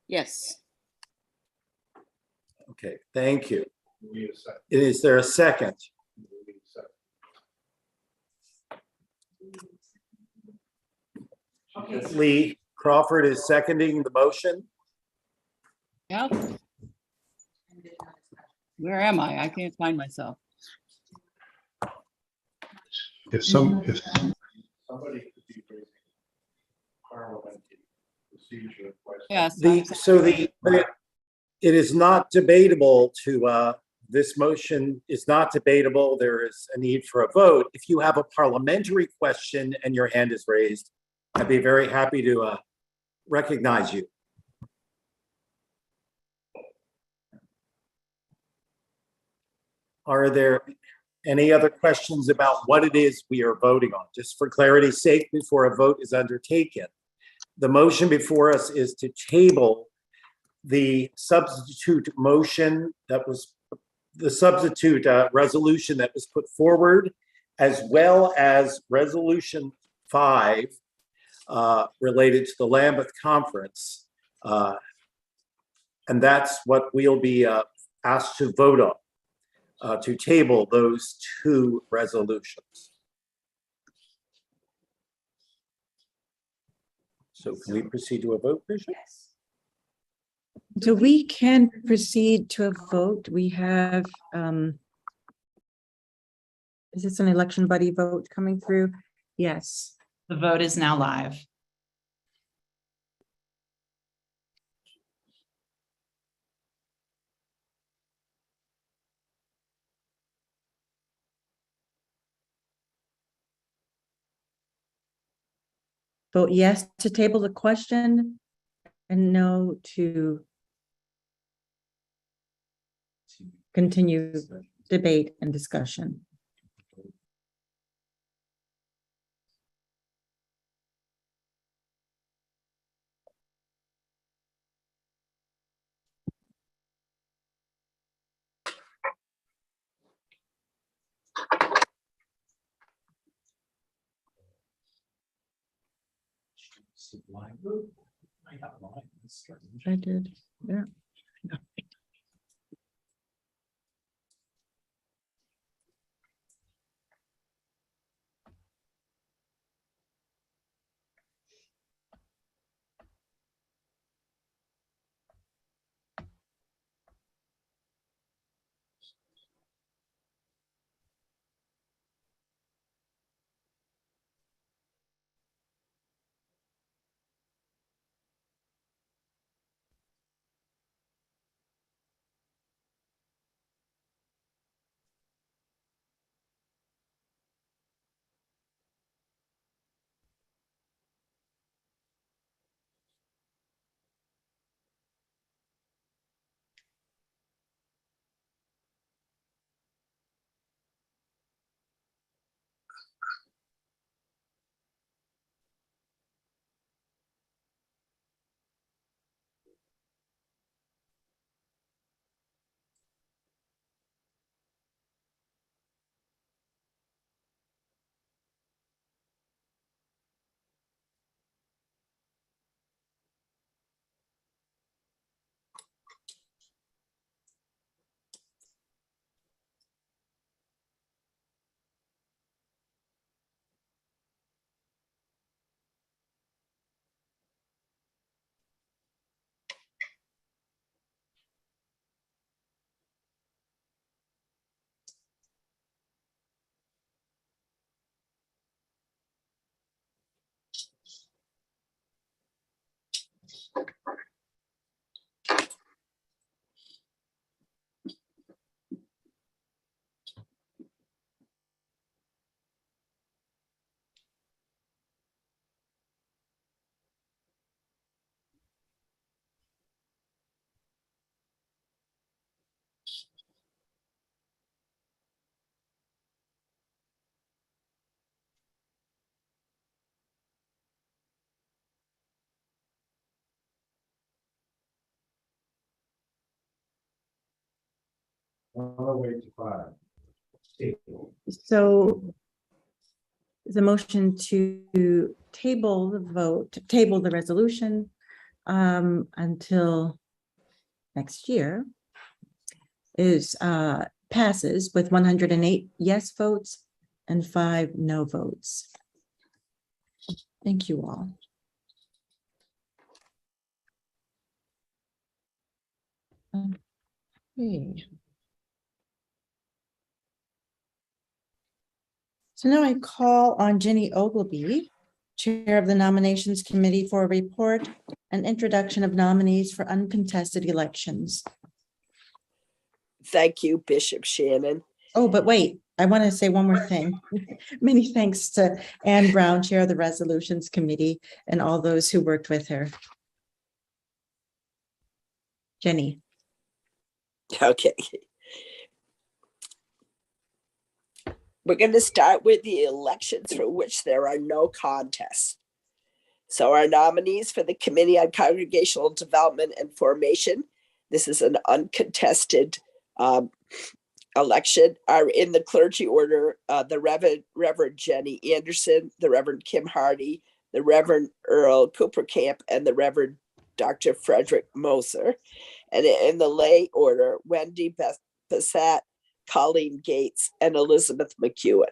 Yes. Okay, thank you. Is there a second? Okay. Lee Crawford is seconding the motion. Yep. Where am I? I can't find myself. If somebody could be raising parliamentary procedure questions. Yes. It is not debatable to this motion is not debatable. There is a need for a vote. If you have a parliamentary question and your hand is raised, I'd be very happy to recognize you. Are there any other questions about what it is we are voting on? Just for clarity's sake, before a vote is undertaken, the motion before us is to table the substitute motion that was the substitute resolution that was put forward, as well as resolution 5 related to the Lambeth Conference. And that's what we'll be asked to vote on, to table those two resolutions. So can we proceed to a vote, Bishop? Yes. So we can proceed to a vote. We have, is this an election buddy vote coming through? Yes. The vote is now live. Vote yes to table the question and no to continue debate and discussion. I did, yeah. So the motion to table the vote, table the resolution until next year is passes with 108 yes votes and 5 no votes. Thank you all. Okay. So now I call on Jenny Ogilvy, Chair of the Nominations Committee, for a report and introduction of nominees for uncontested elections. Thank you, Bishop Shannon. Oh, but wait, I want to say one more thing. Many thanks to Ann Brown, Chair of the Resolutions Committee, and all those who worked with her. Jenny. Okay. We're going to start with the elections for which there are no contests. So our nominees for the Committee on Congregational Development and Formation, this is an uncontested election, are in the clergy order, the Reverend Jenny Anderson, the Reverend Kim Hardy, the Reverend Earl Coopercamp, and the Reverend Dr. Frederick Moser. And in the lay order, Wendy Bassett, Colleen Gates, and Elizabeth McEwen.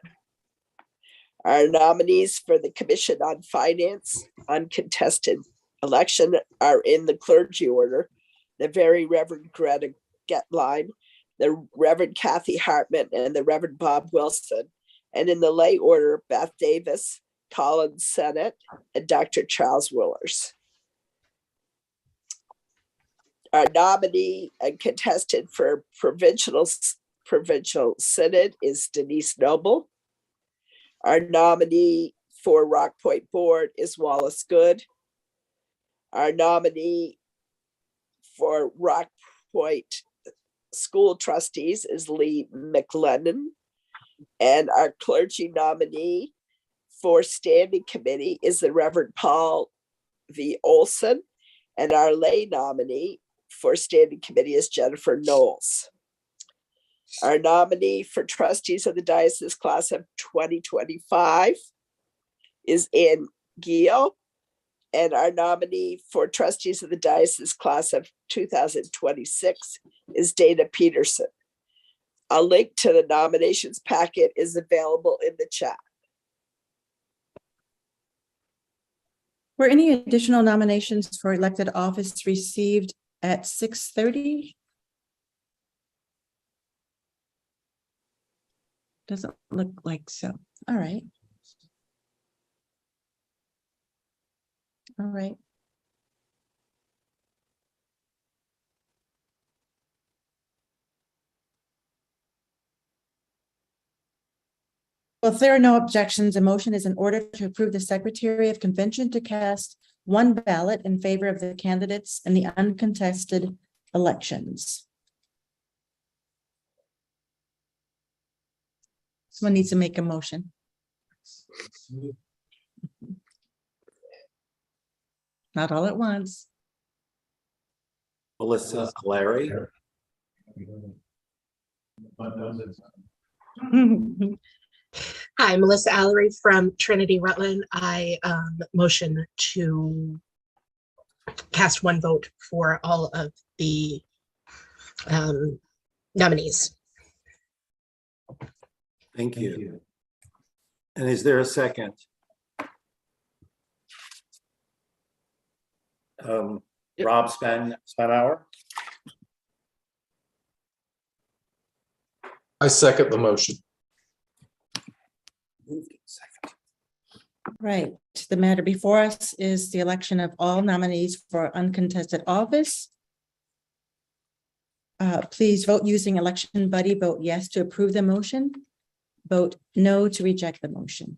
Our nominees for the Commission on Finance, uncontested election, are in the clergy order, the Very Reverend Greta Getline, the Reverend Kathy Hartman, and the Reverend Bob Wilson. And in the lay order, Beth Davis, Colin Sennett, and Dr. Charles Willers. Our nominee and contestant for provincial synod is Denise Noble. Our nominee for Rock Point Board is Wallace Good. Our nominee for Rock Point School Trustees is Lee McLennan. And our clergy nominee for Standing Committee is the Reverend Paul V. Olson. And our lay nominee for Standing Committee is Jennifer Knowles. Our nominee for trustees of the diocese class of 2025 is Ann Gio. And our nominee for trustees of the diocese class of 2026 is Dana Peterson. A link to the nominations packet is available in the chat. Were any additional nominations for elected office received at 6:30? Doesn't look like so. All right. All right. Well, if there are no objections, a motion is in order to approve the Secretary of Convention to cast one ballot in favor of the candidates in the uncontested elections. Someone needs to make a motion. Not all at once. Melissa Clary. Hi, Melissa Allery from Trinity Rutland. I motion to cast one vote for all of the nominees. Thank you. And is there a second? Rob Spanauer. I second the motion. Right. The matter before us is the election of all nominees for uncontested office. Please vote using election buddy. Vote yes to approve the motion. Vote no to reject the motion.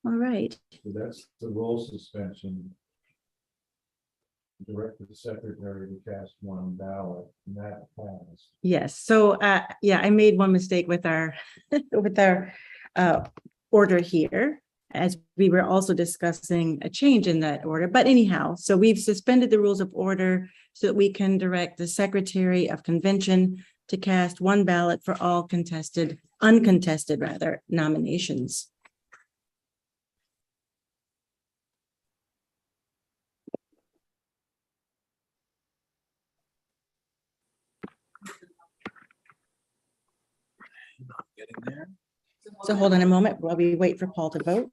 All right. So that's the role suspension. Direct the secretary to cast one ballot, and that passed. Yes. So, yeah, I made one mistake with our with our order here, as we were also discussing a change in that order. But anyhow, so we've suspended the rules of order so that we can direct the Secretary of Convention to cast one ballot for all uncontested nominations. Getting there. So hold on a moment while we wait for Paul to vote.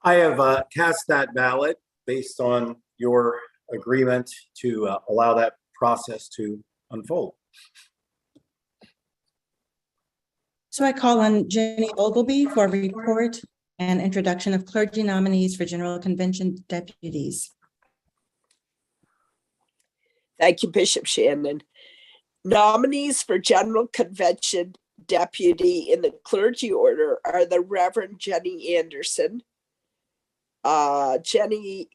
I have cast that ballot based on your agreement to allow that process to unfold. So I call on Jenny Ogilvy for a report and introduction of clergy nominees for General Convention deputies. Thank you, Bishop Shannon. Nominees for General Convention deputy in the clergy order are the Reverend Jenny Anderson. Jenny's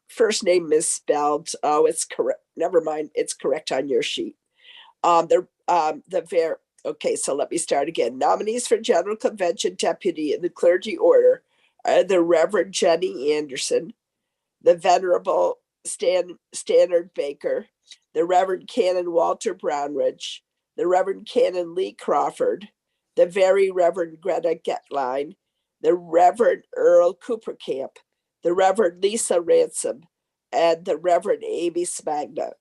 first name is spelled. Oh, it's correct. Never mind. It's correct on your sheet. Okay, so let me start again. Nominees for General Convention deputy in the clergy order are the Reverend Jenny Anderson, the Venerable Stannard Baker, the Reverend Canon Walter Brownridge, the Reverend Canon Lee Crawford, the Very Reverend Greta Getline, the Reverend Earl Coopercamp, the Reverend Lisa Ransom, and the Reverend Amy Smagna.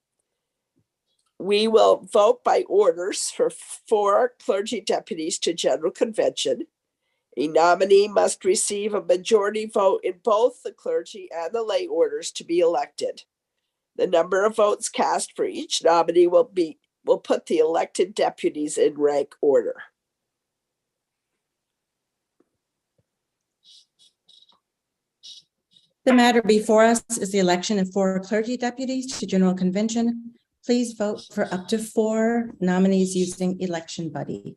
We will vote by orders for 4 clergy deputies to General Convention. A nominee must receive a majority vote in both the clergy and the lay orders to be elected. The number of votes cast for each nominee will put the elected deputies in rank order. The matter before us is the election of 4 clergy deputies to General Convention. Please vote for up to 4 nominees using Election Buddy.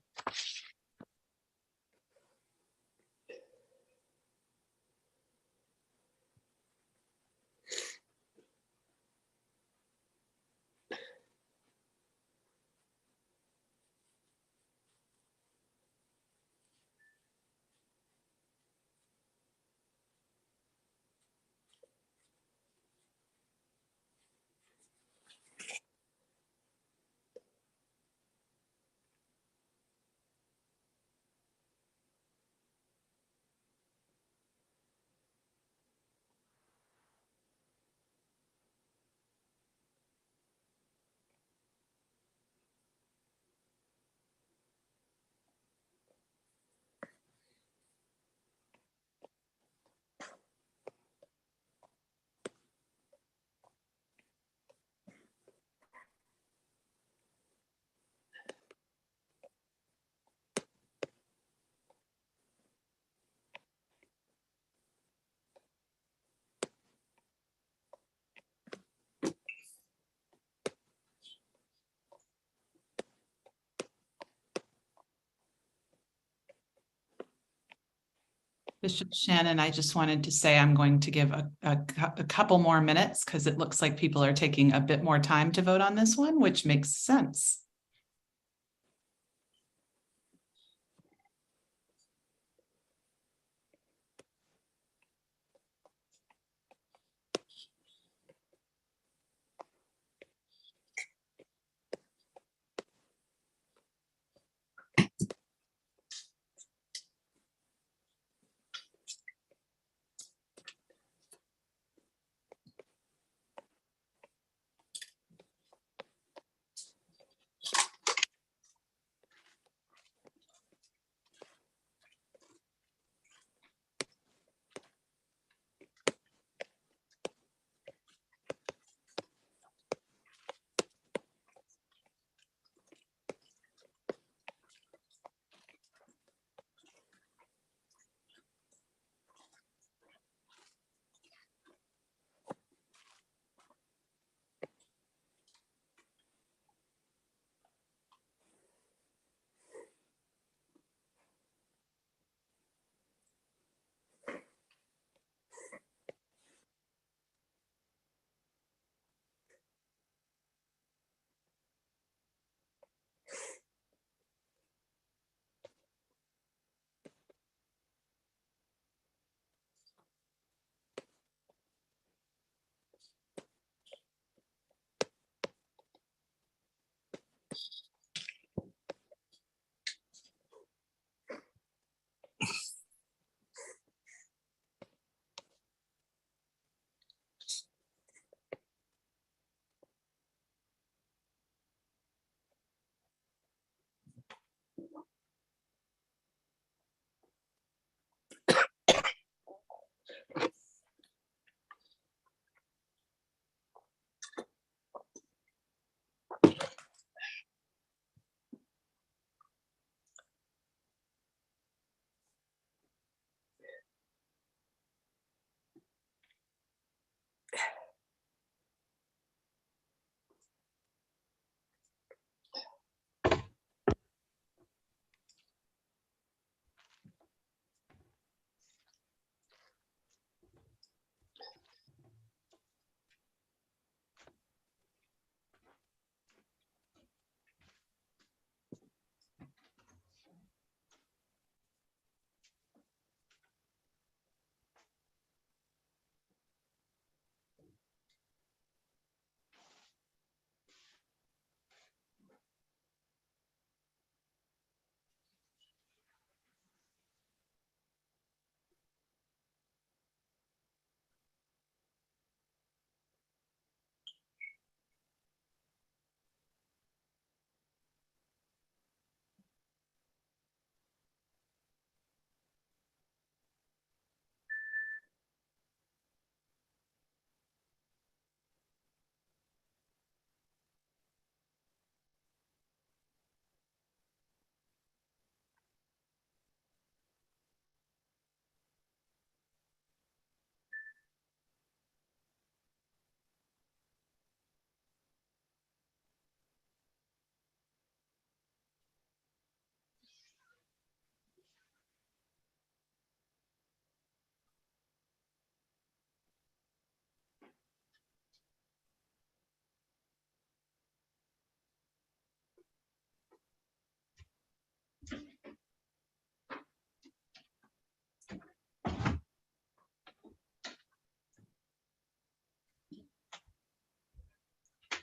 Bishop Shannon, I just wanted to say I'm going to give a couple more minutes because it looks like people are taking a bit more time to vote on this one, which makes sense.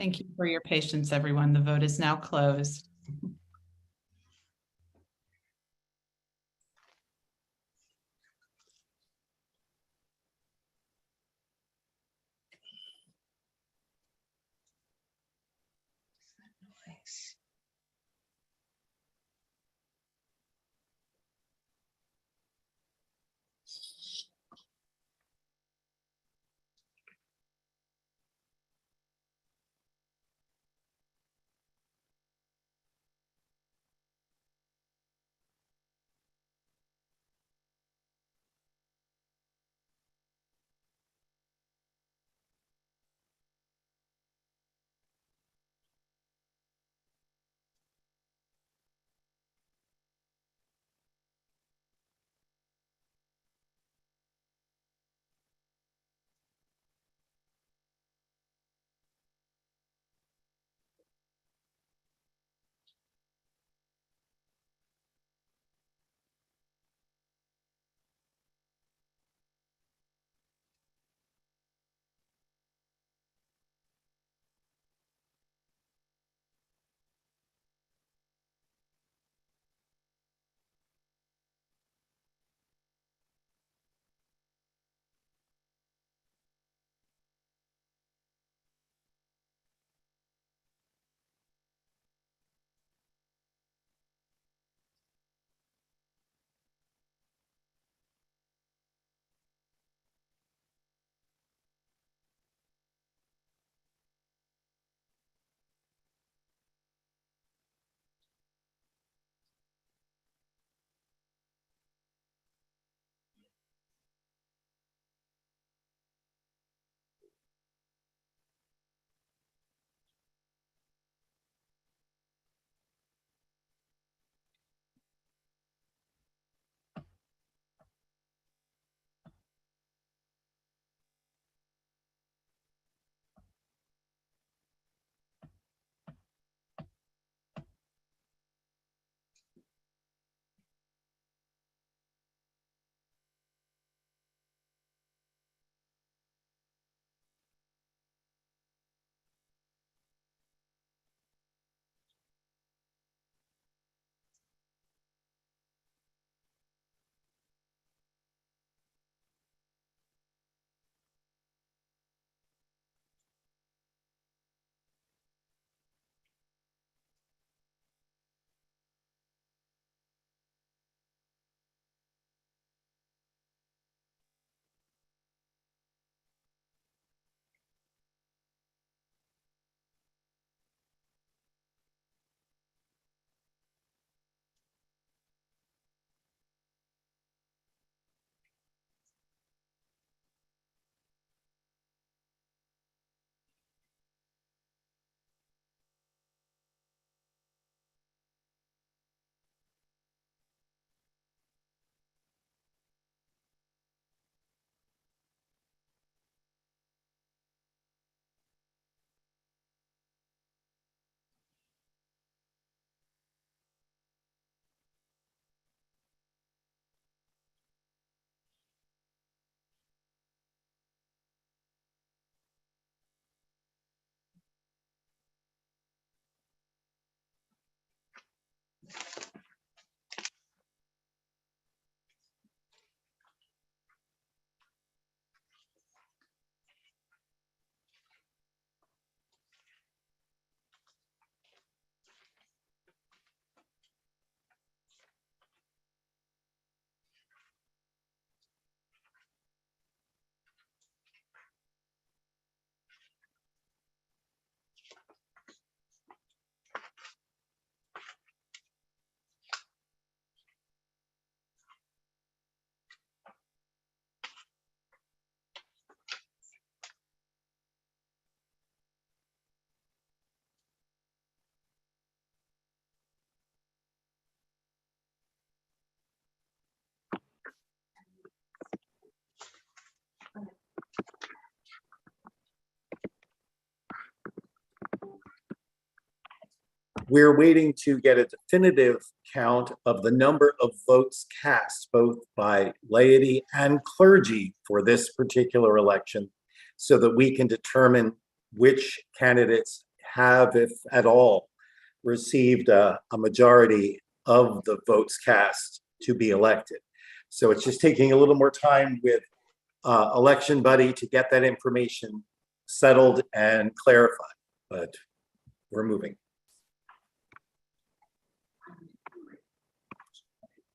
Thank you for your patience, everyone. The vote is now closed. We're waiting to get a definitive count of the number of votes cast, both by laity and clergy for this particular election, so that we can determine which candidates have, if at all, received a majority of the votes cast to be elected. So it's just taking a little more time with Election Buddy to get that information settled and clarified, but we're moving.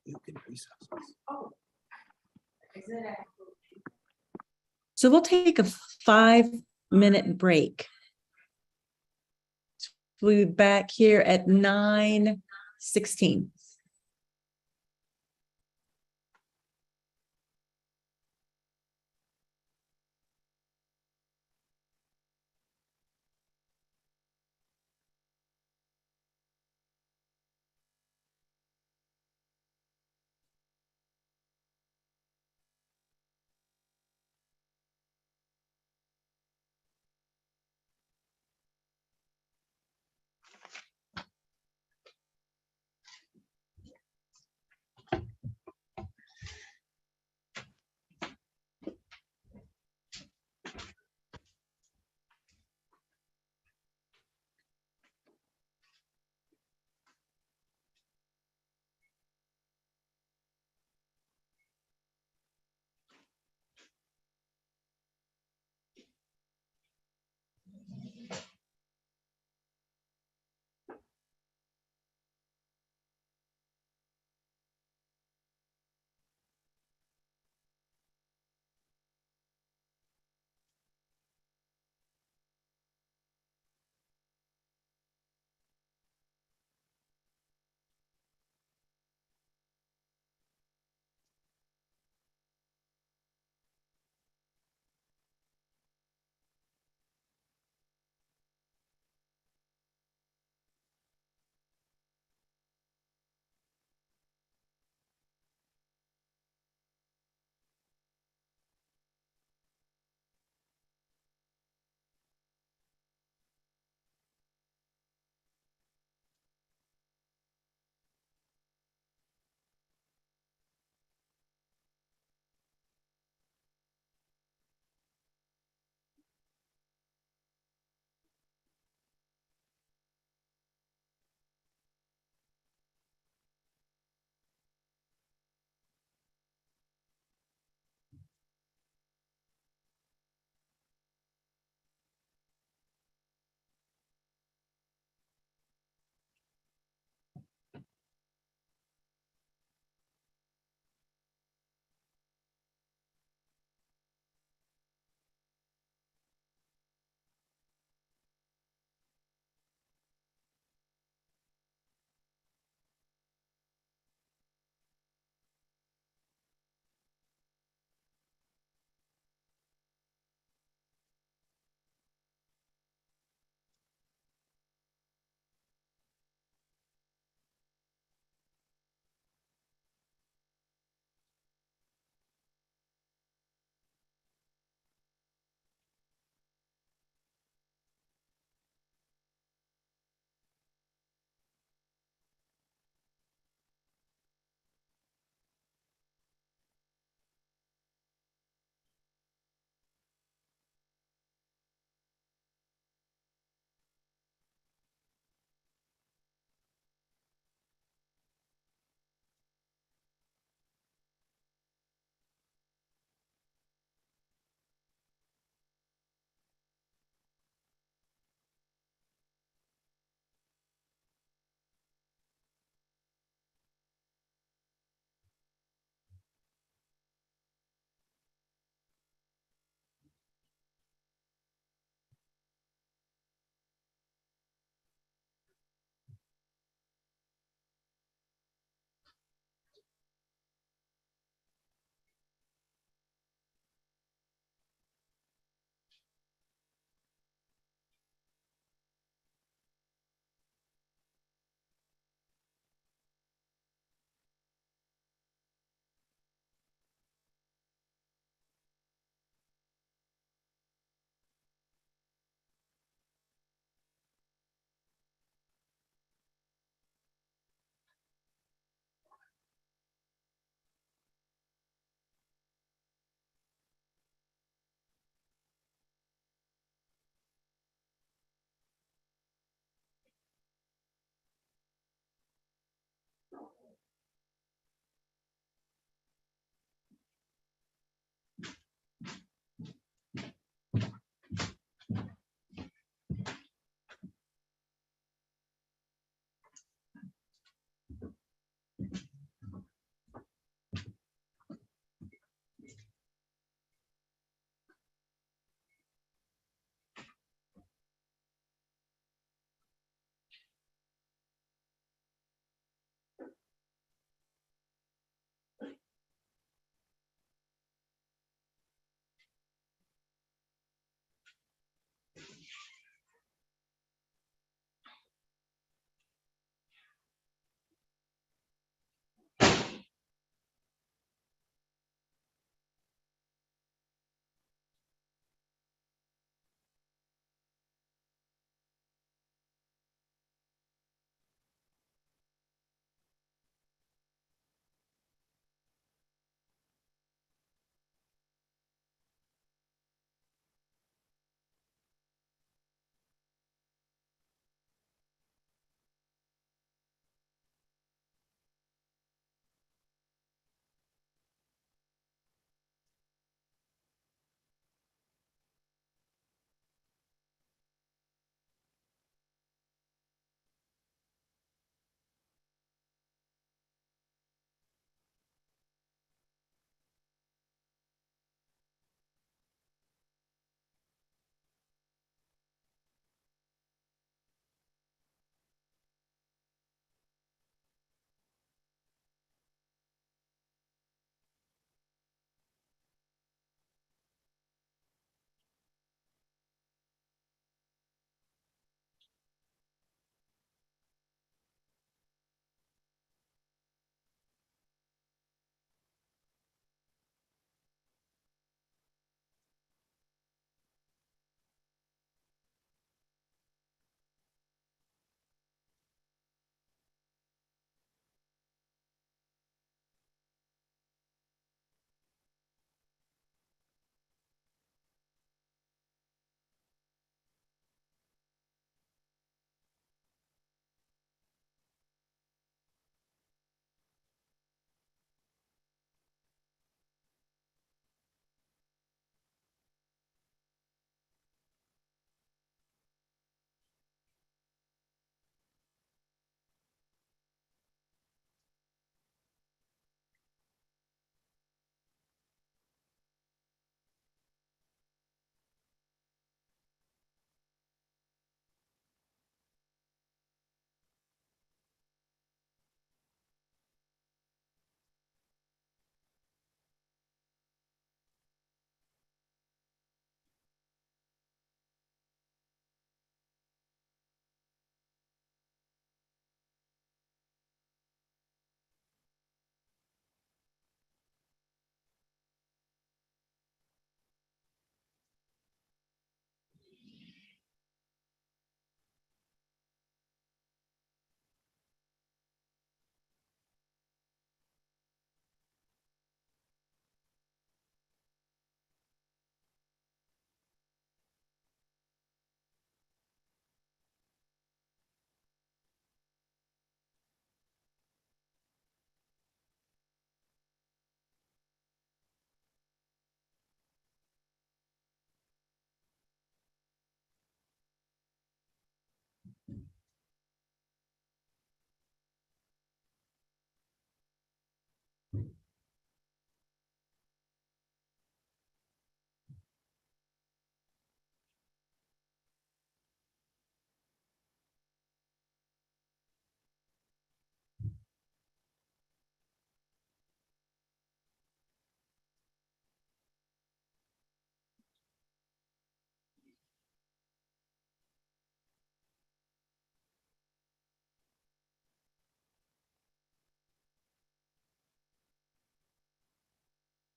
You can recess. So we'll take a 5-minute break. We'll be back here at 9:16.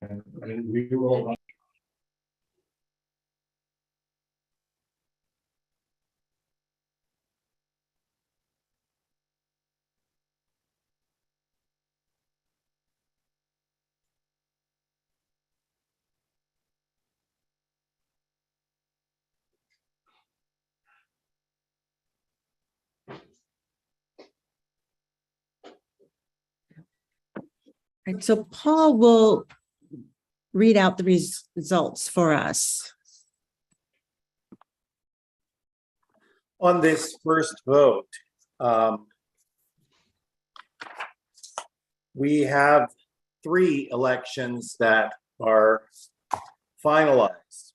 And we will. Right, so Paul will read out the results for us. On this first vote, we have 3 elections that are finalized.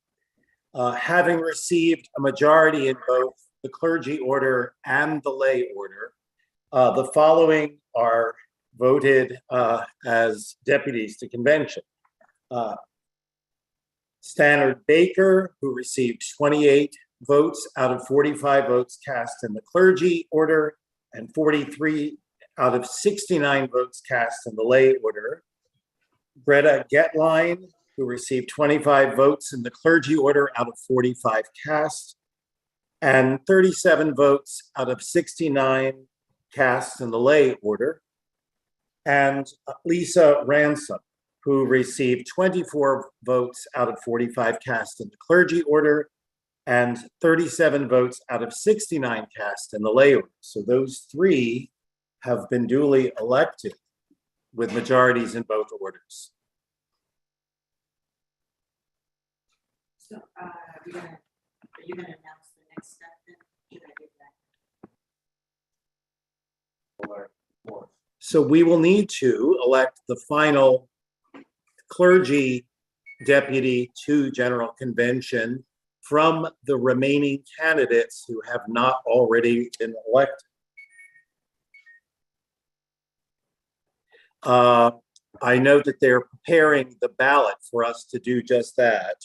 Having received a majority in both the clergy order and the lay order, the following are voted as deputies to convention. Stannard Baker, who received 28 votes out of 45 votes cast in the clergy order and 43 out of 69 votes cast in the lay order. Greta Getline, who received 25 votes in the clergy order out of 45 cast, and 37 votes out of 69 cast in the lay order. And Lisa Ransom, who received 24 votes out of 45 cast in the clergy order and 37 votes out of 69 cast in the lay order. So those 3 have been duly elected with majorities in both orders. So are you going to announce the next step then? Should I do that? So we will need to elect the final clergy deputy to General Convention from the remaining candidates who have not already been elected. I know that they're preparing the ballot for us to do just that.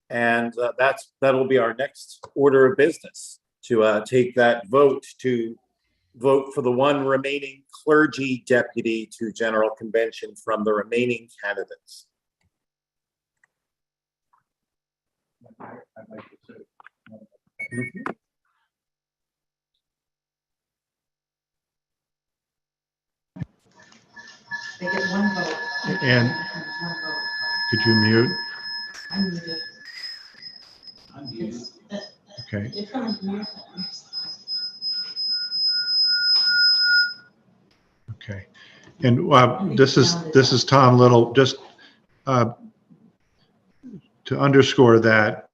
And that'll be our next order of business, to take that vote to vote for the one remaining clergy deputy to General Convention from the remaining candidates. I'd like to say. They get one vote. And One vote. could you mute? I'm muted. Okay. They're coming from your side. Okay. And this is Tom Little. Just to underscore that,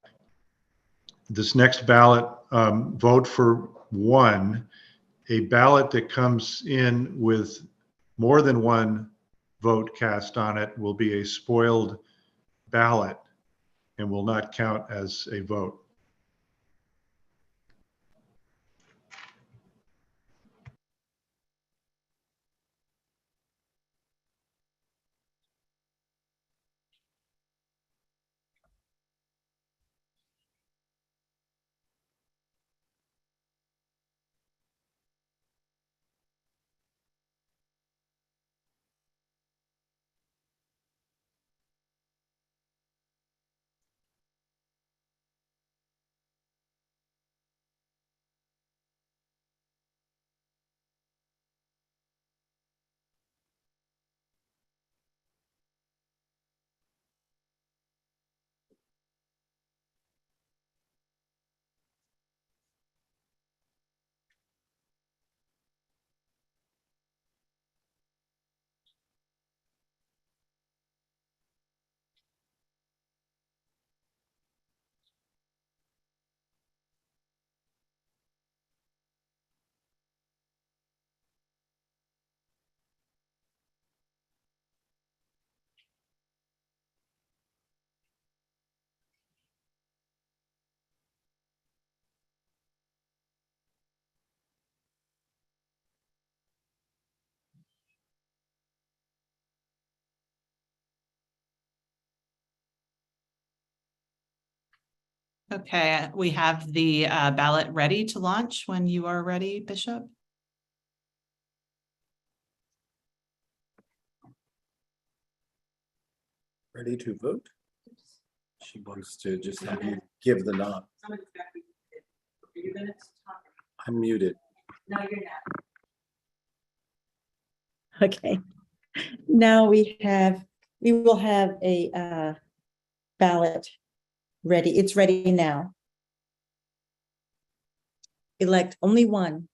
this next ballot, vote for one, a ballot that comes in with more than one vote cast on it will be a spoiled ballot and will not count as a vote. Okay, we have the ballot ready to launch when you are ready, Bishop. Ready to vote? She wants to just have you give the nod. I'm muted. No, you're not. Okay. Now we will have a ballot ready. It's ready now. Elect only one.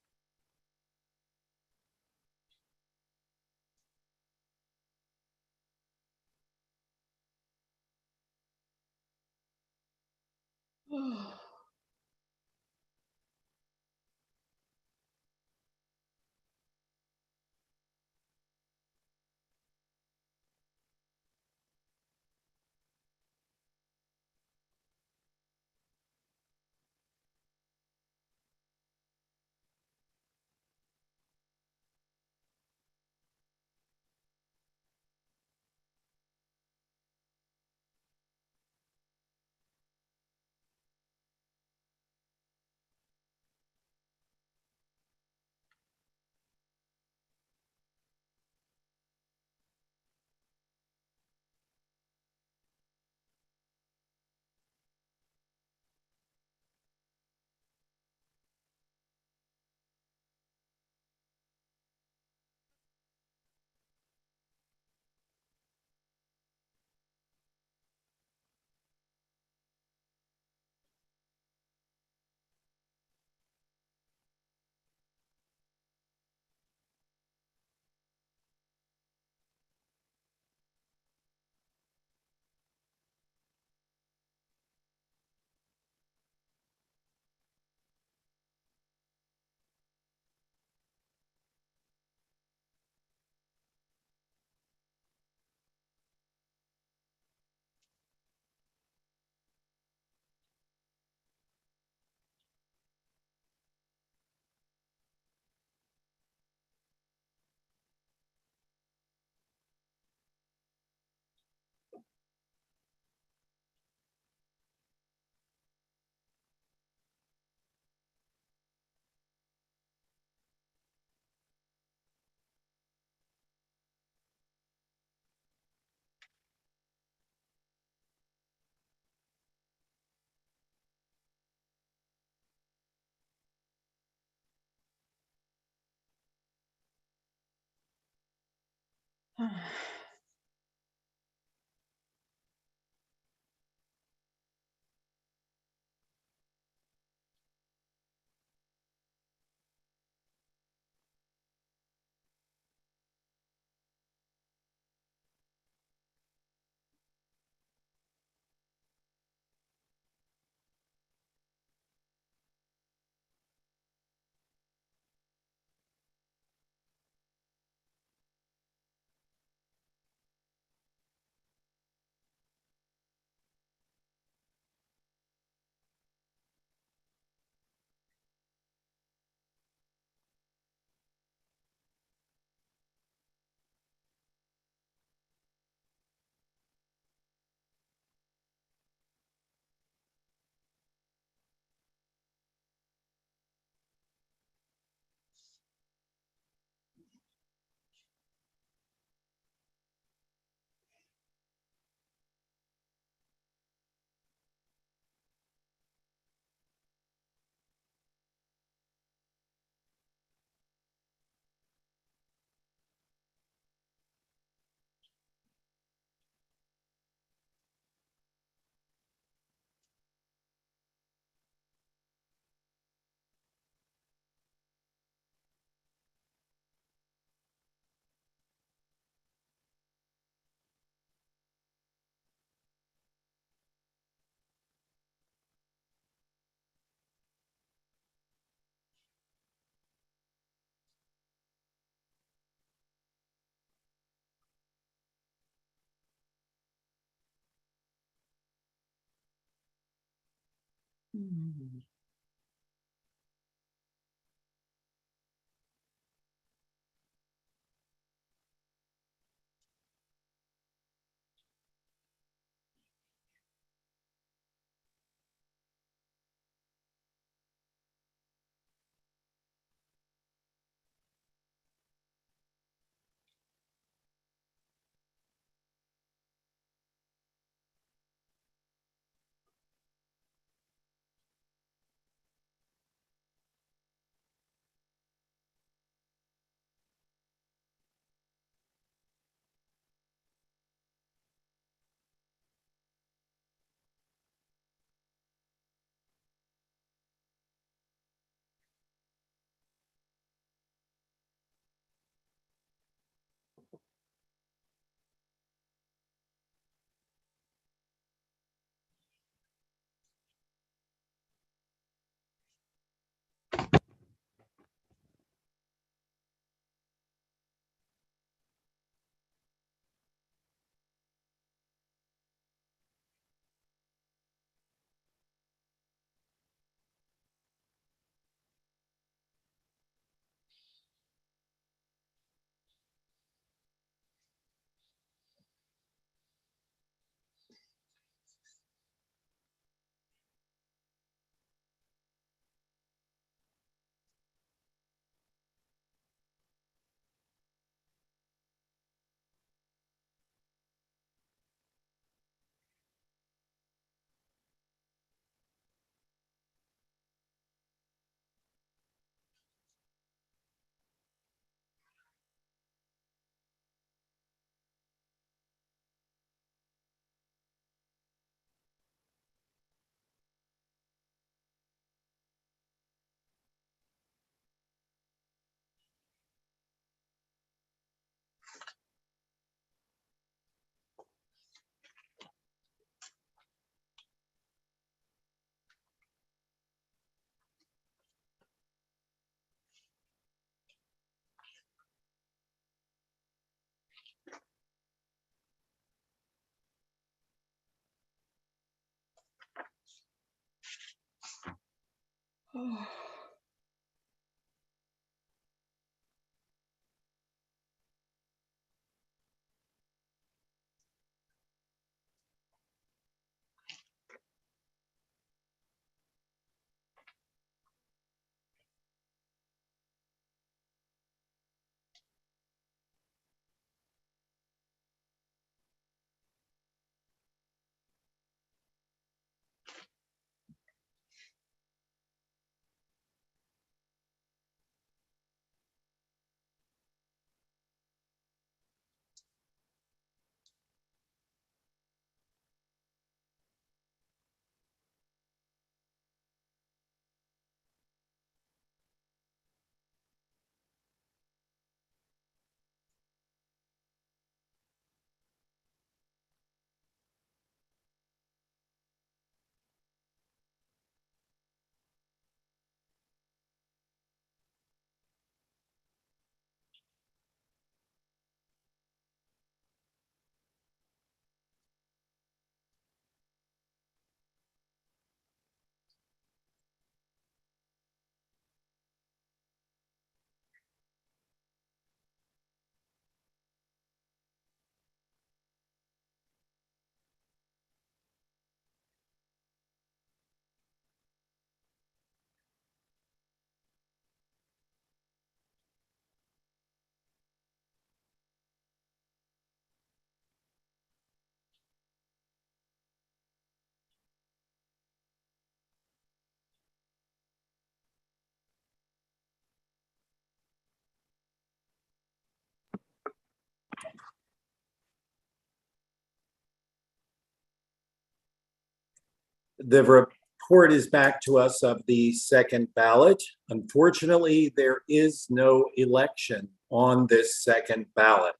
The report is back to us of the second ballot. Unfortunately, there is no election on this second ballot.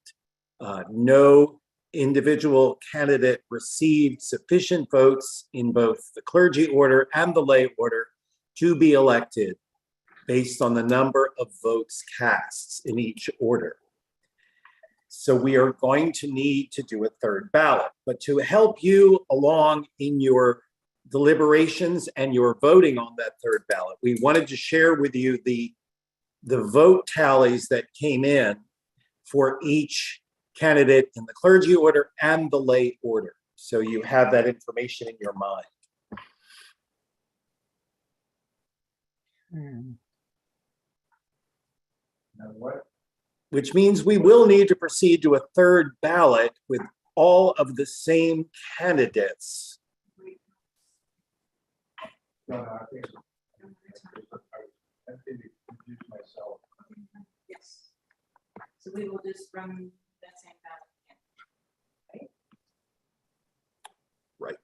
No individual candidate received sufficient votes in both the clergy order and the lay order to be elected based on the number of votes cast in each order. So we are going to need to do a third ballot. But to help you along in your deliberations and your voting on that third ballot, we wanted to share with you the vote tallies that came in for each candidate in the clergy order and the lay order. So you have that information in your mind. Which means we will need to proceed to a third ballot with all of the same candidates. Yes. So we will just run that same ballot again. Right.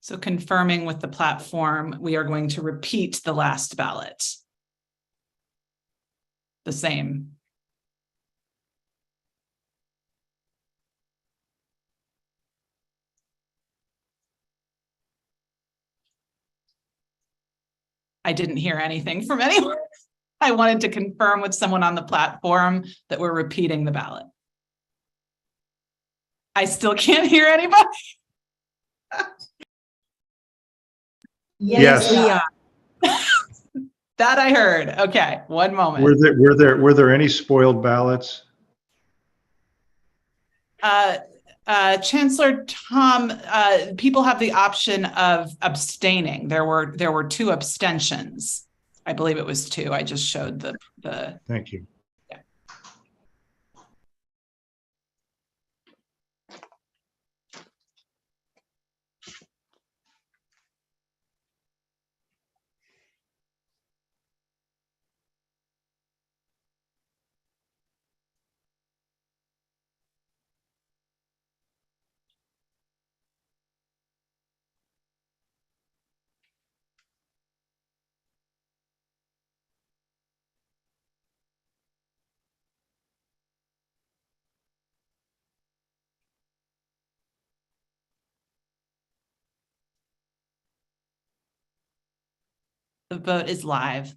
So confirming with the platform, we are going to repeat the last ballot. The same. I didn't hear anything from anyone. I wanted to confirm with someone on the platform that we're repeating the ballot. I still can't hear anybody. Yes, we are. That I heard. Okay, one moment. Were there any spoiled ballots? Chancellor Tom, people have the option of abstaining. There were 2 abstentions. I believe it was 2. I just showed the. Thank you. Yeah. The vote is live.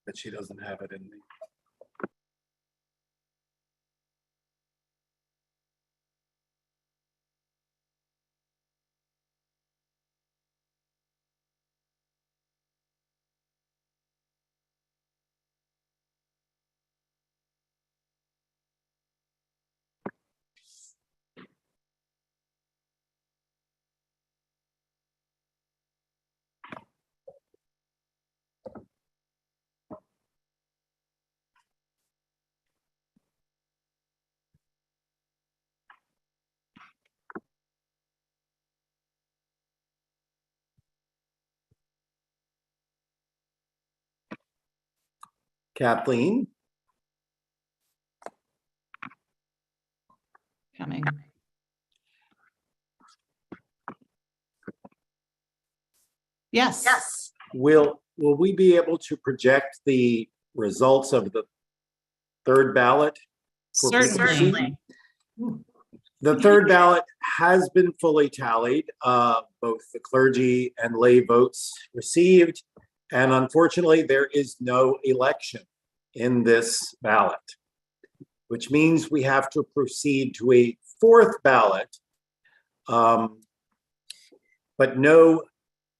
But she doesn't have it in the. Kathleen? Coming. Yes. Yes. Will we be able to project the results of the third ballot? for people to see? Certainly. The third ballot has been fully tallied. Both the clergy and lay votes received. And unfortunately, there is no election in this ballot, which means we have to proceed to a fourth ballot. But no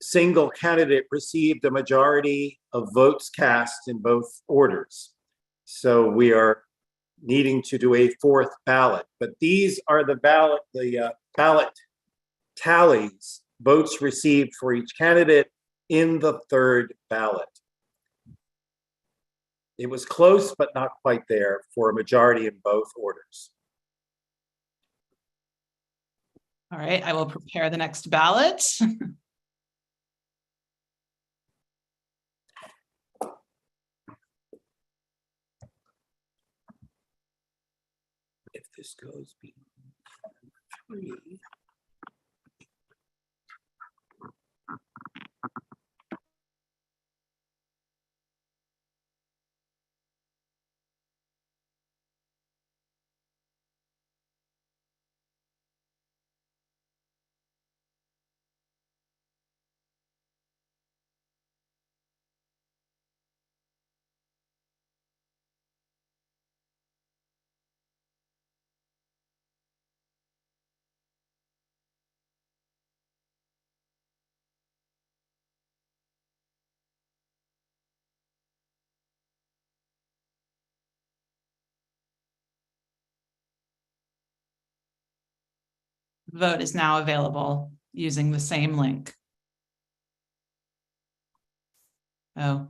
single candidate received a majority of votes cast in both orders. So we are needing to do a fourth ballot, but these are the ballot tallies, votes received for each candidate in the third ballot. It was close, but not quite there for a majority in both orders. All right, I will prepare the next ballot. If this goes beyond 3. Vote is now available using the same link. Oh.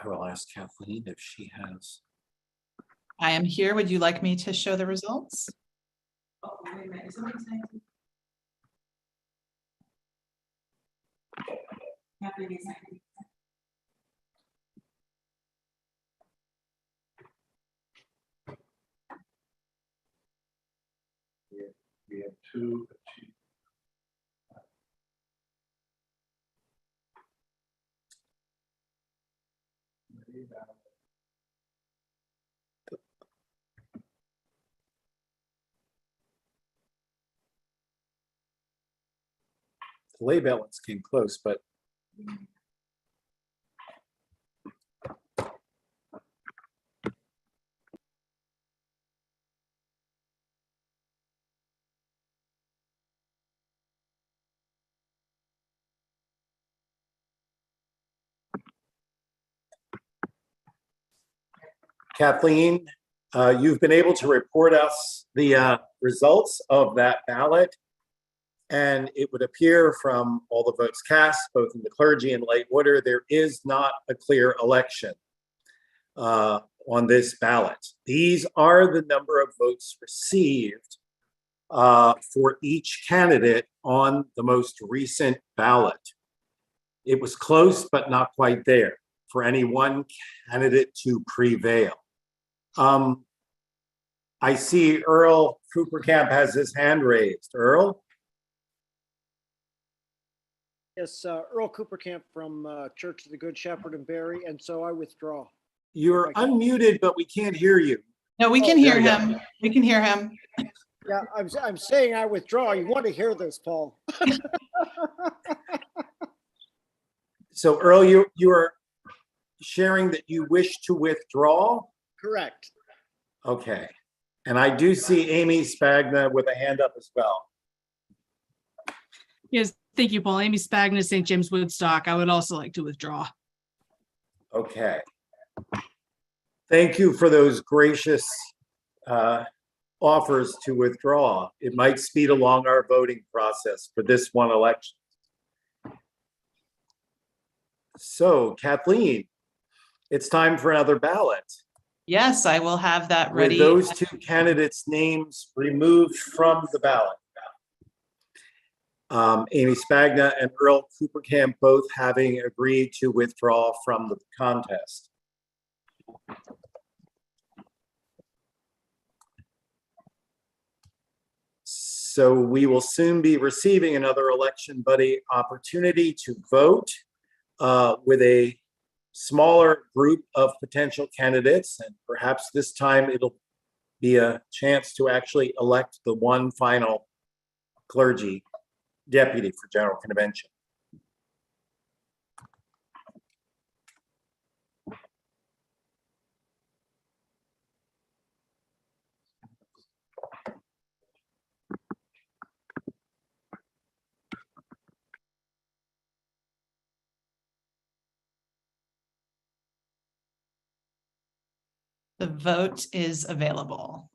I will ask Kathleen if she has. I am here. Would you like me to show the results? Oh, wait a minute. Is somebody saying? Kathleen is saying. We have two. The lay ballots came close, but Kathleen, you've been able to report us the results of that ballot. And it would appear from all the votes cast, both in the clergy and lay order, there is not a clear election on this ballot. These are the number of votes received for each candidate on the most recent ballot. It was close, but not quite there for any one candidate to prevail. I see Earl Coopercamp has his hand raised. Earl? Yes, Earl Coopercamp from Church of the Good Shepherd in Barry, and so I withdraw. You're unmuted, but we can't hear you. No, we can hear him. We can hear him. Yeah, I'm saying I withdraw. You want to hear this, Paul? So Earl, you are sharing that you wish to withdraw? Correct. Okay. And I do see Amy Spagna with a hand up as well. Yes, thank you, Paul. Amy Spagna, St. James Woodstock. I would also like to withdraw. Okay. Thank you for those gracious offers to withdraw. It might speed along our voting process for this one election. So Kathleen, it's time for another ballot. Yes, I will have that ready. With those two candidates' names removed from the ballot. Amy Spagna and Earl Coopercamp both having agreed to withdraw from the contest. So we will soon be receiving another election buddy opportunity to vote with a smaller group of potential candidates, and perhaps this time it'll be a chance to actually elect the one final clergy deputy for General Convention. The vote is available.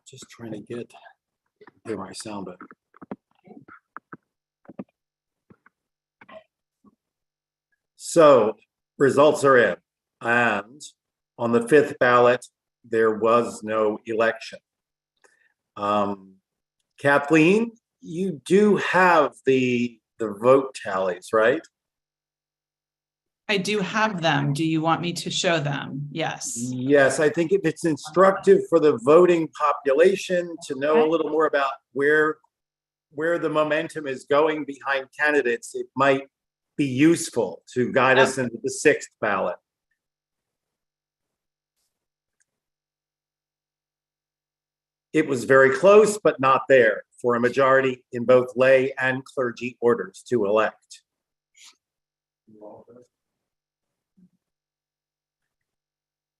Just trying to hear my sound. So results are in, and on the 5th ballot, there was no election. Kathleen, you do have the vote tallies, right? I do have them. Do you want me to show them? Yes. Yes, I think if it's instructive for the voting population to know a little more about where the momentum is going behind candidates, it might be useful to guide us into the 6th ballot. It was very close, but not there for a majority in both lay and clergy orders to elect.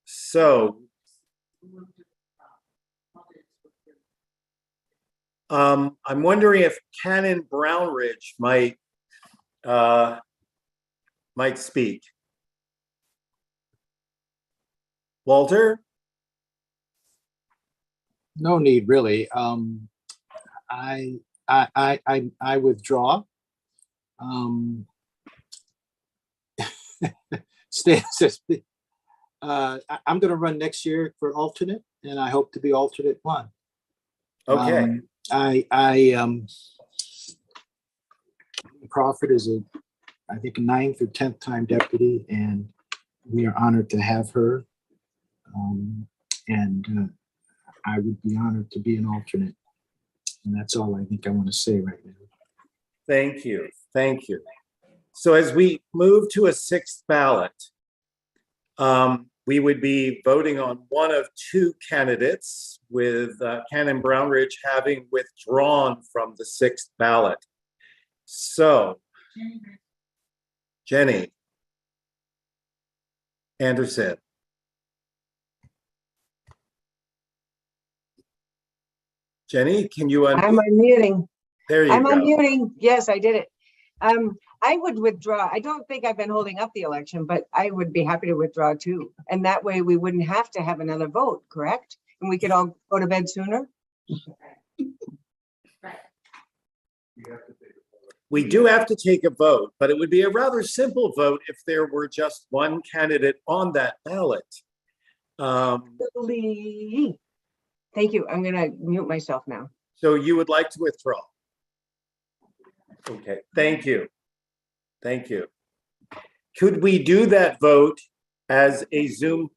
So, I'm wondering if Canon Brownridge might speak. Walter? No need really. I withdraw. Stan says, I'm going to run next year for alternate, and I hope to be alternate 1. Okay. Crawford is I think a 9th or 10th time deputy, and we are honored to have her. I would be honored to be an alternate. And that's all I think I want to say right now. Thank you. Thank you. So as we move to a 6th ballot, we would be voting on one of 2 candidates, with Canon Brownridge having withdrawn from the 6th ballot. So, Jenny Anderson. Jenny, can you unmute? I'm unmuting. There you I'm go. unmuting. Yes, I did it. I would withdraw. I don't think I've been holding up the election, but I would be happy to withdraw too. And that way we wouldn't have to have another vote, correct? And we could all go to bed sooner. We do have to take a vote, but it would be a rather simple vote if there were just one candidate on that ballot. Thank you. I'm going to mute myself now. So you would like to withdraw? Okay, thank you. Thank you. Could we do that vote as a Zoom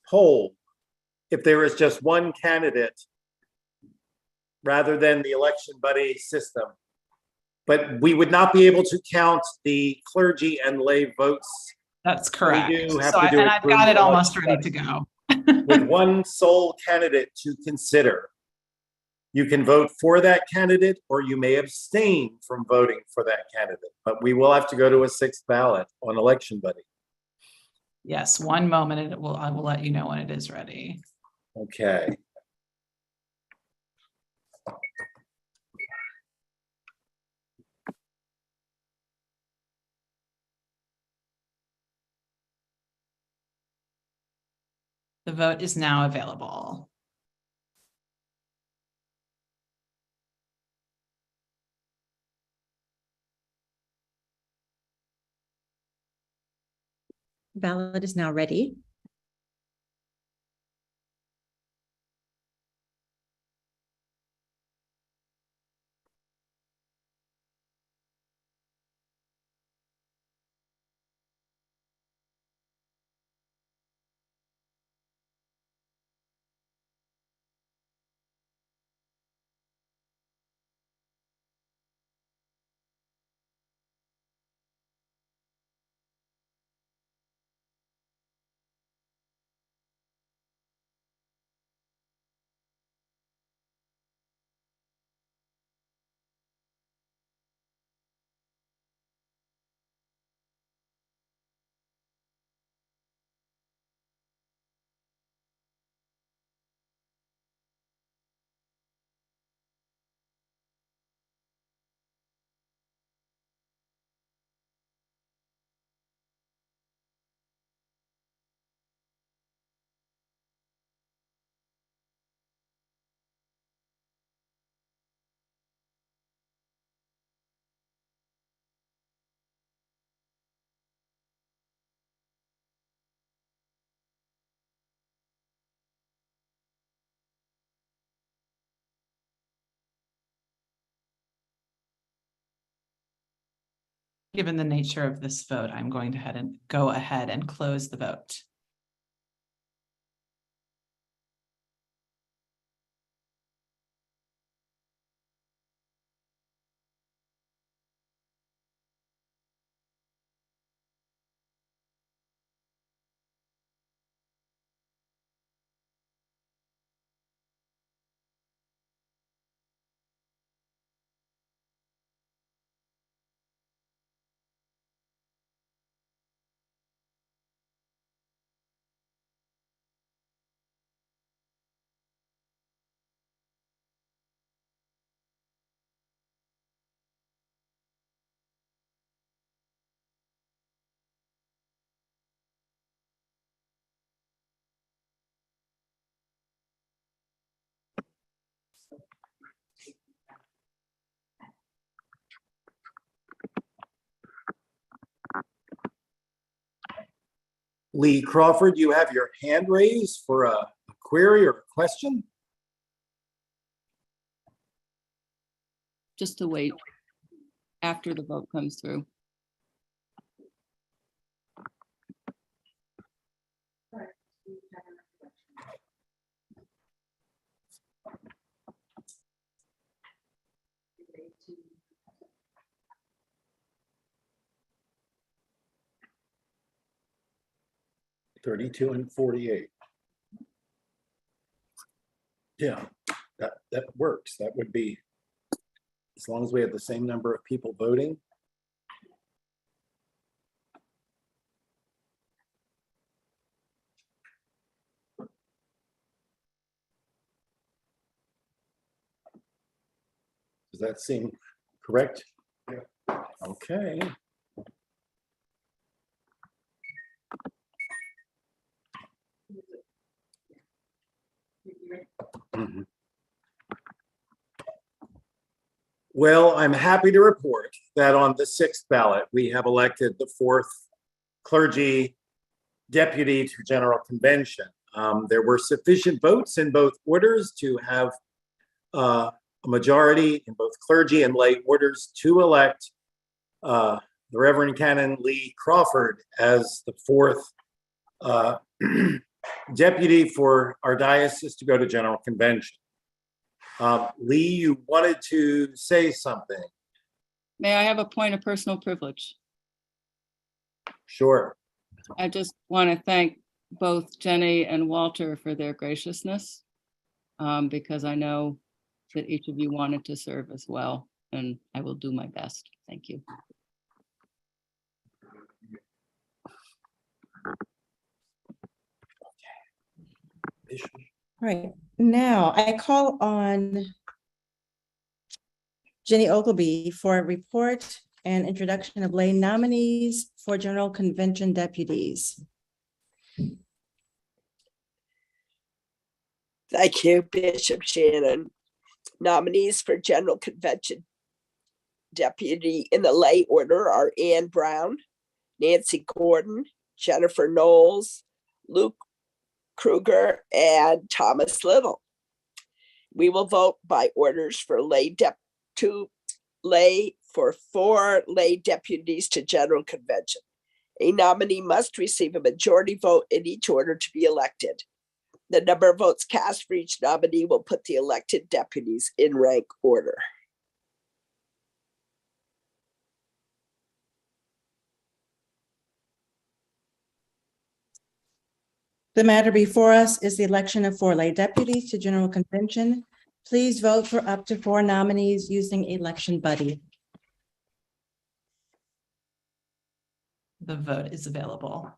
poll if there is just one candidate rather than the election buddy system? But we would not be able to count the clergy and lay votes. That's correct. So I've got it almost ready to go. With one sole candidate to consider. You can vote for that candidate, or you may abstain from voting for that candidate. But we will have to go to a 6th ballot on election buddy. Yes, one moment, I will let you know when it is ready. Okay. The vote is now available. Ballot is now ready. Given the nature of this vote, I'm going to go ahead and close the vote. Lee Crawford, you have your hand raised for a query or a question? Just to wait after the vote comes through. $32 and $48. Yeah, that works. That would be, as long as we have the same number of people voting. Does that seem correct? Yeah. Okay. Mhm. Well, I'm happy to report that on the 6th ballot, we have elected the 4th clergy deputy to General Convention. There were sufficient votes in both orders to have a majority in both clergy and lay orders to elect the Reverend Canon Lee Crawford as the 4th deputy for our diocese to go to General Convention. Lee, you wanted to say something? May I have a point of personal privilege? Sure. I just want to thank both Jenny and Walter for their graciousness, because I know that each of you wanted to serve as well, and I will do my best. Thank you. All right, now I call on Jenny Ogilvy for a report and introduction of lay nominees for General Convention deputies. Thank you, Bishop Shannon. Nominees for General Convention Deputy in the lay order are Ann Brown, Nancy Gordon, Jennifer Knowles, Luke Kruger, and Thomas Little. We will vote by orders for for 4 lay deputies to General Convention. A nominee must receive a majority vote in each order to be elected. The number of votes cast for each nominee will put the elected deputies in rank order. The matter before us is the election of 4 lay deputies to General Convention. Please vote for up to 4 nominees using Election Buddy. The vote is available.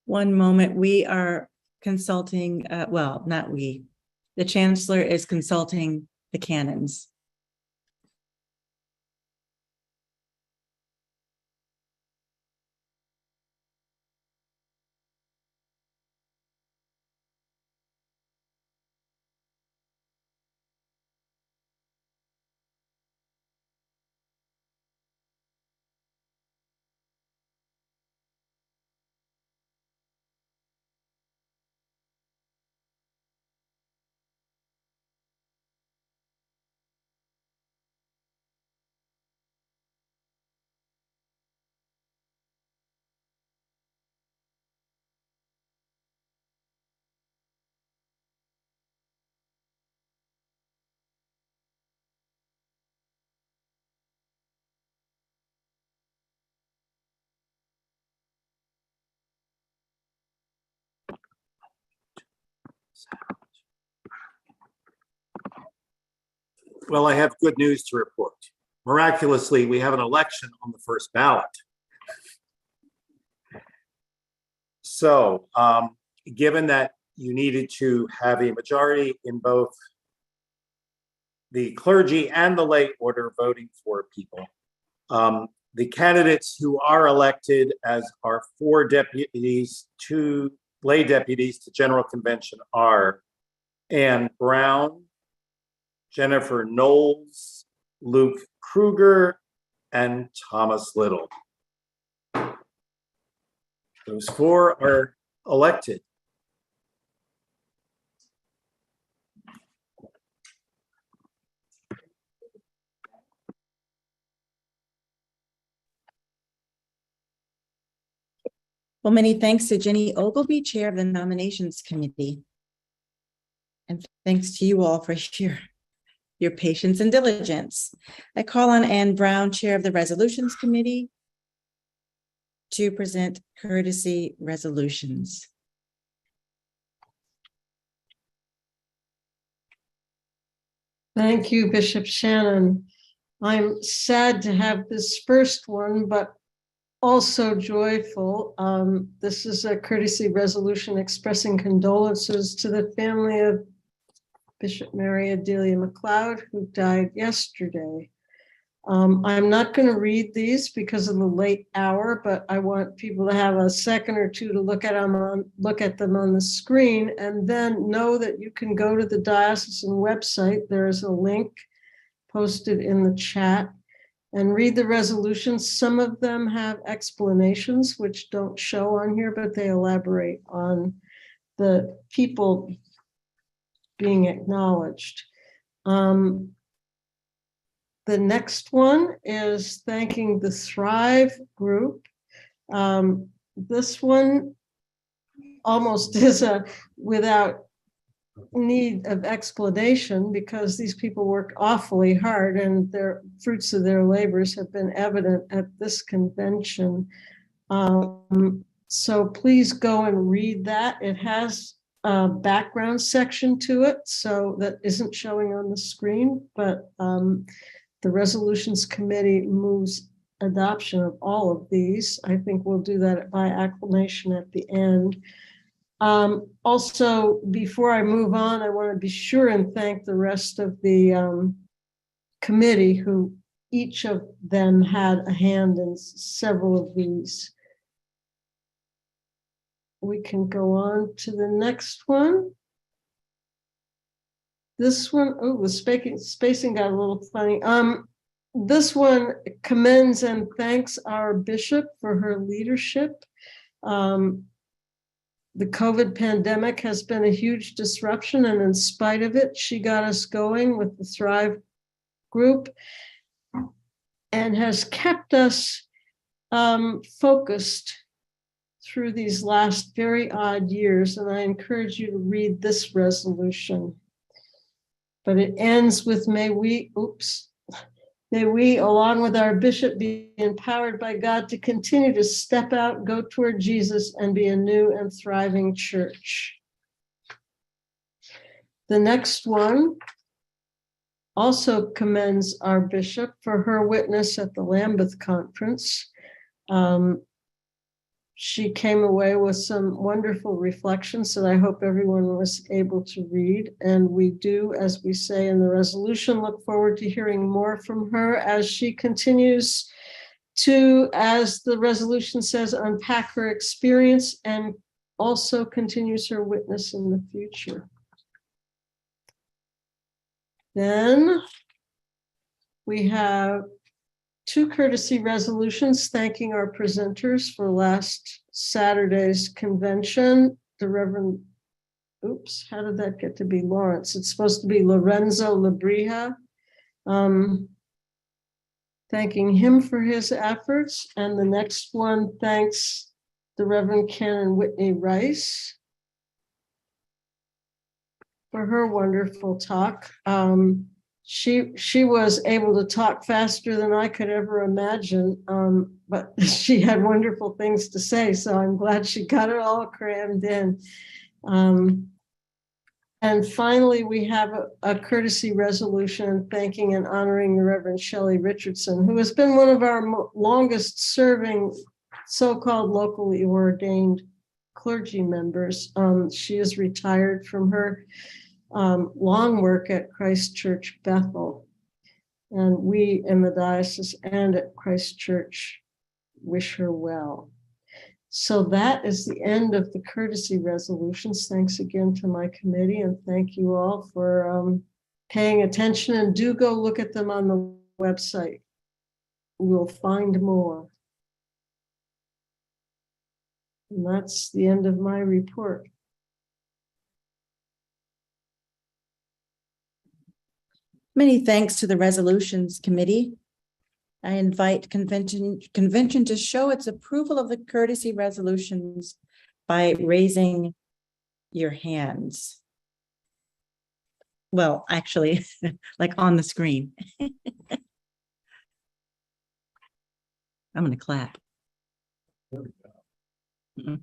One moment, we are consulting, well, not we. The chancellor is consulting the canons. Well, I have good news to report. Miraculously, we have an election on the first ballot. So, given that you needed to have a majority in both the clergy and the lay order voting for people, the candidates who are elected as our 4 deputies, 2 lay deputies to General Convention are Ann Brown, Jennifer Knowles, Luke Kruger, and Thomas Little. Those 4 are elected. Well, many thanks to Jenny Ogilvy, Chair of the Nominations Committee. And thanks to you all for your patience and diligence. I call on Ann Brown, Chair of the Resolutions Committee, to present courtesy resolutions. Thank you, Bishop Shannon. I'm sad to have this first one, but also joyful. This is a courtesy resolution expressing condolences to the family of Bishop Mary Adelia McLeod, who died yesterday. I'm not going to read these because of the late hour, but I want people to have a second or two to look at them on the screen, and then know that you can go to the diocesan website. There is a link posted in the chat and read the resolutions. Some of them have explanations which don't show on here, but they elaborate on the people being acknowledged. The next one is thanking the Thrive group. This one almost is without need of explanation, because these people worked awfully hard and their fruits of their labors have been evident at this convention. So please go and read that. It has a background section to it, so that isn't showing on the screen, but the Resolutions Committee moves adoption of all of these. I think we'll do that by acclamation at the end. Also, before I move on, I want to be sure and thank the rest of the committee, who each of them had a hand in several of these. We can go on to the next one. This one, oh, the spacing got a little funny. This one commends and thanks our bishop for her leadership. The COVID pandemic has been a huge disruption, and in spite of it, she got us going with the Thrive group and has kept us focused through these last very odd years. And I encourage you to read this resolution. But it ends with, may we, along with our bishop, be empowered by God to continue to step out, go toward Jesus, and be a new and thriving church. The next one also commends our bishop for her witness at the Lambeth Conference. she came away with some wonderful reflections that I hope everyone was able to read. And we do, as we say in the resolution, look forward to hearing more from her as she continues to, as the resolution says, unpack her experience and also continues her witness in the future. Then we have two courtesy resolutions thanking our presenters for last Saturday's convention. The Reverend, oops, how did that get to be Lawrence? It's supposed to be Lorenzo Labrija. Thanking him for his efforts. And the next one thanks the Reverend Canon Whitney Rice for her wonderful talk. She was able to talk faster than I could ever imagine, but she had wonderful things to say, so I'm glad she got it all crammed in. And finally, we have a courtesy resolution thanking and honoring the Reverend Shelley Richardson, who has been one of our longest serving so-called locally ordained clergy members. She is retired from her long work at Christ Church Bethel. And we in the diocese and at Christ Church wish her well. So that is the end of the courtesy resolutions. Thanks again to my committee, and thank you all for paying attention, and do go look at them on the website. You'll find more. And that's the end of my report. Many thanks to the Resolutions Committee. I invite convention to show its approval of the courtesy resolutions by raising your hands. Well, actually, like on the screen. I'm going to clap. Mhm.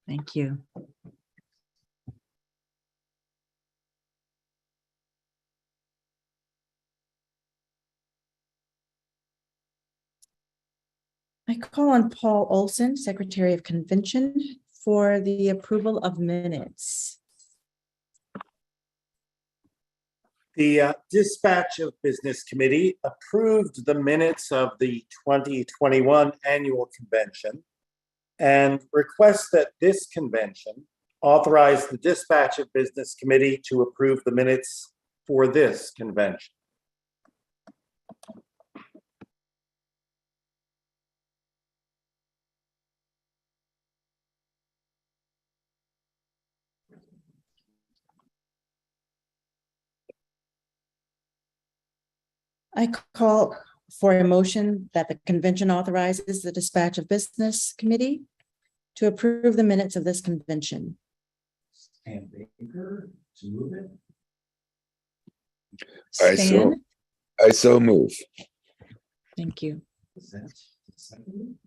Thank you. I call on Paul Olson, Secretary of Convention, for the approval of minutes. The Dispatch of Business Committee approved the minutes of the 2021 annual convention and requests that this convention authorize the Dispatch of Business Committee to approve the minutes for this convention. I call for a motion that the convention authorizes the Dispatch of Business Committee to approve the minutes of this convention. And Baker to move it. Stan? I so move. Thank you. Is that second?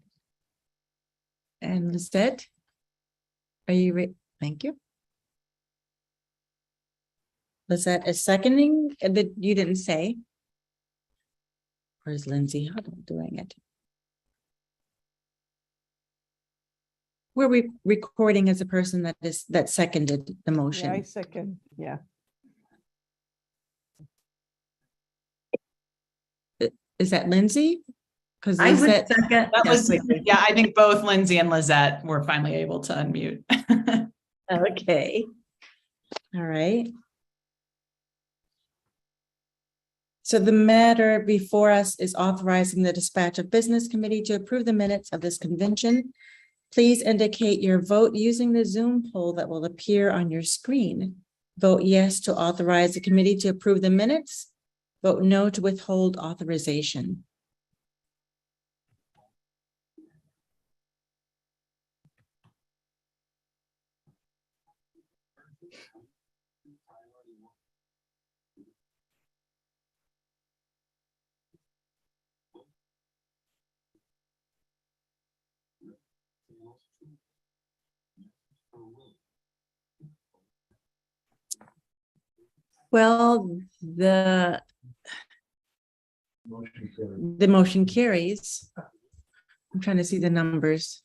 And Lisette? Are you ready? Thank you. Lisette is seconding, that you didn't say. Where's Lindsay Huddle doing it? We're recording as a person that seconded the motion. Yeah, I second, yeah. Is that Lindsay? Because I would Lisette, second. That was, yeah, I think both Lindsay and Lizette were finally able to unmute. Okay. All right. So the matter before us is authorizing the Dispatch of Business Committee to approve the minutes of this convention. Please indicate your vote using the Zoom poll that will appear on your screen. Vote yes to authorize the committee to approve the minutes. Vote no to withhold authorization. Well, the motion carries. I'm trying to see the numbers.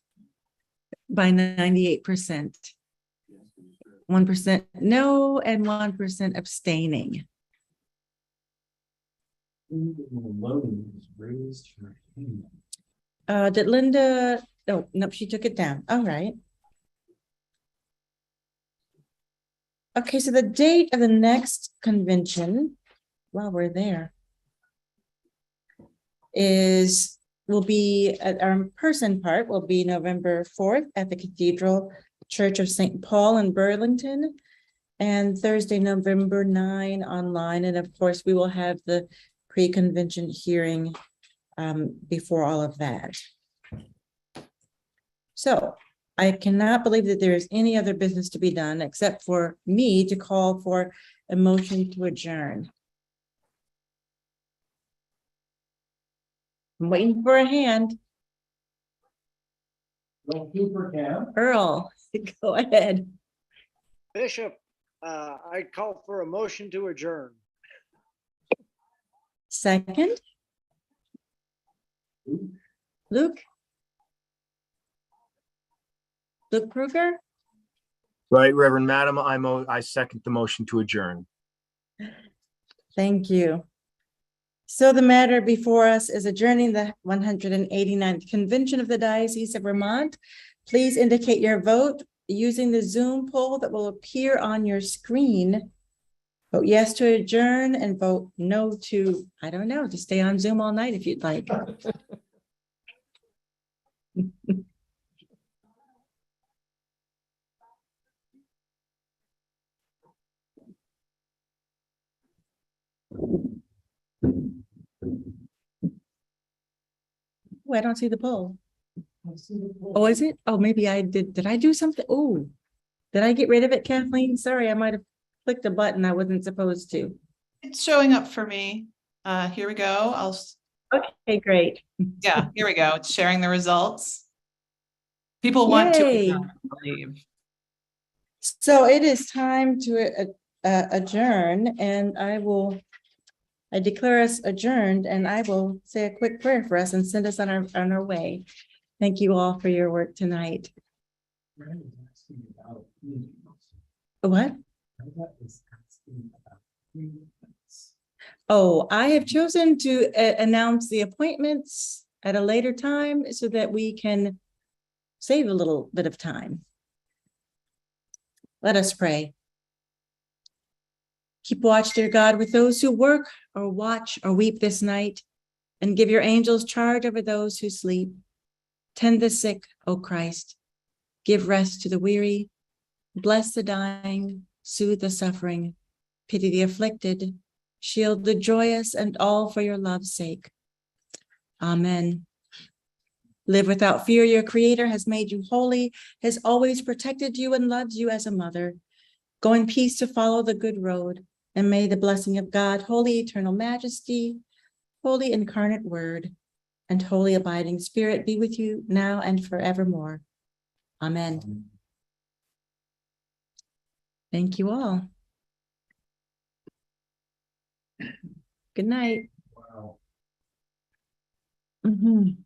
By 98%. 1% no, and 1% abstaining. Did Linda, oh, nope, she took it down. All right. Okay, so the date of the next convention, while we're there, will be at our in-person part will be November 4th at the Cathedral Church of St. Paul in Burlington, and Thursday, November 9 online. And of course, we will have the pre-convention hearing before all of that. So I cannot believe that there is any other business to be done except for me to call for a motion to adjourn. I'm waiting for a hand. Earl, go ahead. Bishop, I call for a motion to adjourn. Second. Luke Kruger. Right, Reverend Madam, I second the motion to adjourn. Thank you. So the matter before us is adjourning the 189th Convention of the Diocese of Vermont. Please indicate your vote using the Zoom poll that will appear on your screen. Vote yes to adjourn and vote no to, I don't know, to stay on Zoom all night if you'd like. Oh, I don't see the poll. Oh, is it? Oh, maybe I did. Did I do something? Oh, did I get rid of it, Kathleen? Sorry, I might have clicked a button I wasn't supposed to. It's showing up for me. Here we go. Okay, great. Yeah, here we go. It's sharing the results. People want to adjourn, I believe. So it is time to adjourn, and I declare us adjourned, and I will say a quick prayer for us and send us on our way. Thank you all for your work tonight. What? Oh, I have chosen to announce the appointments at a later time so that we can save a little bit of time. Let us pray. Keep watch, dear God, with those who work or watch or weep this night, and give your angels charge over those who sleep. Tend the sick, O Christ. Give rest to the weary. Bless the dying. Soothe the suffering. Pity the afflicted. Shield the joyous, and all for your love's sake. Amen. Live without fear. Your Creator has made you holy, has always protected you, and loves you as a mother. Go in peace to follow the good road, and may the blessing of God, holy eternal majesty, holy incarnate word, and holy abiding spirit be with you now and forevermore. Amen. Thank you all. Good night. Wow. Mhm.